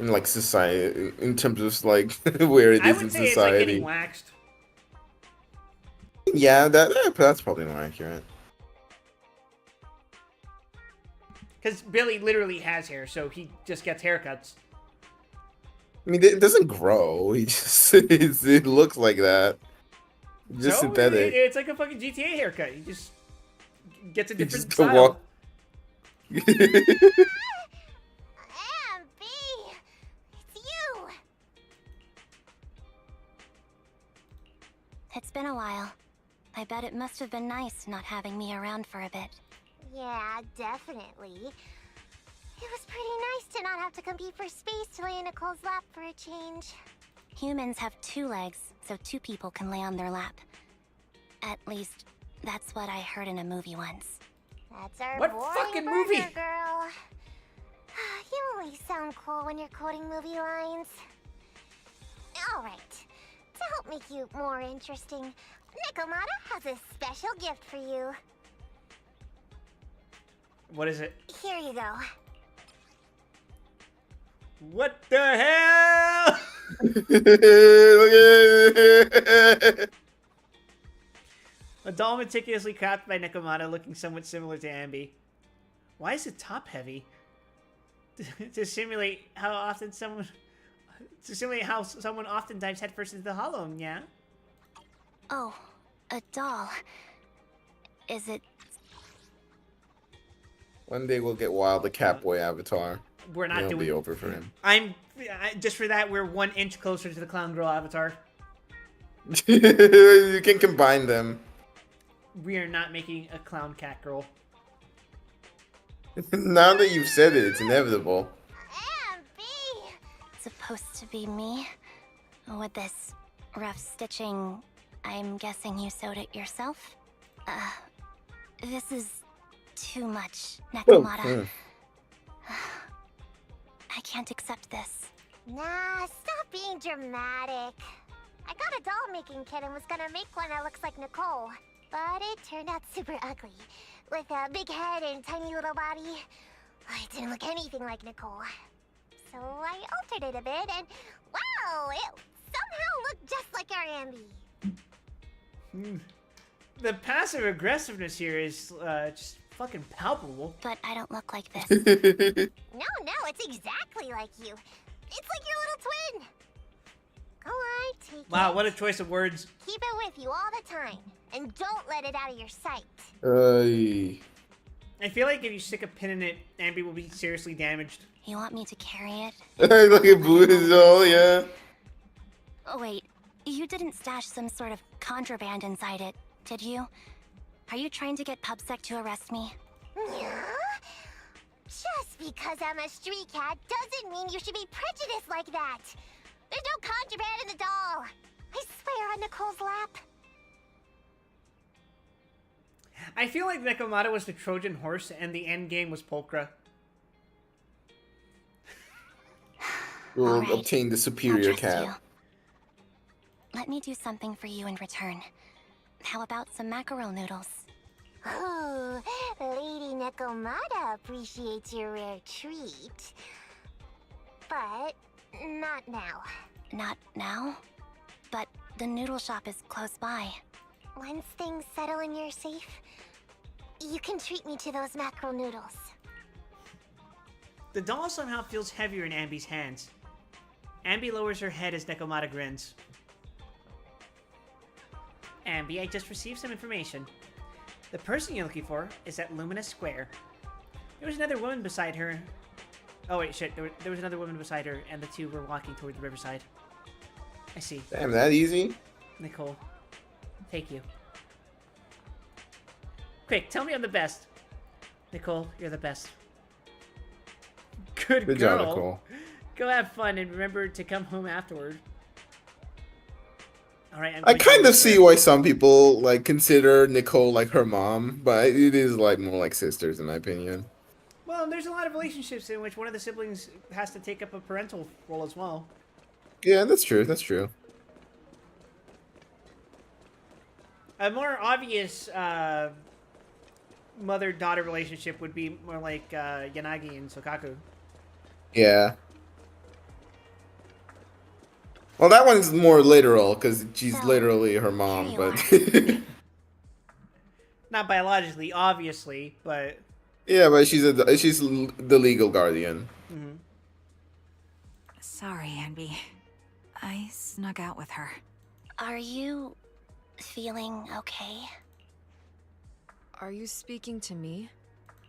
In like society, in terms of like where it is in I would say society. it's like getting waxed. Yeah, that's probably more accurate. Because Billy literally has hair, so he just gets haircuts. I mean, it doesn't grow. He just it looks like that. Just so synthetic. It's like a fucking GTA haircut. He just gets a He different just style. It's been a while. I bet it must have been nice not having me around for a bit. Yeah, definitely. It was pretty nice to not have to compete for space to lay in Nicole's lap for a change. Humans have 2 legs, so 2 people can lay on their lap. At least, that's what I heard in a movie once. That's our What boring fucking burger movie? girl. You always sound cool when you're quoting movie lines. Alright, to help make you more interesting, Nekomata has a special gift for you. What is it? Here you go. What the hell? A doll meticulously crafted by Nekomata, looking somewhat similar to Anby. Why is it top heavy? To simulate how someone often dives headfirst into the hollow, yeah? Oh, a doll. Is it... One day we'll get Wild the Catboy avatar. We're not It'll doing. be over for him. Just for that, we're 1 inch closer to the clown girl avatar. You can combine them. We are not making a clown cat girl. Now that you've said it, it's inevitable. Supposed to be me? With this rough stitching, I'm guessing you sewed it yourself? This is too much, Nekomata. I can't accept this. Nah, stop being dramatic. I got a doll making kit and was gonna make one that looks like Nicole. But it turned out super ugly. With a big head and tiny little body. It didn't look anything like Nicole. So I altered it a bit and wow, it somehow looked just like our Ambi. The passive aggressiveness here is just fucking palpable. But I don't look like this. No, it's exactly like you. It's like your little twin. Go on, take it. Wow, what a choice of words. Keep it with you all the time. And don't let it out of your sight. I feel like if you stick a pin in it, Ambi will be seriously damaged. You want me to carry it? Look at Boo's doll, yeah. Oh wait, you didn't stash some sort of contraband inside it, did you? Are you trying to get PubSec to arrest me? Yeah? Just because I'm a street cat doesn't mean you should be prejudiced like that. There's no contraband in the doll. I swear on Nicole's lap. I feel like Nekomata was the Trojan horse and the end game was Pulchra. We'll right. obtain the superior I'll trust cat. you. Let me do something for you in return. How about some mackerel noodles? Oh, Lady Nekomata appreciates your rare treat. But not now. Not now? But the noodle shop is close by. Once things settle and you're safe, you can treat me to those mackerel noodles. The doll somehow feels heavier in Ambi's hands. Ambi lowers her head as Nekomata grins. Ambi, I just received some information. The person you're looking for is at Luminous Square. There was another woman beside her. Oh wait, shit. There was another woman beside her, and the two were walking toward the riverside. I see. Damn, that easy? Nicole, take you. Quick, tell me I'm the best. Nicole, you're the best. Good Good girl. job, Nicole. Go have fun and remember to come home afterward. All right. I kind of see why some people like consider Nicole like her mom, but it is like more like sisters in my opinion. Well, there's a lot of relationships in which one of the siblings has to take up a parental role as well. Yeah, that's true. That's true. A more obvious mother-daughter relationship would be more like Yanagi and Sokaku. Yeah. Well, that one's more literal because she's literally her mom, but Not biologically, obviously, but yeah, but she's the legal guardian. mm-hmm. Sorry, Ambi. I snuck out with her. Are you feeling okay? Are you speaking to me?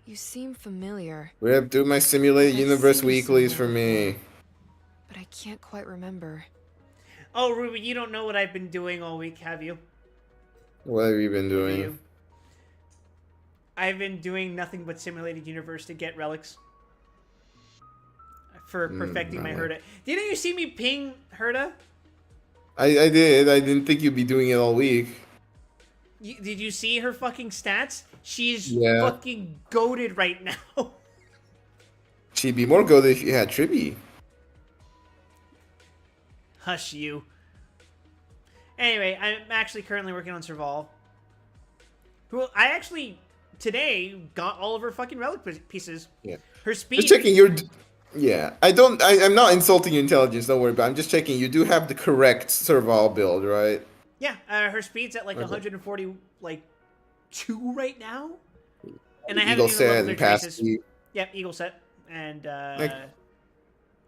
You seem familiar, We have to do my simulated I've universe seen you weeklies for somewhere me. but I can't quite remember. Oh, Ruby, you don't know what I've been doing all week, have you? What have you been Do doing? you? I've been doing nothing but simulated universe to get relics. For perfecting my no. Herda. Didn't you see me ping Herda? I did. I didn't think you'd be doing it all week. Did you see her fucking stats? She's Yeah. fucking goated right now. She'd be more good if you had Tribi. Hush you. Anyway, I'm actually currently working on Serval. Who I actually today got all of her fucking relic pieces. Yeah. Her speed. Just checking your. Yeah, I'm not insulting your intelligence. Don't worry, but I'm just checking. You do have the correct Serval build, right? Yeah, her speed's at like Okay. 140, like 2 right now. And I haven't Eagle even set leveled and her traces. Passkey. Yep, Eagle set and Like-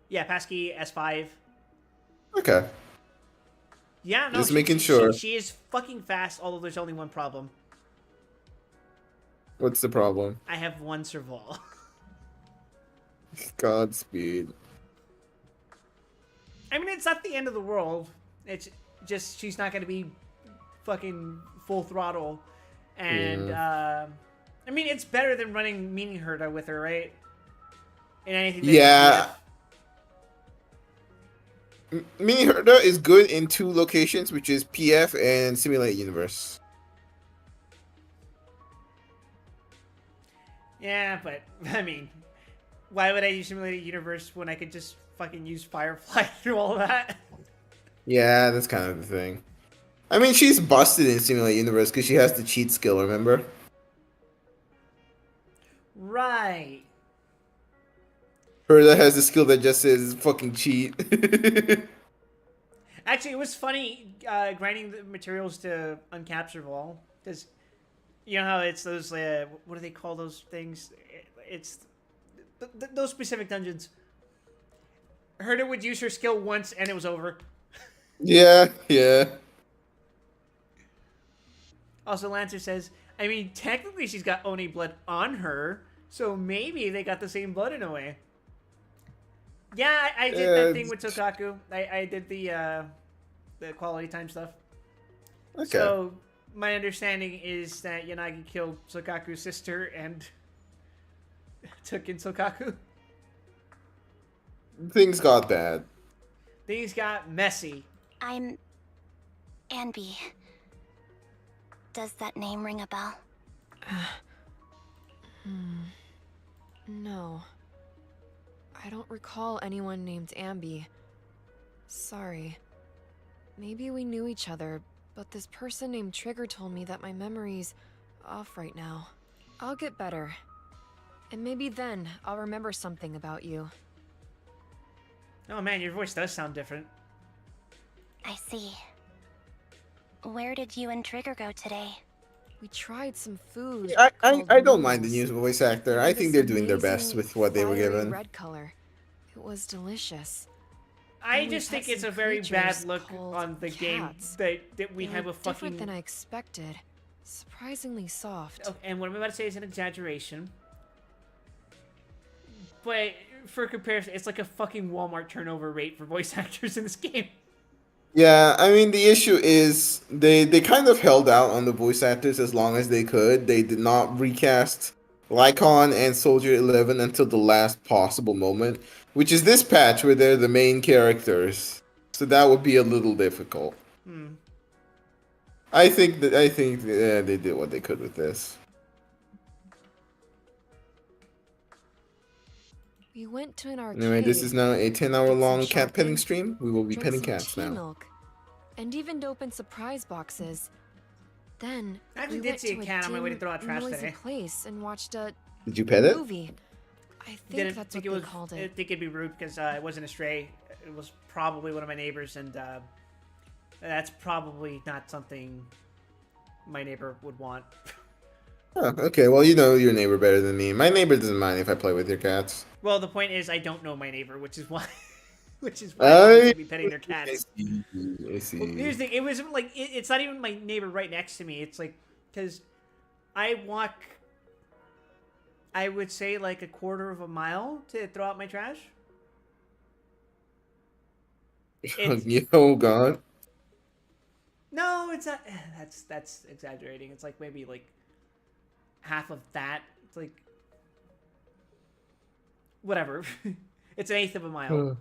yeah, Passkey S5. Okay. Yeah, no, Just making sure. she is fucking fast, although there's only one problem. What's the problem? I have one Serval. Godspeed. I mean, it's not the end of the world. It's just she's not going to be fucking full throttle. And, I mean, it's better than running Meaning Herda with her, right? In anything that Yeah. Mini Herda is good in 2 locations, which is PF and Simulate Universe. Yeah, but, I mean, why would I use Simulated Universe when I could just fucking use Firefly through all that? Yeah, that's kind of the thing. I mean, she's busted in Simulate Universe because she has the cheat skill, remember? Right. Herda has the skill that just says fucking cheat. Actually, it was funny grinding the materials to uncapture all, because you know how it's those, what do they call those things? It's those specific dungeons. Herda would use her skill once and it was over. Yeah, yeah. Also, Lancer says, I mean, technically she's got Oni blood on her, so maybe they got the same blood in a way. Yeah, I did that thing with Tokaku. I did the quality time stuff. Okay. So, my understanding is that Yanagi killed Sokaku's sister and took in Sokaku. Things got bad. Things got messy. I'm Anby. Does that name ring a bell? No. I don't recall anyone named Ambi. Sorry. Maybe we knew each other, but this person named Trigger told me that my memory's off right now. I'll get better. And maybe then I'll remember something about you. Oh man, your voice does sound different. I see. Where did you and Trigger go today? We tried some food. I don't mind the new voice actor. I think they're doing their best amazing with what they were fiery given. Red color. It was delicious. I And we just think pet it's a some very bad creatures look called on the cats. game that we They have were a fucking... different than I expected. Surprisingly soft. Okay, and what I'm about to say is an exaggeration. But for comparison, it's like a fucking Walmart turnover rate for voice actors in this game. Yeah, I mean the issue is they kind of held out on the voice actors as long as they could. They did not recast Lycon and Soldier 11 until the last possible moment, which is this patch where they're the main characters. So that would be a little difficult. I think they did what they could with this. We went to an arcade. Anyway, this is now a 10-hour-long did some cat petting shopping, stream. We will be drank petting some cats tea now. milk, and even opened surprise boxes. Then I actually we did went see a to cat on my way to dim, throw out trash noisy today. place and watched a Did you pet it? movie. I think Didn't that's think what it they was. called I it. think it'd be rude because it wasn't a stray. It was probably one of my neighbors, and that's probably not something my neighbor would want. Oh, okay, well you know your neighbor better than me. My neighbor doesn't mind if I play with your cats. Well, the point is, I don't know my neighbor, which is why, I should be petting their cats. I see. Well, here's the thing: it wasn't like it's not even my neighbor right next to me. It's like because I walk, I would say like a quarter of a mile to throw out my trash. Oh god. No, it's not. That's exaggerating. It's like maybe like half of that. It's like whatever. It's an eighth of a mile.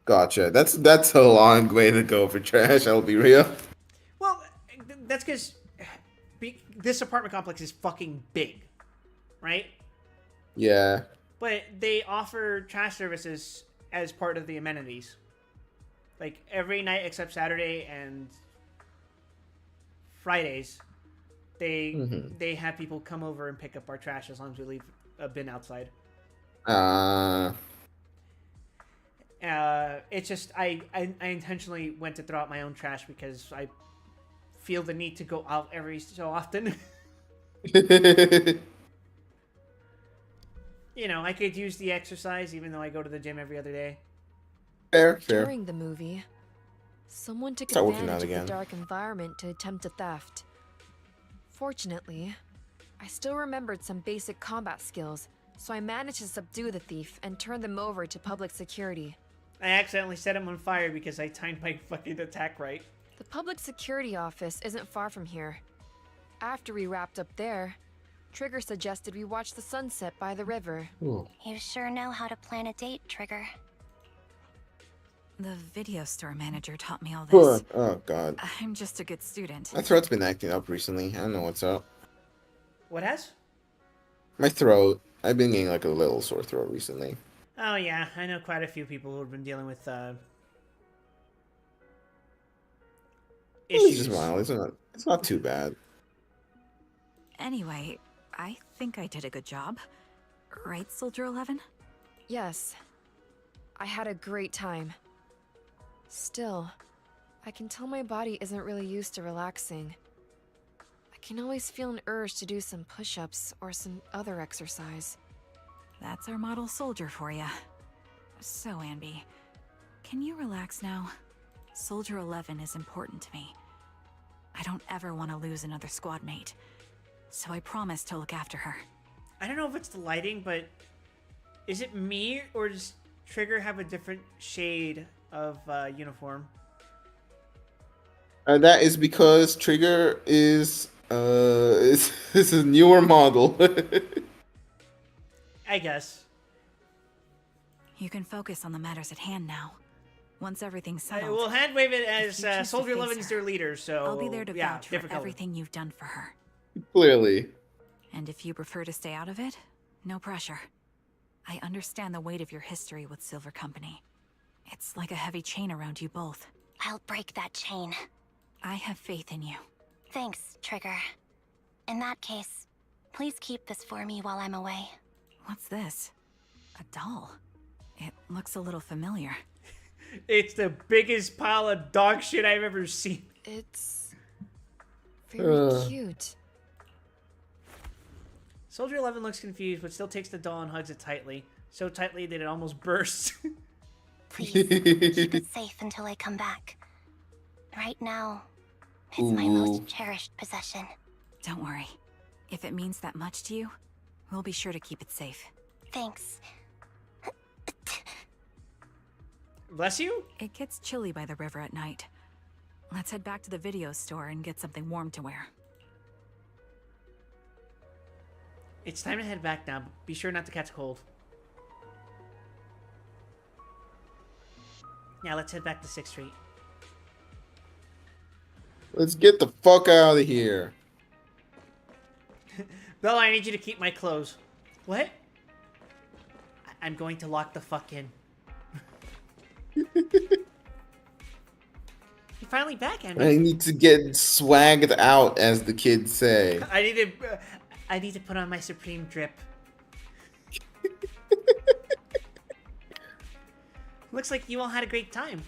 Gotcha. That's a long way to go for trash. I'll be real. Well, that's because this apartment complex is fucking big, right? Yeah. But they offer trash services as part of the amenities. Like every night except Saturday and Fridays, they have people come over and pick up our trash as long as we leave a bin outside. It's just I intentionally went to throw out my own trash because I feel the need to go out every so often. You know, I could use the exercise even though I go to the gym every other day. Fair. During the movie, Someone took Start working advantage out of the again. dark environment to attempt a theft. Fortunately, I still remembered some basic combat skills, so I managed to subdue the thief and turn them over to public security. I accidentally set him on fire because I timed my fucking attack right. The public security office isn't far from here. After we wrapped up there, Trigger suggested we watch the sunset by the river. Ooh. You sure know how to plan a date, Trigger. The video store manager taught me all this. Oh god. I'm just a good student. My throat's been acting up recently. I don't know what's up. What has? My throat. I've been getting like a little sore throat recently. Oh yeah, I know quite a few people who have been dealing with It's issues. just mild. It's not too bad. Anyway, I think I did a good job. Right, Soldier 11? Yes. I had a great time. Still, I can tell my body isn't really used to relaxing. I can always feel an urge to do some push-ups or some other exercise. That's our model soldier for ya. So, Anby, can you relax now? Soldier 11 is important to me. I don't ever want to lose another squad mate, so I promise to look after her. I don't know if it's the lighting, but is it me or does Trigger have a different shade of uniform? That is because Trigger is is a newer model. I guess. You can focus on the matters at hand now. Once everything's settled. We'll hand wave it if as you choose to Soldier face 11's her, their leader, so I'll be there to yeah, vouch for different color. everything you've done for her. Clearly. And if you prefer to stay out of it, no pressure. I understand the weight of your history with Silver Company. It's like a heavy chain around you both. I'll break that chain. I have faith in you. Thanks, Trigger. In that case, please keep this for me while I'm away. What's this? A doll? It looks a little familiar. It's the biggest pile of dog shit I've ever seen. It's very cute. Soldier 11 looks confused, but still takes the doll and hugs it tightly. So tightly that it almost bursts. Please, keep it safe until I come back. Right now, it's my most cherished possession. Don't worry. If it means that much to you, we'll be sure to keep it safe. Thanks. Bless you? It gets chilly by the river at night. Let's head back to the video store and get something warm to wear. It's time to head back now. Be sure not to catch a cold. Now let's head back to 6th Street. Let's get the fuck out of here. Bella, I need you to keep my clothes. What? I'm going to lock the fuck in. You're finally back, Andy. I need to get swagged out, as the kids say. I need to put on my Supreme drip. Looks like you all had a great time.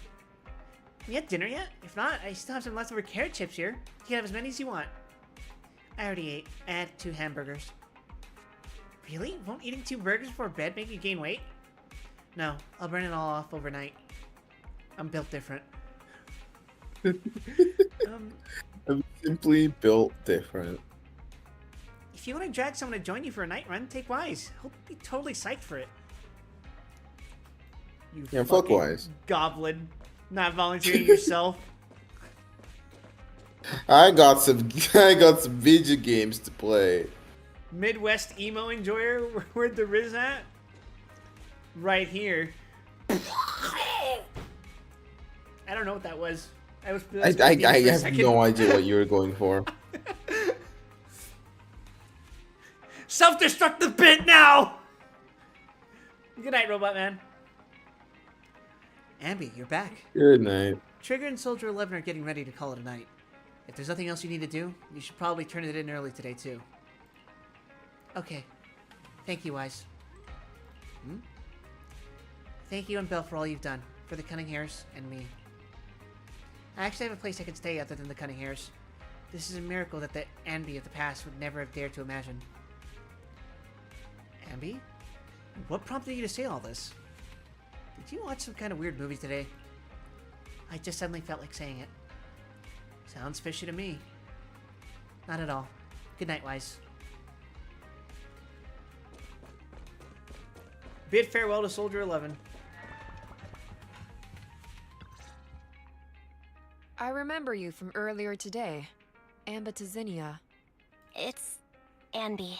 You had dinner yet? If not, I still have some leftover carrot chips here. You can have as many as you want. I already ate. I had 2 hamburgers. Really? Won't eating 2 burgers before bed make you gain weight? No, I'll burn it all off overnight. I'm built different. I'm simply built different. If you want to drag someone to join you for a night run, take Wise. He'll be totally psyched for it. You Yeah, fuck fucking Wise. goblin. Not volunteering yourself. I got some video games to play. Midwest emo enjoyer? Where'd the Riz at? Right here. I don't know what that was. I have no idea what you were going for. Self-destruct the bit now! Good night, Robot Man. Ambi, you're back. Good night. Trigger and Soldier 11 are getting ready to call it a night. If there's nothing else you need to do, you should probably turn it in early today, too. Okay. Thank you, Wise. Thank you and Belle for all you've done. For the Cunning Hairs and me. I actually have a place I can stay other than the Cunning Hairs. This is a miracle that the Ambi of the past would never have dared to imagine. Ambi? What prompted you to say all this? Did you watch some kind of weird movie today? I just suddenly felt like saying it. Sounds fishy to me. Not at all. Good night, Wise. Bid farewell to Soldier 11. I remember you from earlier today. Ambitizinia. It's Anby.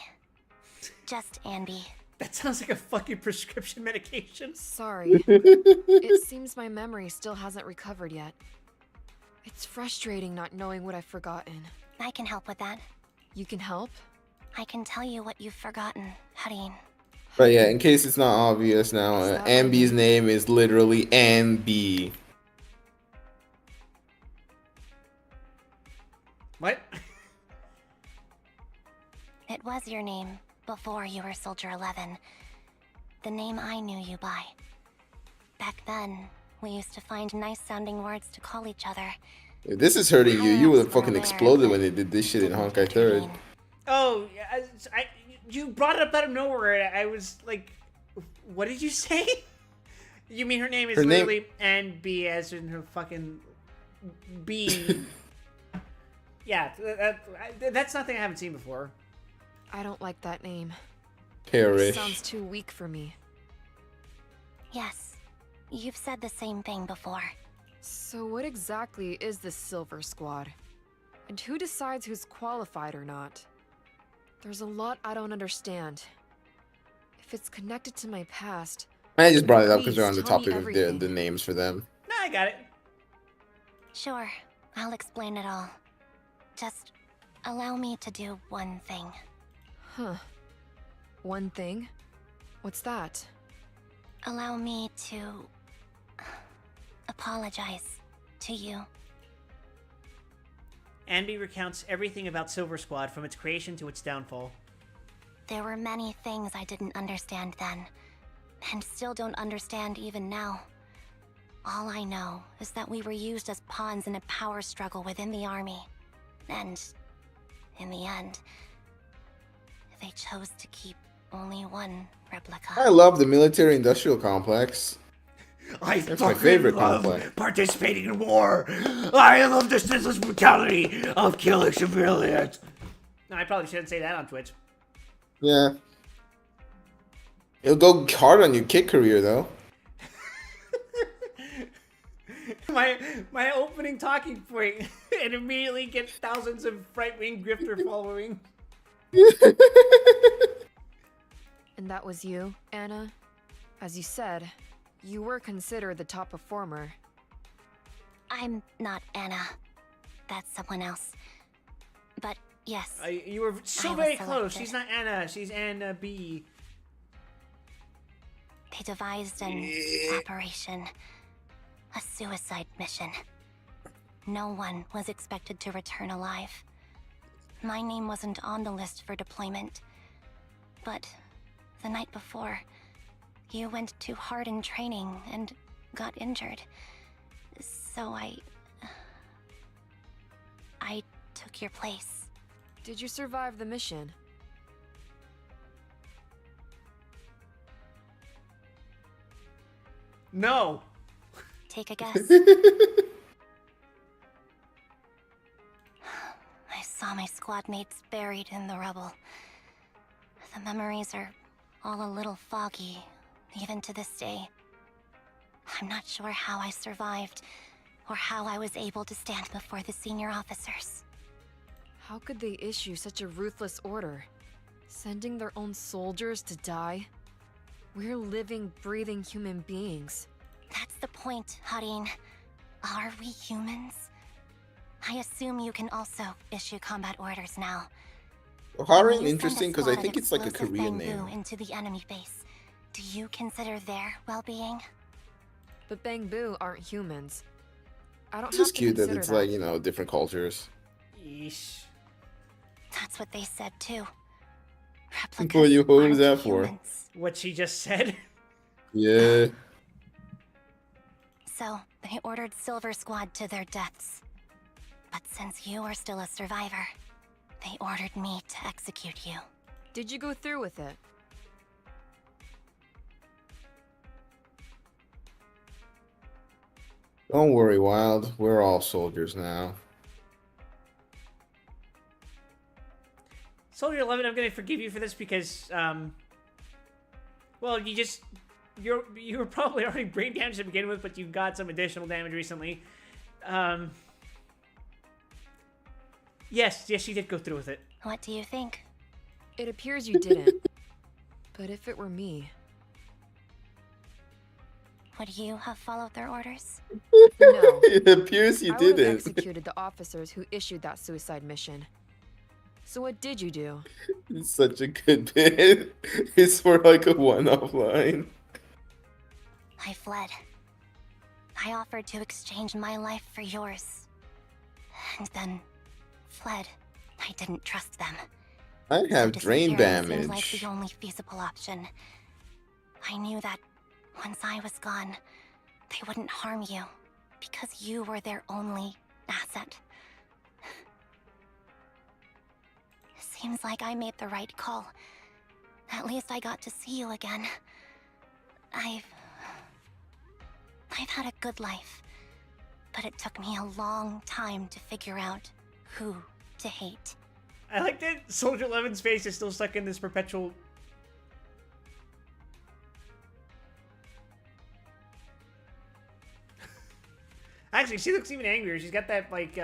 Just Anby. That sounds like a fucking prescription medication. Sorry. It seems my memory still hasn't recovered yet. It's frustrating not knowing what I've forgotten. I can help with that. You can help? I can tell you what you've forgotten, Harin. But yeah, in case it's not obvious now, Ambi's name is literally Ambi. What? It was your name before you were Soldier 11. The name I knew you by. Back then, we used to find nice-sounding words to call each other. If this is hurting you, you would have fucking exploded when they did this shit in Honkai 3rd. Oh, you brought it up out of nowhere. I was like, what did you say? You mean her name is literally Anby, as in her fucking B. Yeah, that's nothing I haven't seen before. I don't like that name. Perish. Sounds too weak for me. Yes, you've said the same thing before. So what exactly is this Silver Squad? And who decides who's qualified or not? There's a lot I don't understand. If it's connected to my past... I just brought it up because they're on please the tell me topic of everything. the names for them. No, I got it. Sure, I'll explain it all. Just allow me to do one thing. Huh. One thing? What's that? Allow me to apologize to you. Anby recounts everything about Silver Squad from its creation to its downfall. There were many things I didn't understand then, and still don't understand even now. All I know is that we were used as pawns in a power struggle within the army. And in the end, they chose to keep only one replica. I love the military-industrial complex. That's my favorite love complex. participating in war. I love the senseless brutality of killing civilians. No, I probably shouldn't say that on Twitch. Yeah. It'll go hard on your kick career, though. My opening talking point and immediately get thousands of right-wing grifter following. And that was you, Anna? As you said, you were considered the top performer. I'm not Anna. That's someone else. But yes. You were so very close. She's not Anna. She's Anna B. They devised an operation. A suicide mission. No one was expected to return alive. My name wasn't on the list for deployment. But the night before, you went too hard in training and got injured. So I took your place. Did you survive the mission? No. Take a guess. I saw my squad mates buried in the rubble. The memories are all a little foggy, even to this day. I'm not sure how I survived, or how I was able to stand before the senior officers. How could they issue such a ruthless order? Sending their own soldiers to die? We're living, breathing human beings. That's the point, Harin. Are we humans? I assume you can also issue combat orders now. Harin, interesting because I think it's like a Korean Bamboo name. into the enemy base. Do you consider their well-being? But Bangbu aren't humans. I don't It's have just to cute that consider it's like, you know, different cultures. Yeesh. That's what they said too. What was that for? What she just said? Yeah. So, they ordered Silver Squad to their deaths. But since you are still a survivor, they ordered me to execute you. Did you go through with it? Don't worry, Wild. We're all soldiers now. Soldier 11, I'm gonna forgive you for this because, well, you were probably already brain damaged to begin with, but you got some additional damage recently. Yes, you did go through with it. What do you think? It appears you didn't. But if it were me... Would you have followed their orders? No. It appears you I would have didn't. executed the officers who issued that suicide mission. So what did you do? It's such a good bit. It's for like a one-off line. I fled. I offered to exchange my life for yours. And then fled. I didn't trust them. I have So drain disappearing seemed like damage. the only feasible option. I knew that once I was gone, they wouldn't harm you because you were their only asset. Seems like I made the right call. At least I got to see you again. I've had a good life, but it took me a long time to figure out who to hate. I like that Soldier 11's face is still stuck in this perpetual... Actually, she looks even angrier. She's got that, like,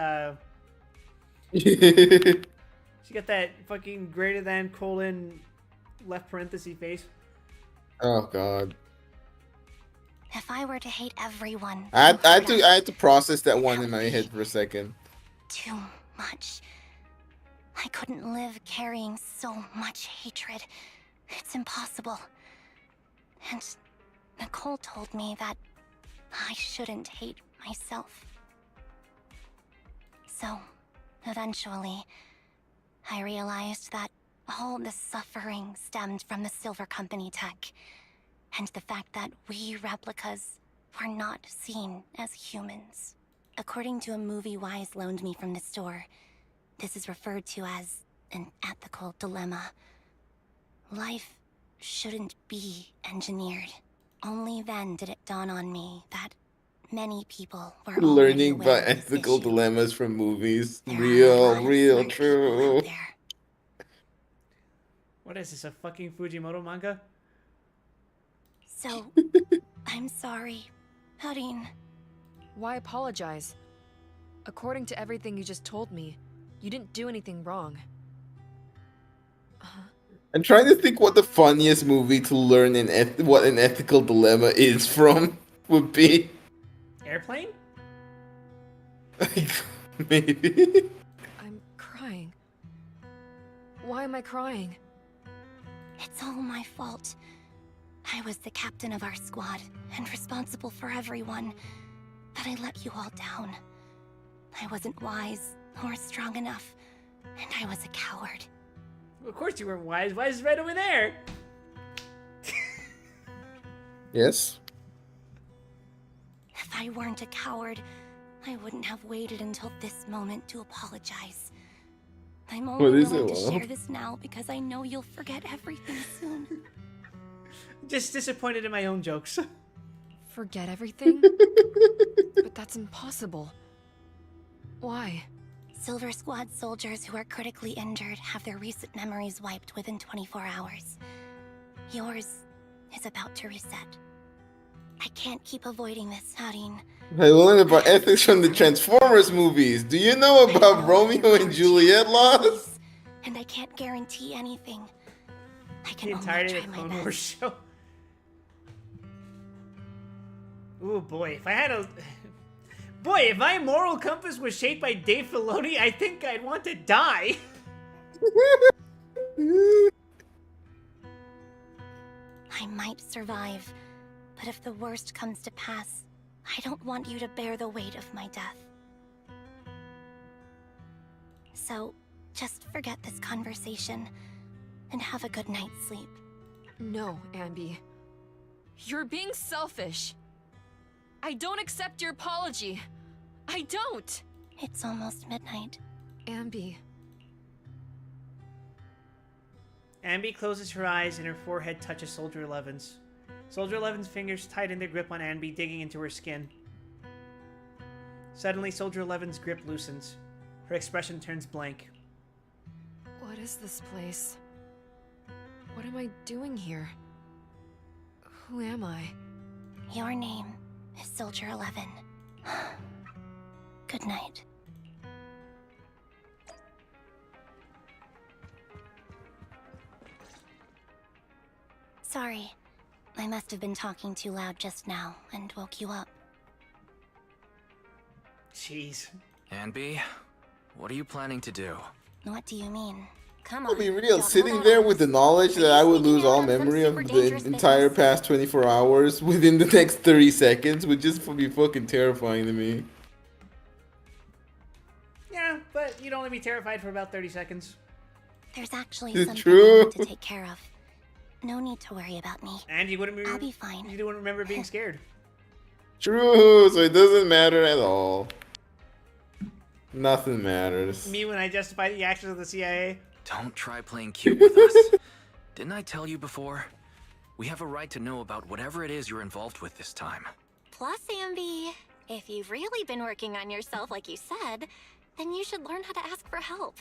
she got that fucking greater than colon left parenthesis face. Oh god. If I were to hate everyone... I had to process that one in my head for a second. Too much. I couldn't live carrying so much hatred. It's impossible. And Nicole told me that I shouldn't hate myself. So, eventually, I realized that all the suffering stemmed from the Silver Company tech, and the fact that we replicas were not seen as humans. According to a movie Wise loaned me from the store, this is referred to as an ethical dilemma. Life shouldn't be engineered. Only then did it dawn on me that many people were already Learning aware about of this ethical issue. dilemmas from movies. There are a lot Real, of smart people true. out there. What is this, a fucking Fujimoto manga? So, I'm sorry, Harin. Why apologize? According to everything you just told me, you didn't do anything wrong. I'm trying to think what the funniest movie to learn what an ethical dilemma is from would be. Airplane? Maybe. I'm crying. Why am I crying? It's all my fault. I was the captain of our squad and responsible for everyone, but I let you all down. I wasn't wise or strong enough, and I was a coward. Of course you weren't wise. Wise is right over there. Yes. If I weren't a coward, I wouldn't have waited until this moment to apologize. I'm What only is it, willing to Lolo? share this now because I know you'll forget everything soon. Just disappointed in my own jokes. Forget everything? But that's impossible. Why? Silver Squad soldiers who are critically injured have their recent memories wiped within 24 hours. Yours is about to reset. I can't keep avoiding this, Harin. I learned about ethics from the Transformers movies. Do you know about Romeo and Juliet laws? And I can't guarantee anything. I can The only entirety try of the my Clone best. Wars show. Ooh boy, if I had a... Boy, if my moral compass was shaped by Dave Filoni, I think I'd want to die. I might survive, but if the worst comes to pass, I don't want you to bear the weight of my death. So, just forget this conversation and have a good night's sleep. No, Ambi. You're being selfish. I don't accept your apology. I don't. It's almost midnight. Ambi. Ambi closes her eyes and her forehead touches Soldier 11's. Soldier 11's fingers tighten their grip on Ambi, digging into her skin. Suddenly, Soldier 11's grip loosens. Her expression turns blank. What is this place? What am I doing here? Who am I? Your name is Soldier 11. Good night. Sorry. I must have been talking too loud just now and woke you up. Jeez. Anby, what are you planning to do? What do you mean? Come I'll on. be real, don't sitting hold there on. with the knowledge that I would lose all memory of the entire past 24 hours within the next 30 seconds would just be fucking terrifying to me. Yeah, but you'd only be terrified for about 30 seconds. There's actually It's something true. I need to take care of. No need to worry about me. And you wouldn't I'll be fine. You wouldn't remember being scared. True, so it doesn't matter at all. Nothing matters. Me when I justify the actions of the CIA. Don't try playing cute with us. Didn't I tell you before? We have a right to know about whatever it is you're involved with this time. Plus, Ambi, if you've really been working on yourself like you said, then you should learn how to ask for help.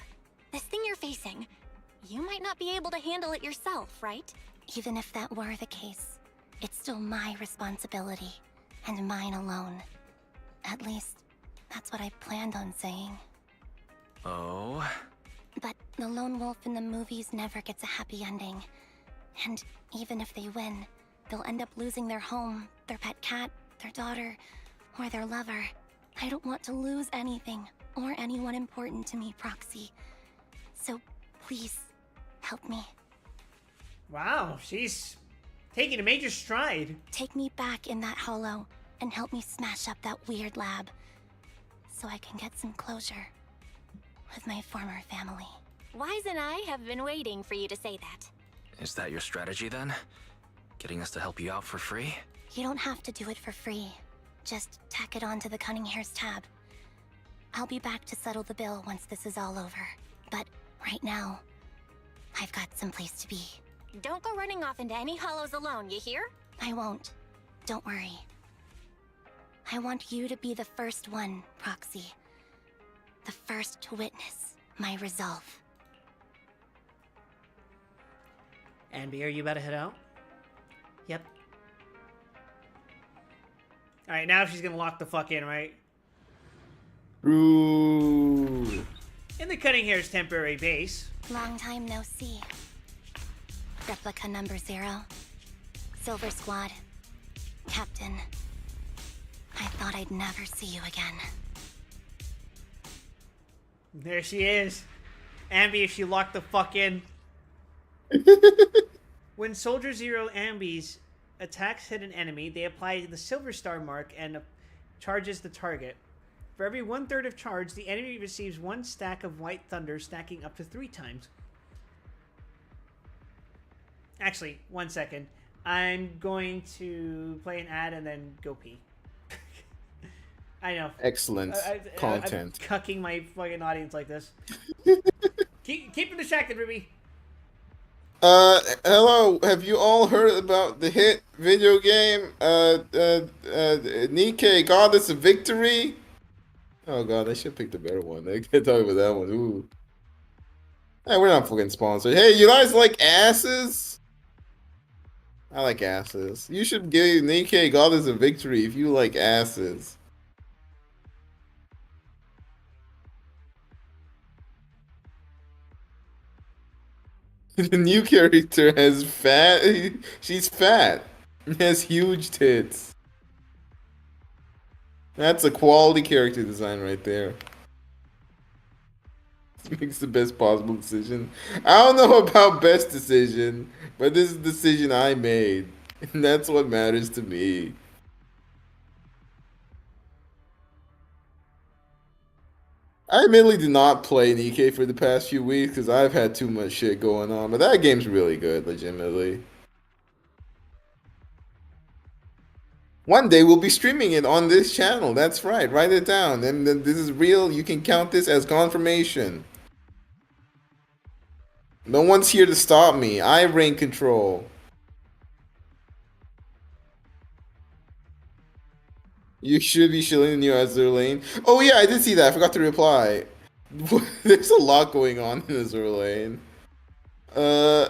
This thing you're facing, you might not be able to handle it yourself, right? Even if that were the case, it's still my responsibility, and mine alone. At least, that's what I planned on saying. Oh? But the lone wolf in the movies never gets a happy ending. And even if they win, they'll end up losing their home, their pet cat, their daughter, or their lover. I don't want to lose anything, or anyone important to me, Proxy. So, please, help me. Wow, she's taking a major stride. Take me back in that hollow, and help me smash up that weird lab, so I can get some closure with my former family. Wise and I have been waiting for you to say that. Is that your strategy then? Getting us to help you out for free? You don't have to do it for free. Just tack it onto the Cunning Hair's tab. I'll be back to settle the bill once this is all over. But right now, I've got someplace to be. Don't go running off into any hollows alone, you hear? I won't. Don't worry. I want you to be the first one, Proxy. The first to witness my resolve. Anby, are you about to head out? Yep. Alright, now she's gonna lock the fuck in, right? Ooh. In the Cutting Hair's temporary base. Long time no see. Replica number 0. Silver Squad. Captain. I thought I'd never see you again. There she is. Ambi, if she locked the fuck in. When Soldier Zero Ambi's attacks hit an enemy, they apply the Silver Star mark and charges the target. For every 1/3 of charge, the enemy receives 1 stack of White Thunder, stacking up to 3 times. Actually, 1 second. I'm going to play an ad and then go pee. I know. Excellent content. I'm cucking my fucking audience like this. keep them distracted, Ruby. Hello. Have you all heard about the hit video game, Nikkei Goddess of Victory? Oh god, I should pick the better one. I can't talk about that one. Ooh. Hey, we're not fucking sponsored. Hey, you guys like asses? I like asses. You should give Nikkei Goddess of Victory if you like asses. The new character has fat. She's fat. Has huge tits. That's a quality character design right there. Makes the best possible decision. I don't know about best decision, but this is the decision I made. And that's what matters to me. I admittedly did not play Nikkei for the past few weeks because I've had too much shit going on, but that game's really good, legitimately. One day we'll be streaming it on this channel. That's right. Write it down. And this is real. You can count this as confirmation. No one's here to stop me. I reign control. You should be shilling the new Azur Lane. Oh yeah, I did see that. I forgot to reply. There's a lot going on in Azur Lane. Uh,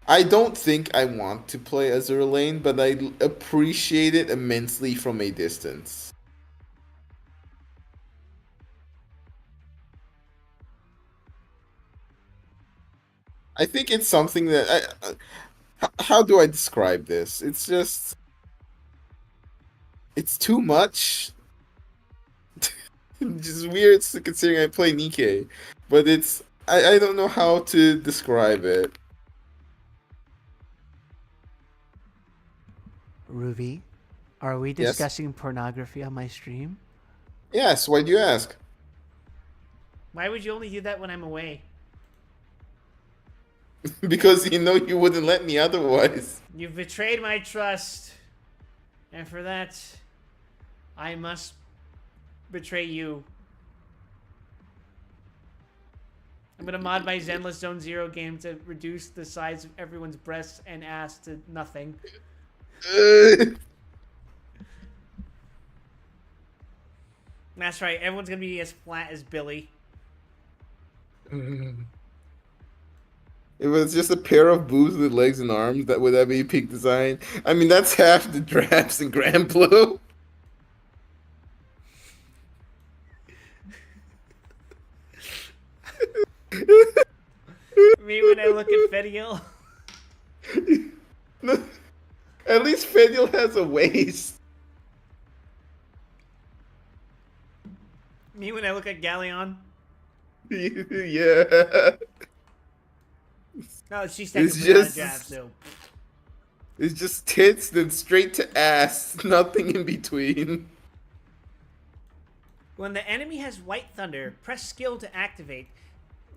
I don't think I want to play Azur Lane, but I appreciate it immensely from a distance. I think it's something that how do I describe this? It's just it's too much. Just weird considering I play Nikkei, but it's I don't know how to describe it. Ruby, are we Yes. discussing pornography on my stream? Yes. Why do you ask? Why would you only do that when I'm away? Because you know you wouldn't let me otherwise. You've betrayed my trust. And for that, I must betray you. I'm gonna mod my Zenless Zone Zero game to reduce the size of everyone's breasts and ass to nothing. That's right, everyone's gonna be as flat as Billy. If it's just a pair of boobs with legs and arms, would that be peak design? I mean, that's half the drafts in Grand Blue. Me when I look at Fediel. No, at least Fediel has a waist. Me when I look at Galleon. Yeah. No, she's It's technically not a just- jab, so. It's just tits, then straight to ass. Nothing in between. When the enemy has White Thunder, press skill to activate.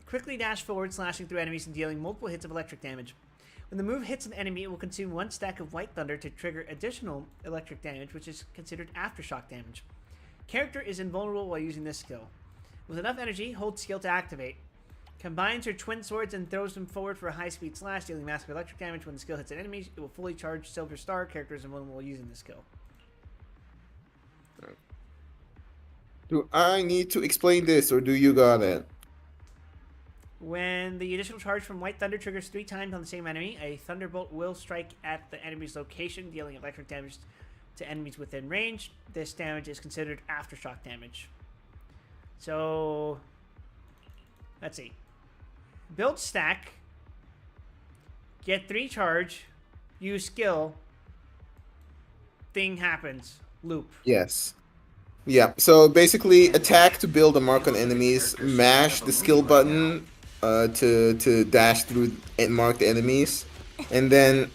Quickly dash forward, slashing through enemies and dealing multiple hits of electric damage. When the move hits an enemy, it will consume 1 stack of White Thunder to trigger additional electric damage, which is considered aftershock damage. Character is invulnerable while using this skill. With enough energy, hold skill to activate. Combines her twin swords and throws them forward for a high-speed slash, dealing massive electric damage. When the skill hits an enemy, it will fully charge Silver Star. Character is invulnerable while using this skill. Do I need to explain this, or do you got it? When the additional charge from White Thunder triggers 3 times on the same enemy, a Thunderbolt will strike at the enemy's location, dealing electric damage to enemies within range. This damage is considered aftershock damage. So, let's see. Build stack, get 3 charge, use skill, thing happens, loop. Yes. Yeah, so basically attack to build a mark on enemies, mash the skill button to dash through and mark the enemies, and then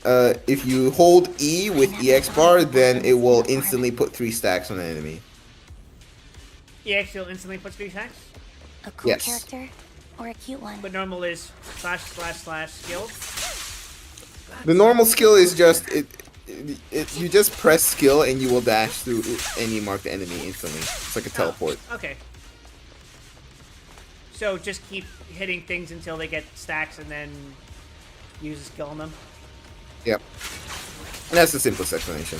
if you hold E with EX bar, then it will instantly put 3 stacks on an enemy. EX will instantly put 3 stacks? A cool Yes. character or a cute one? But normal is / skill. The normal skill is just you just press skill and you will dash through any marked enemy instantly. It's like a teleport. Okay. So just keep hitting things until they get stacks and then use a skill on them? Yep. And that's the simplest explanation.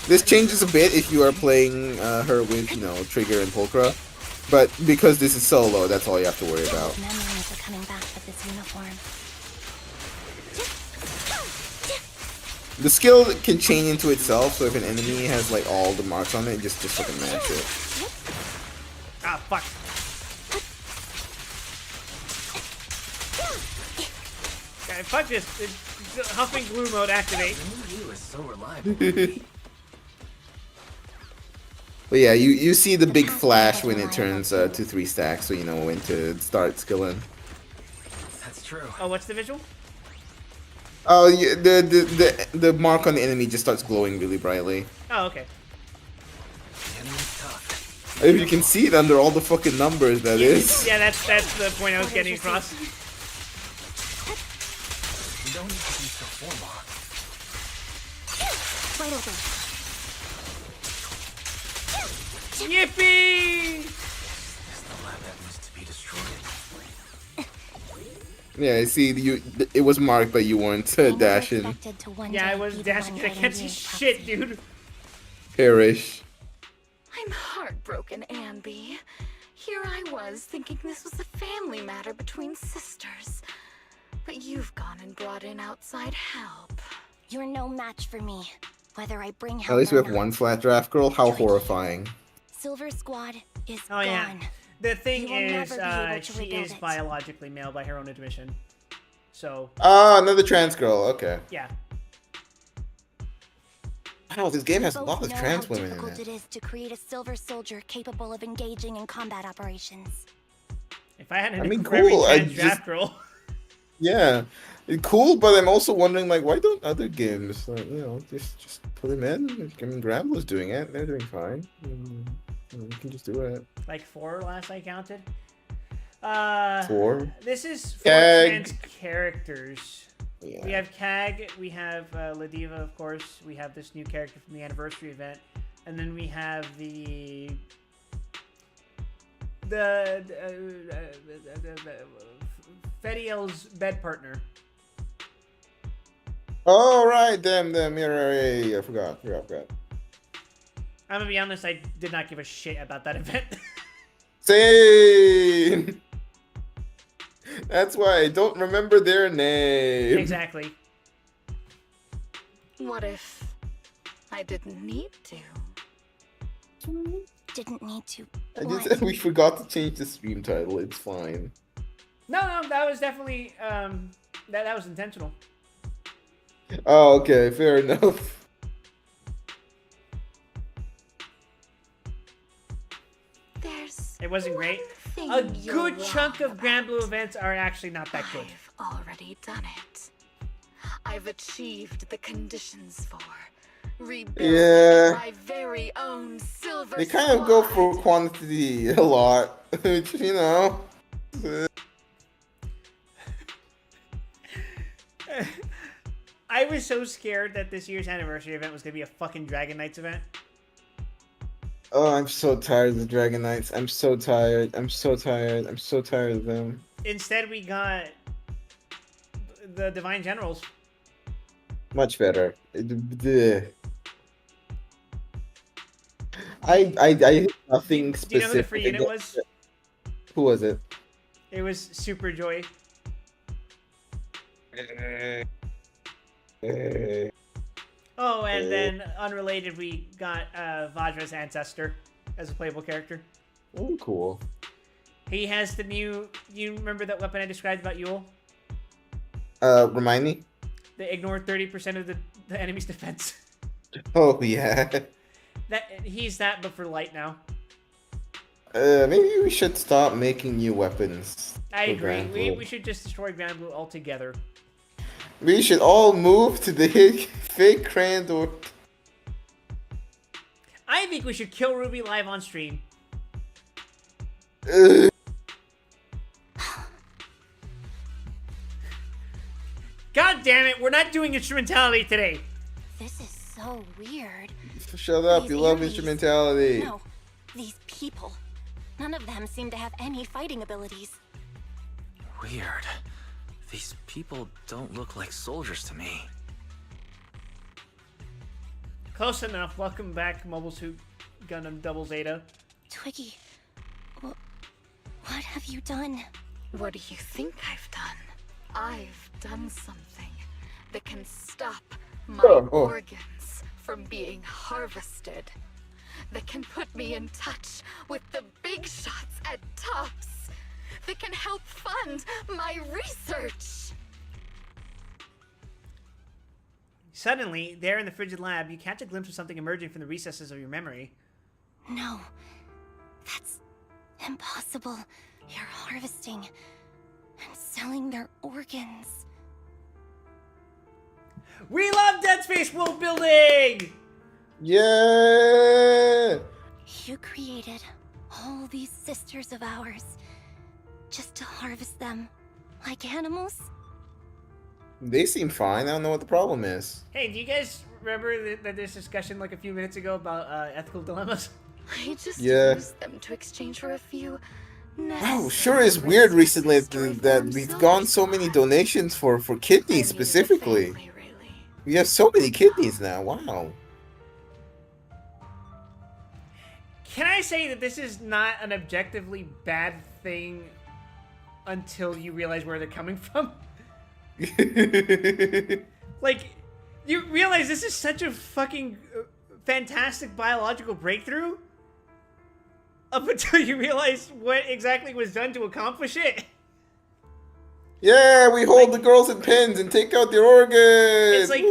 This changes a bit if you are playing her with, you know, Trigger and Pulchra. But because this is solo, that's all you have to worry about. Memories are coming back with this uniform. The skill can chain into itself, so if an enemy has like all the marks on it, just fucking mash it. Ah, fuck. Okay, fuck this. Huffing glue mode activate. You is so reliable. But yeah, you see the big flash when it turns to 3 stacks, so you know when to start skilling. That's true. Oh, what's the visual? Oh, yeah, the mark on the enemy just starts glowing really brightly. Oh, okay. If you can see it under all the fucking numbers, that is. Yeah, that's the point I was getting across. You don't need to be so formal. Right over. Yippee! Is the lab that needs to be destroyed? Yeah, I see. It was marked, but you weren't dashing. Yeah, I was dashing. I can't see shit, dude. perish. I'm heartbroken, Ambi. Here I was thinking this was a family matter between sisters. But you've gone and brought in outside help. You're no match for me, whether I bring At help least we or have not. one flat draft girl. How horrifying. Silver Squad is Oh gone. yeah. The thing You will is, never be able to she rebuild is it. biologically male by her own admission. So. Ah, another trans girl. Okay. Yeah. Wow, this game has a Both lot of know trans how women in difficult it. it is to create a silver soldier capable of engaging in combat operations. If I had I mean, for every cool. trans draft girl. Yeah, cool. But I'm also wondering, like, why don't other games, like, you know, just put them in? I mean, Granblue doing it. They're doing fine. You can just do it. Like 4 last I counted. 4. This is 4 Kag. trans characters. Yeah. We have Kag, we have Ladiva, of course. We have this new character from the anniversary event, and then we have the Fediel's bed partner. Oh right, damn, yeah, I forgot. I'm gonna be honest, I did not give a shit about that event. Same. That's why I don't remember their name. Exactly. What if I didn't need to? Didn't need to. I What? just we forgot to change the stream title. It's fine. No, that was definitely that was intentional. Oh, okay, fair enough. There's It wasn't great. thing A you're good wrong chunk of about. Granblue events are actually not that good. I've already done it. I've achieved the conditions for rebuilding Yeah. my very own silver They kind of go squad. for quantity a lot, which, you know. I was so scared that this year's anniversary event was gonna be a fucking Dragon Knights event. Oh, I'm so tired of the Dragon Knights. I'm so tired. I'm so tired of them. Instead, we got the Divine Generals. Much better. Bleh. I nothing Do you specific. know who the free unit was? Who was it? It was Super Joy. Oh, and then unrelated, we got Vajra's ancestor as a playable character. Oh, cool. He has the new. You remember that weapon I described about Yule? Remind me? They ignore 30% of the enemy's defense. Oh, yeah. That he's that, but for light now. Maybe we should stop making new weapons. I for agree. Granblue. We should just destroy Granblue altogether. We should all move to the fake Crandor. I think we should kill Ruby live on stream. God damn it, we're not doing instrumentality today. This is so weird. Shut up, These you love enemies- instrumentality. No, these people. None of them seem to have any fighting abilities. Weird. These people don't look like soldiers to me. Close enough. Welcome back, Mobile Suit Gundam Double Zeta. Twiggy, what have you done? What do you think I've done? I've done something that can stop my Oh. organs from being harvested. That can put me in touch with the big shots at Tops. That can help fund my research. Suddenly, there in the frigid lab, you catch a glimpse of something emerging from the recesses of your memory. No, that's impossible. You're harvesting and selling their organs. We love Dead Space world building! Yeah! You created all these sisters of ours just to harvest them like animals? They seem fine. I don't know what the problem is. Hey, do you guys remember that this discussion like a few minutes ago about ethical dilemmas? I just Yeah. used them to exchange for a few. Oh, sure is weird recently that we've gone so many donations for kidneys specifically. We have so many kidneys now. Wow. Can I say that this is not an objectively bad thing until you realize where they're coming from? Like, you realize this is such a fucking fantastic biological breakthrough up until you realize what exactly was done to accomplish it. Yeah, we hold the girls in pins and take out their organs. It's like,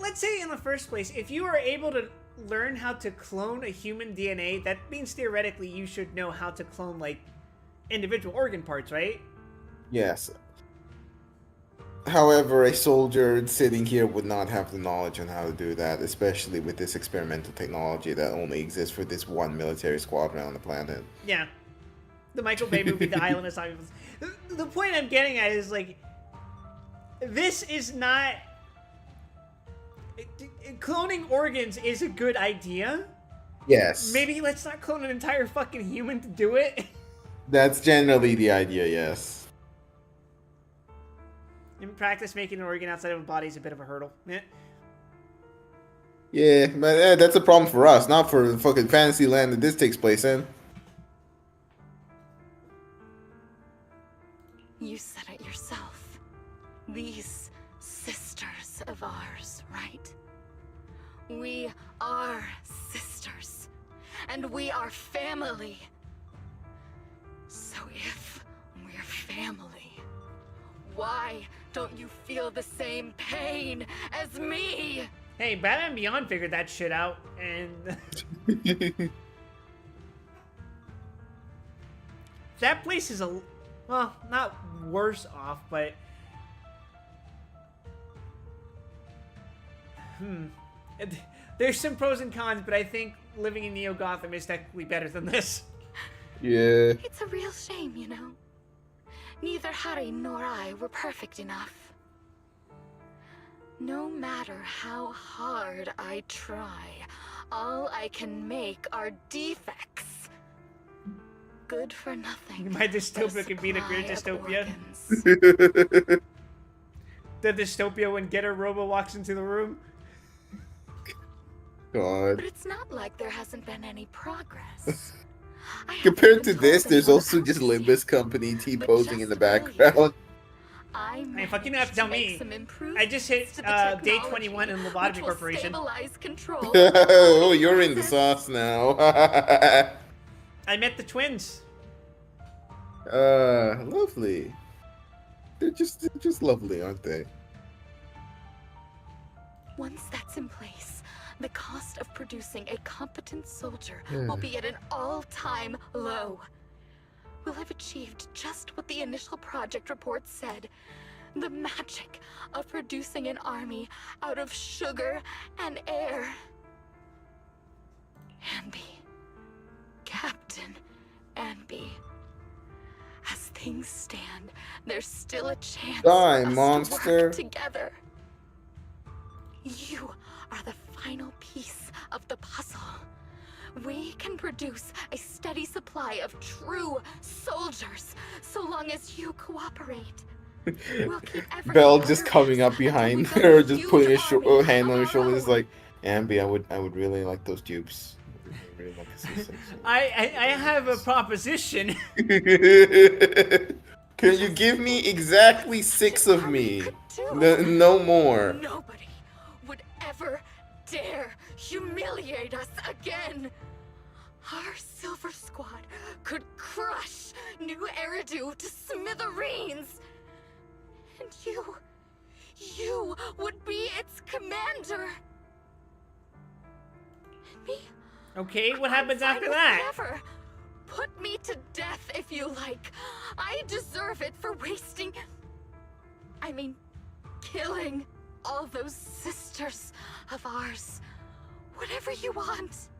let's say in the first place, if you are able to learn how to clone a human DNA, that means theoretically you should know how to clone, like, individual organ parts, right? Yes. However, a soldier sitting here would not have the knowledge on how to do that, especially with this experimental technology that only exists for this one military squadron on the planet. Yeah. The Michael Bay movie, The Island of Silence. The point I'm getting at is, like, this is not... Cloning organs is a good idea. Yes. Maybe let's not clone an entire fucking human to do it. That's generally the idea, yes. In practice, making an organ outside of a body is a bit of a hurdle. Yeah. Yeah, but that's a problem for us, not for the fucking fantasy land that this takes place in. You said it yourself. These sisters of ours, right? We are sisters. And we are family. So if we're family, why don't you feel the same pain as me? Hey, Batman Beyond figured that shit out, and... that place is a... well, not worse off, but... There's some pros and cons, but I think living in Neo Gotham is technically better than this. Yeah. It's a real shame, you know. Neither Harry nor I were perfect enough. No matter how hard I try, all I can make are defects. Good for nothing. My dystopia can beat a great dystopia. The dystopia when Getter Robo walks into the room. God. But it's not like there hasn't been any progress. Compared to this, there's also just Limbus Company T-posing in the background. I mean, fucking have to tell me. I just hit day 21 in Lobotomy Corporation. Oh, you're in the sauce now. I met the twins. Lovely. They're just lovely, aren't they? Once that's in place, the cost of producing a competent soldier will be at an all-time low. We'll have achieved just what the initial project report said. The magic of producing an army out of sugar and air. Ambi. Captain Ambi. As things stand, there's still a chance Die, for us monster. to work together. You are the final piece of the puzzle. We can produce a steady supply of true soldiers so long as you cooperate. We'll keep Belle just coming up behind her, just putting a hand on her shoulder, is like, Ambi, I would really like those dupes. Really like to see some. I have a proposition. Can you give me exactly 6 of me? No more. Nobody would ever dare humiliate us again. Our Silver Squad could crush New Eridu to smithereens. And you would be its commander. And me? Okay, what happens I'm after fine with that? whatever. Put me to death if you like. I deserve it for killing all those sisters of ours. Whatever you want.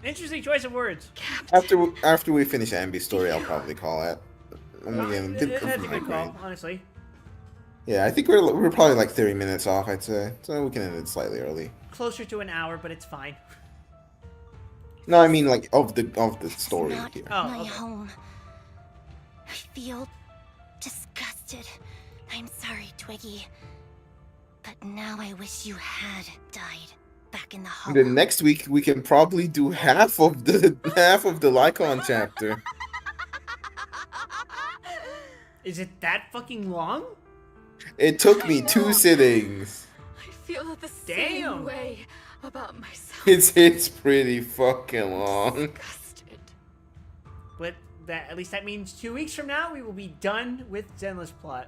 Interesting choice of words. After we finish Ambi's story, I'll probably call it. That's a good call, honestly. Yeah, I think we're probably like 30 minutes off, I'd say. So we can end it slightly early. Closer to an hour, but it's fine. No, I mean like of the story Not here. my home. I feel disgusting. wasted. I'm sorry, Twiggy. But now I wish you had died back in the hollow. Then next week we can probably do half of the Lycon chapter. Is it that fucking long? It took me 2 sittings. I feel the same way about myself. It's pretty fucking long. But at least that means 2 weeks from now we will be done with Zenless plot.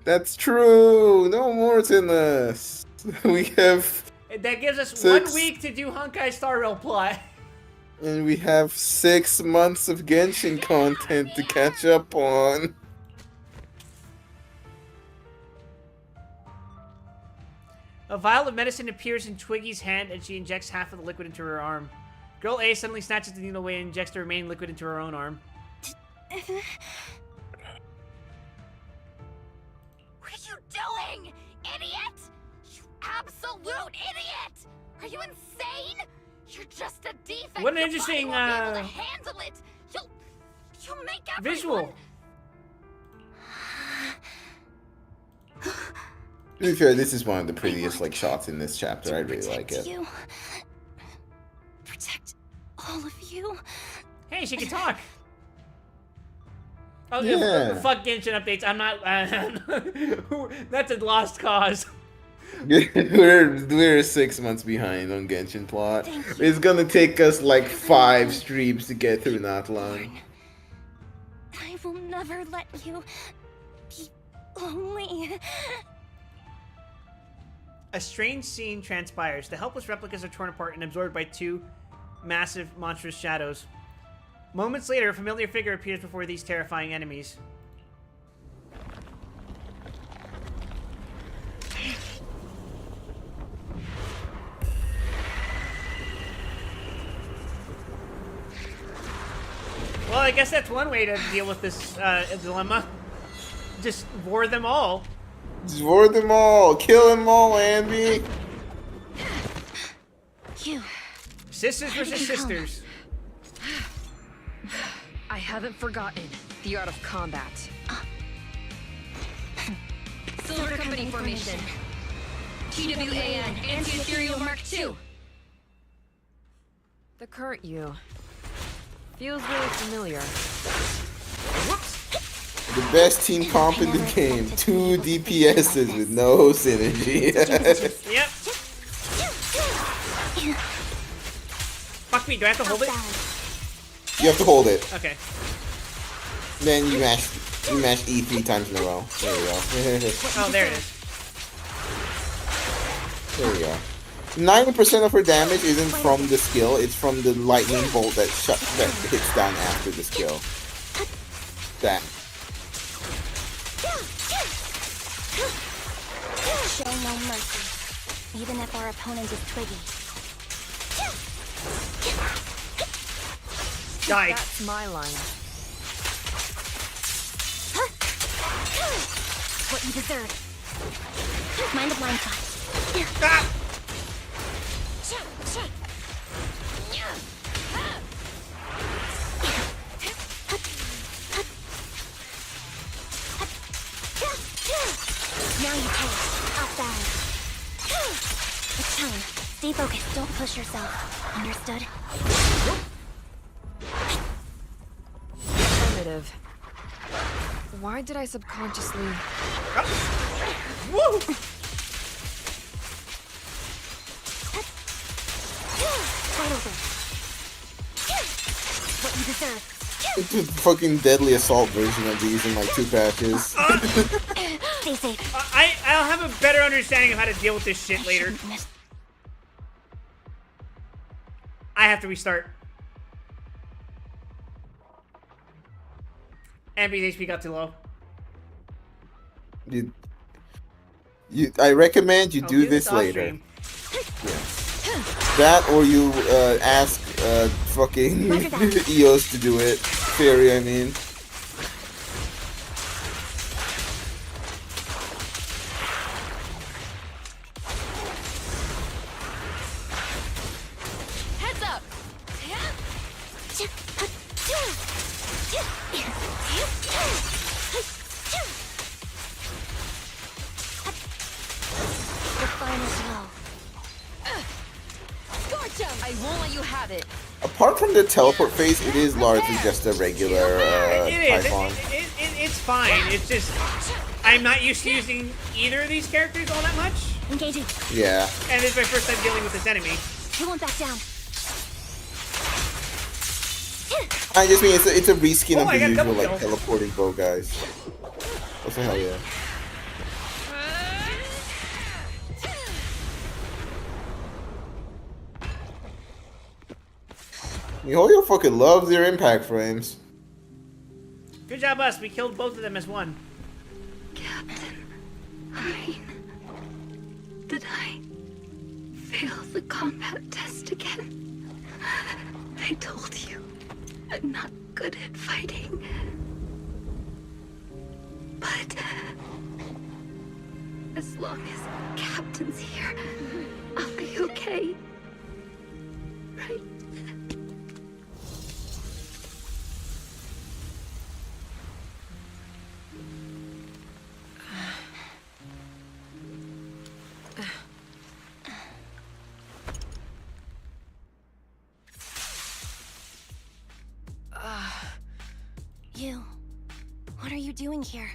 That's true. No more Zenless. We have. That gives us 6. 1 week to do Honkai Star Rail plot. And we have 6 months of Genshin content to catch up on. A vial of medicine appears in Twiggy's hand and she injects half of the liquid into her arm. Girl A suddenly snatches the needle away and injects the remaining liquid into her own arm. What are you doing, idiot? You absolute idiot! Are you insane? You're just a defect. What an Your interesting, body won't be able to handle it. You'll make everyone... visual. To be fair, this is one of the prettiest shots in this chapter. I really like it. You. Protect all of you. Hey, she can talk. Oh, Yeah. fuck Genshin updates. I'm not. That's a lost cause. we're 6 months behind on Genshin plot. It's gonna take us like 5 streams to get through that long. I will never let you be lonely. A strange scene transpires. The helpless replicas are torn apart and absorbed by 2 massive, monstrous shadows. Moments later, a familiar figure appears before these terrifying enemies. Well, I guess that's one way to deal with this dilemma. Just war them all. Devour them all! Kill them all, Ambi! You. Sisters versus sisters. I haven't forgotten the art of combat. Silver Company formation. TWAN, Anti-Ethereal Mark II. The current you feels really familiar. The best team comp in the game. 2 DPSs with no synergy. Yep. Fuck me, do I have to hold it? You have to hold it. Okay. Then you mash E 3 times in a row. There we go. Oh, there it is. There we go. 90% of her damage isn't from the skill, it's from the lightning bolt that hits down after the skill. That. Show no mercy, even if our opponent is Twiggy. Die. That's my line. What you deserve. Mind the blind spot. Ah! Now you take outside. It's time. Stay focused. Don't push yourself. Understood? Affirmative. Why did I subconsciously... Woo! Right over. What you deserve. It's a fucking deadly assault version of these in like 2 patches. Stay safe. I'll have a better understanding of how to deal with this shit later. I have to restart. Ambi's HP got too low. I recommend you do this off later. stream. That or you ask fucking EOS to do it. Fairy, I mean. Heads up! final blow. Scorch him! I won't let you have it. Apart from the teleport phase, it is largely just a regular It is. Typhon. It's fine. It's just I'm not used to using either of these characters all that much. Engaging. Yeah. And this is my first time dealing with this enemy. You won't back down. I just mean it's a reskin of I the got usual double like kill. teleporting bow guys. What the hell, yeah. Mihoyo fucking loves their impact frames. Good job, us. We killed both of them as one. Did I fail the combat test again? I told you, I'm not good at fighting. But as long as Captain's here, I'll be okay. Right? You. What are you doing here?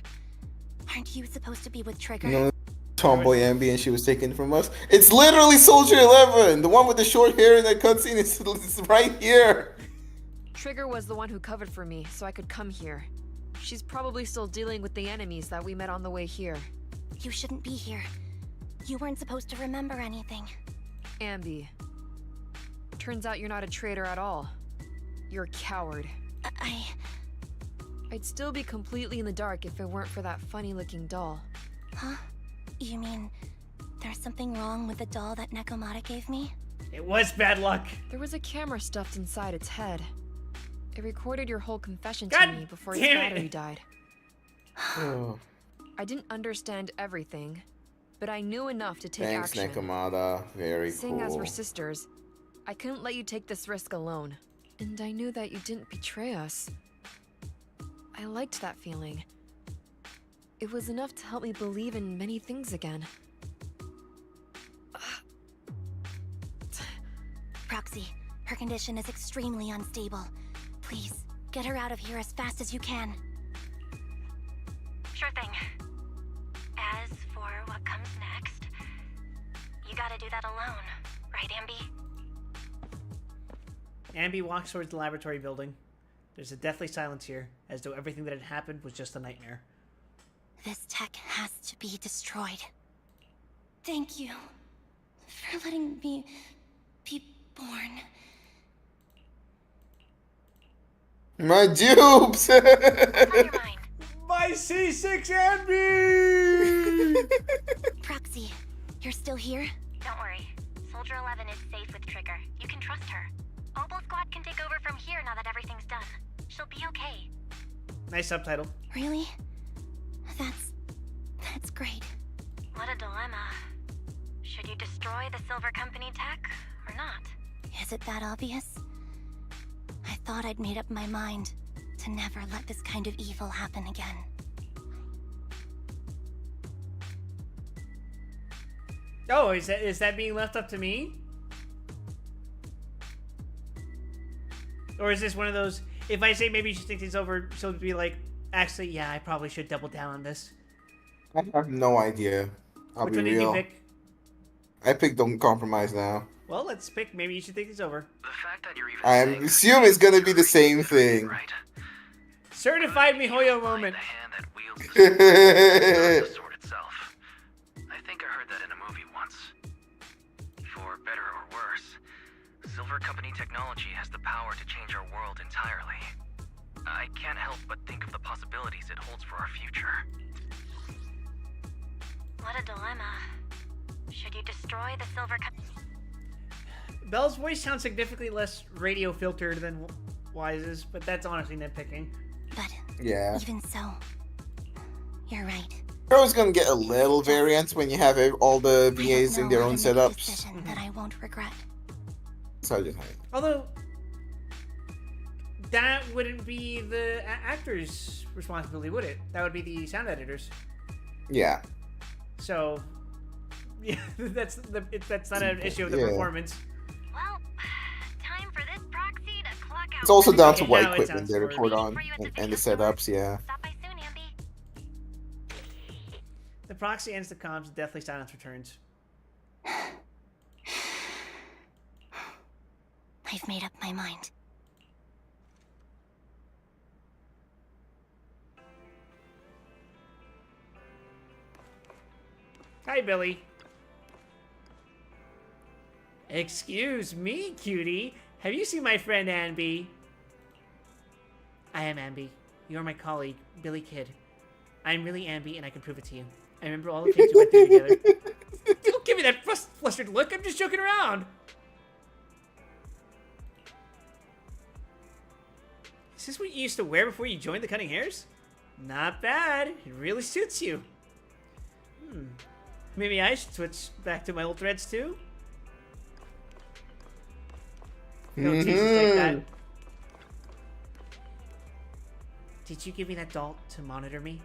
Aren't you supposed to be with Trigger? You know, tomboy Ambi and she was taken from us. It's literally Soldier 11, the one with the short hair in that cutscene. It's right here. Trigger was the one who covered for me, so I could come here. She's probably still dealing with the enemies that we met on the way here. You shouldn't be here. You weren't supposed to remember anything. Ambi. Turns out you're not a traitor at all. You're a coward. I'd still be completely in the dark if it weren't for that funny-looking doll. Huh? You mean there's something wrong with the doll that Nekomata gave me? It was bad luck. There was a camera stuffed inside its head. It recorded your whole confession God to me before its damn battery it. died. Oh, I didn't understand everything, but I knew enough to take thanks, action. Nekomata. Very Seeing as cool. we're sisters, I couldn't let you take this risk alone. And I knew that you didn't betray us. I liked that feeling. It was enough to help me believe in many things again. Proxy, her condition is extremely unstable. Please, get her out of here as fast as you can. Sure thing. As for what comes next, you gotta do that alone, right, Ambi? Ambi walks towards the laboratory building. There's a deathly silence here, as though everything that had happened was just a nightmare. This tech has to be destroyed. Thank you for letting me be born. My dupes! My C6 Ambi! Proxy, you're still here? Don't worry. Soldier 11 is safe with Trigger. You can trust her. Obo Squad can take over from here now that everything's done. She'll be okay. Nice subtitle. Really? That's great. What a dilemma. Should you destroy the Silver Company tech, or not? Is it that obvious? I thought I'd made up my mind to never let this kind of evil happen again. Oh, is that being left up to me? Or is this one of those, if I say maybe you should think this over, she'll be like, actually, yeah, I probably should double down on this. I have no idea. I'll Which be one did you real. pick? I picked Don't Compromise now. Well, let's pick, maybe you should think this over. I assume it's gonna be the same thing. Certified MiHoYo moment. The sword itself. I think I heard that in a movie once. For better or worse, Silver Company technology has the power to change our world entirely. I can't help but think of the possibilities it holds for our future. What a dilemma. Should you destroy the Silver Company? Belle's voice sounds significantly less radio filtered than Wise's, but that's honestly nitpicking. But Yeah. even so, you're right. You're always gonna get a little variance when you have all the VAs in their own Make a setups. decision that I won't regret. So just Although, that wouldn't be the actor's responsibility, would it? That would be the sound editors. yeah. So, Yeah, that's not an issue of the performance. Well, time for this proxy to clock out. It's also down to Okay, what now it equipment sounds they worthy. record on and the setups. Yeah. Stop by soon, Ambi. The proxy ends the comms. Deathly silence returns. I've made up my mind. Hi, Billy. Excuse me, cutie. Have you seen my friend Ambi? I am Ambi. You are my colleague, Billy Kid. I'm really Ambi, and I can prove it to you. I remember all the things we went through together. Don't give me that flustered look. I'm just joking around. Is this what you used to wear before you joined the Cunning Hares? Not bad. It really suits you. Maybe I should switch back to my old threads too? No teasers like that. Did you give me that doll to monitor me?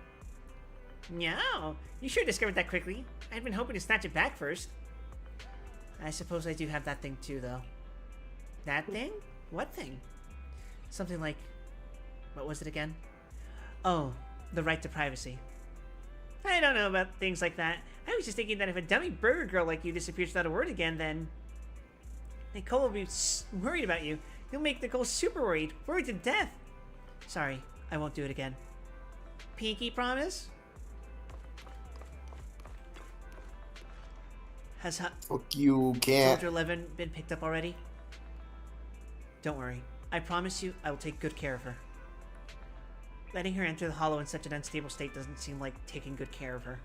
No, you sure discovered that quickly. I'd been hoping to snatch it back first. I suppose I do have that thing too, though. That thing? What thing? Something like... What was it again? Oh, the right to privacy. I don't know about things like that. I was just thinking that if a dummy burger girl like you disappears without a word again, then... Nicole will be worried about you. You'll make Nicole super worried. Worried to death. Sorry, I won't do it again. Pinky promise? Has Fuck you, cat. Soldier 11 been picked up already? Don't worry. I promise you I will take good care of her. Letting her enter the Hollow in such an unstable state doesn't seem like taking good care of her.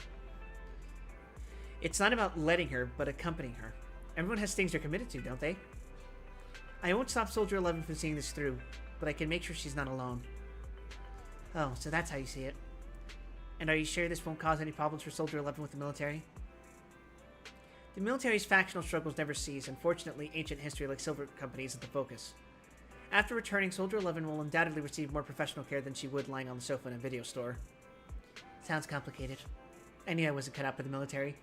It's not about letting her, but accompanying her. Everyone has things they're committed to, don't they? I won't stop Soldier 11 from seeing this through, but I can make sure she's not alone. Oh, so that's how you see it. And are you sure this won't cause any problems for Soldier 11 with the military? The military's factional struggles never cease, and fortunately, ancient history like Silver Company isn't the focus. After returning, Soldier 11 will undoubtedly receive more professional care than she would lying on the sofa in a video store. Sounds complicated. I knew I wasn't cut out for the military.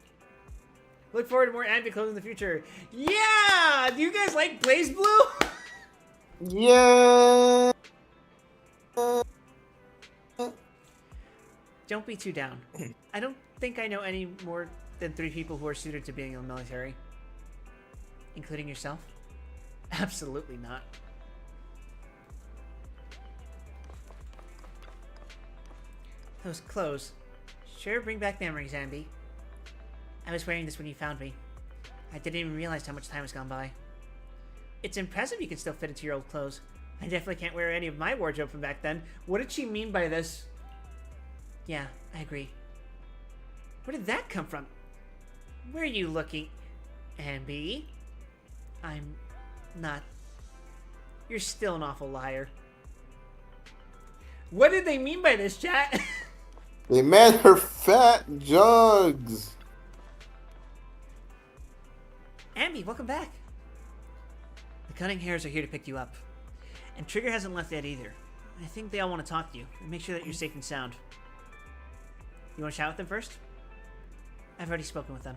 Look forward to more Ambi clothes in the future. Yeah! Do you guys like Blaze Blue? Yeah. Don't be too down. I don't think I know any more than 3 people who are suited to being in the military. Including yourself? Absolutely not. Those clothes sure bring back memories, Ambi. I was wearing this when you found me. I didn't even realize how much time has gone by. It's impressive you can still fit into your old clothes. I definitely can't wear any of my wardrobe from back then. What did she mean by this? Yeah, I agree. Where did that come from? Where are you looking, Ambi? I'm not. You're still an awful liar. What did they mean by this, chat? They meant her fat jugs. Ambi, welcome back. The Cunning Hares are here to pick you up. And Trigger hasn't left yet either. I think they all want to talk to you and make sure that you're safe and sound. You want to chat with them first? I've already spoken with them.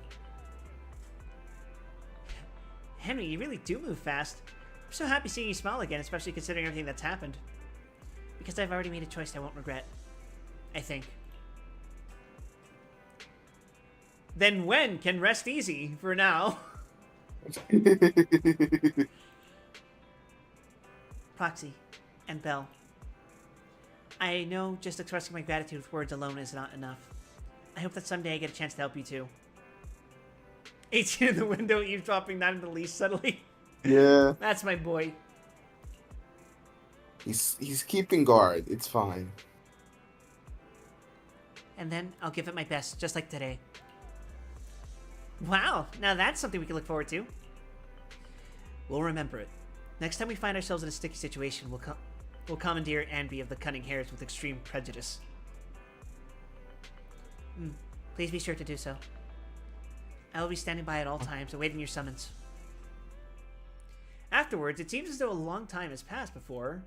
Henry, you really do move fast. I'm so happy seeing you smile again, especially considering everything that's happened. Because I've already made a choice I won't regret. I think. Then Wen can rest easy for now. Proxy and Belle. I know just expressing my gratitude with words alone is not enough. I hope that someday I get a chance to help you too. 18 in the window, eavesdropping, not in the least subtly. Yeah. That's my boy. He's keeping guard. It's fine. And then I'll give it my best, just like today. Wow, now that's something we can look forward to. We'll remember it. Next time we find ourselves in a sticky situation, we'll commandeer Ambi of the Cunning Hares with extreme prejudice. Please be sure to do so. I will be standing by at all times, awaiting your summons. Afterwards, it seems as though a long time has passed before...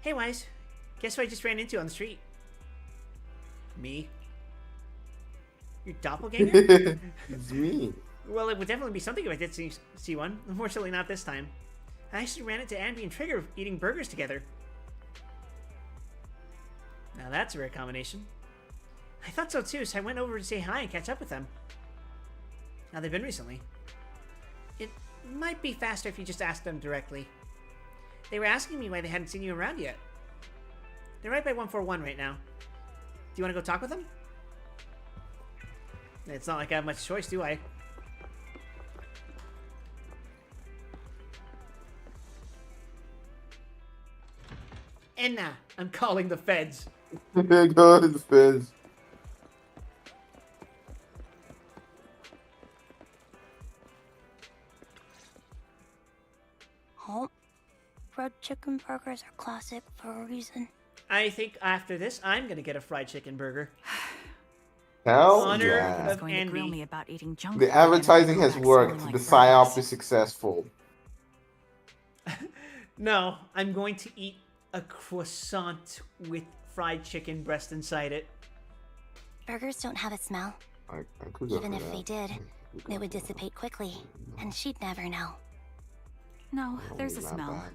Hey, Wise. Guess who I just ran into on the street? Me? Your doppelganger? It's me. Well, it would definitely be something if I did see one. Unfortunately, not this time. I actually ran into Anby and Trigger eating burgers together. Now that's a rare combination. I thought so too, so I went over to say hi and catch up with them. How they've been recently. It might be faster if you just asked them directly. They were asking me why they hadn't seen you around yet. They're right by 141 right now. Do you want to go talk with them? It's not like I have much choice, do I? And now, I'm calling the feds. Go to the feds. Oh, fried chicken burgers are classic for a reason. I think after this, I'm gonna get a fried chicken burger. Hell Honor yeah. of Going to grill Anby. me about eating junk The food and then advertising go has back worked. smelling The like psyop burgers. is successful. No, I'm going to eat a croissant with fried chicken breast inside it. Burgers don't have a smell. I could go Even for if that. they did, they would dissipate quickly, and she'd never know. No, Oh, there's a not smell, bad.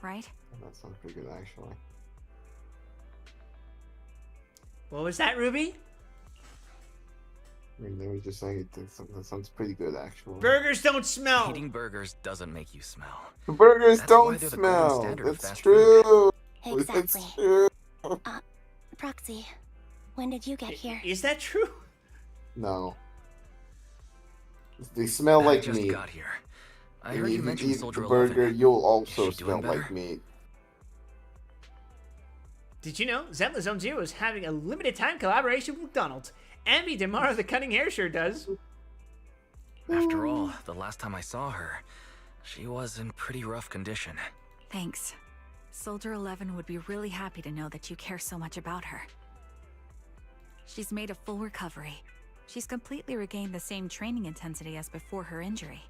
right? That sounds pretty good, actually. What was that, Ruby? I mean, they were just saying that sounds pretty good, actually. Burgers don't smell. Eating burgers doesn't make you smell. The burgers That's why don't they're the golden smell. standard of It's fast true. Exactly. It's true. Proxy, when did you get here? Is that true? No. They smell I like just meat. got here. I And heard if you you mentioned eat Soldier the burger, 11. you'll also Is she doing smell like better? meat. Did you know Zenless Zone Zero is having a limited time collaboration with McDonald's? Anby Demara, the cunning hair, sure does. After all, the last time I saw her, she was in pretty rough condition. Thanks. Soldier 11 would be really happy to know that you care so much about her. She's made a full recovery. She's completely regained the same training intensity as before her injury.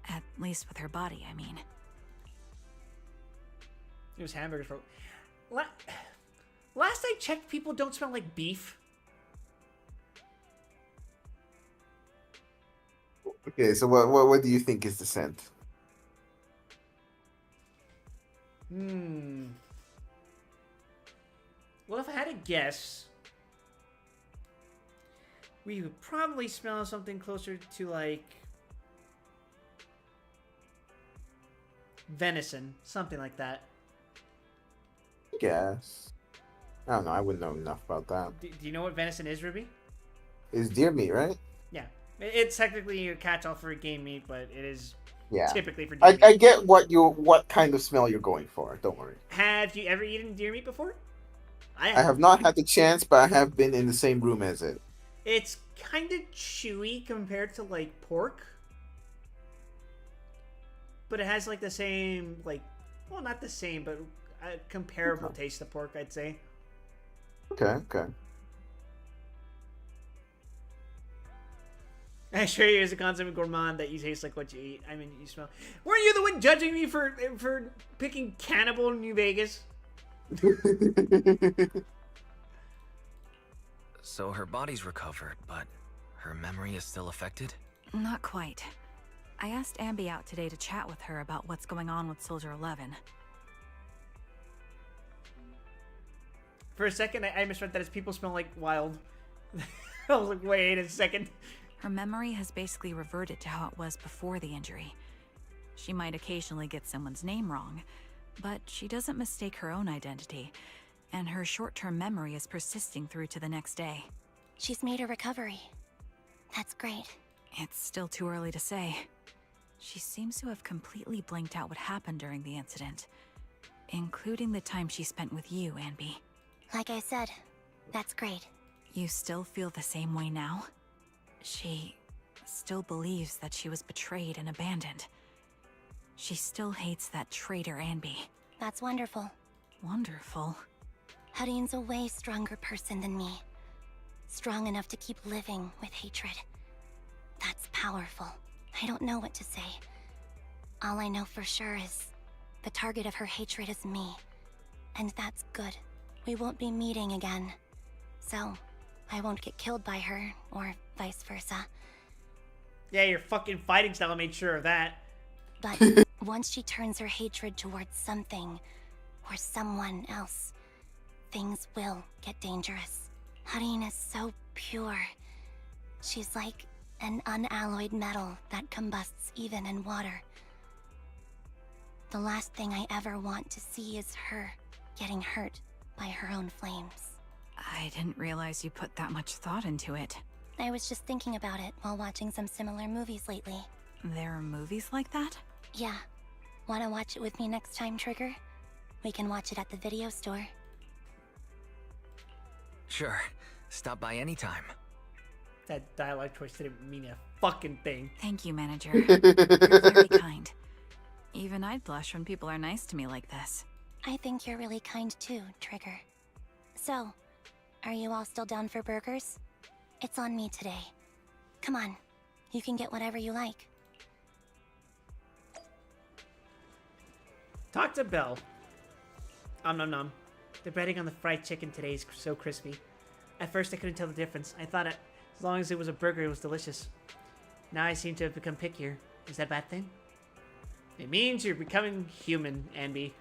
At least with her body, I mean. It was hamburgers for... Last I checked, people don't smell like beef. Okay, so what do you think is the scent? Well, if I had to guess, we would probably smell something closer to, like, venison. Something like that. Guess. I don't know. I wouldn't know enough about that. Do you know what venison is, Ruby? It's deer meat, right? Yeah. It's technically a catch-all for game meat, but it is Yeah. typically for deer meat. I get what kind of smell you're going for. Don't worry. Have you ever eaten deer meat before? I have not had the chance, but I have been in the same room as it. It's kind of chewy compared to, like, pork. But it has, like, the same, like... Well, not the same, but a comparable taste to pork, I'd say. Okay. I assure you, as a consummate gourmand, that you taste like what you eat. I mean, you smell... Weren't you the one judging me for picking Cannibal in New Vegas? So her body's recovered, but her memory is still affected? Not quite. I asked Anby out today to chat with her about what's going on with Soldier 11. For a second, I misread that as people smell like wild. I was like, wait a second. Her memory has basically reverted to how it was before the injury. She might occasionally get someone's name wrong, but she doesn't mistake her own identity, and her short-term memory is persisting through to the next day. She's made a recovery. That's great. It's still too early to say. She seems to have completely blanked out what happened during the incident, including the time she spent with you, Anby. Like I said, that's great. You still feel the same way now? She still believes that she was betrayed and abandoned. She still hates that traitor Anby. That's wonderful. Wonderful. Hadian's a way stronger person than me. Strong enough to keep living with hatred. That's powerful. I don't know what to say. All I know for sure is the target of her hatred is me. And that's good. We won't be meeting again. So, I won't get killed by her, or vice versa. Yeah, your fucking fighting style made sure of that. But once she turns her hatred towards something or someone else, things will get dangerous. Harin is so pure. She's like an unalloyed metal that combusts even in water. The last thing I ever want to see is her getting hurt by her own flames. I didn't realize you put that much thought into it. I was just thinking about it while watching some similar movies lately. There are movies like that? Yeah. Wanna watch it with me next time, Trigger? We can watch it at the video store. Sure. Stop by anytime. That dialogue choice didn't mean a fucking thing. Thank you, manager. You're very kind. Even I'd blush when people are nice to me like this. I think you're really kind too, Trigger. So, are you all still down for burgers? It's on me today. Come on, you can get whatever you like. Talk to Belle. Nom nom nom. The breading on the fried chicken today is so crispy. At first I couldn't tell the difference. I thought as long as it was a burger, it was delicious. Now I seem to have become pickier. Is that a bad thing? It means you're becoming human, Anby.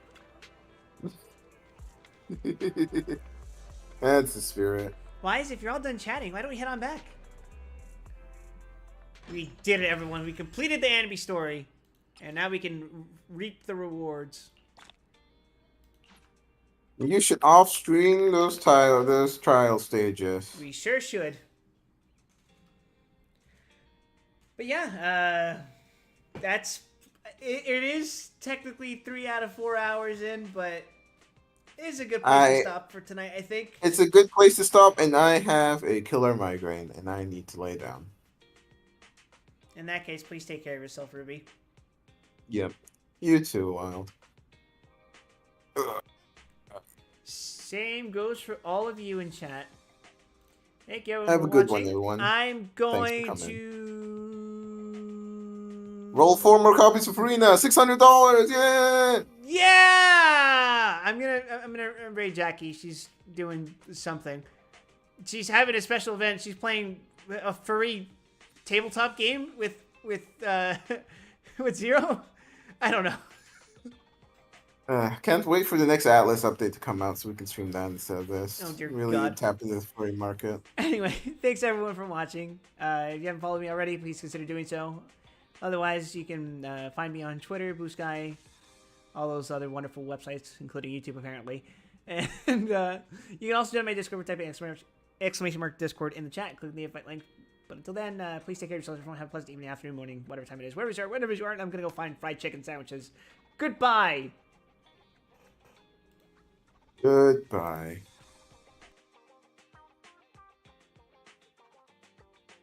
That's the spirit. Wise, if you're all done chatting, why don't we head on back? We did it, everyone. We completed the Anby story. And now we can reap the rewards. You should off-stream those trial stages. We sure should. But yeah, that's... It is technically 3 out of 4 hours in, but it is a good place to stop for tonight, I think. It's a good place to stop, and I have a killer migraine, and I need to lay down. In that case, please take care of yourself, Ruby. Yep. You too, Wild. Same goes for all of you in chat. Thank you, everyone. Have a good one, everyone. I'm going to roll 4 more copies of Farina. $600. Yeah. Yeah. I'm gonna raid Jackie. She's doing something. She's having a special event. She's playing a furry tabletop game with with Zero. I don't know. Can't wait for the next Atlas update to come out so we can stream that instead of this. Oh, dear really God. tap into the furry market. Anyway, thanks everyone for watching. If you haven't followed me already, please consider doing so. Otherwise, you can find me on Twitter, Blue Sky, all those other wonderful websites, including YouTube apparently. And you can also join my Discord by typing exclamation mark Discord in the chat, clicking the invite link. But until then, please take care of yourselves. Everyone have a pleasant evening, afternoon, morning, whatever time it is. Wherever you are, I'm going to go find fried chicken sandwiches. Goodbye! Goodbye.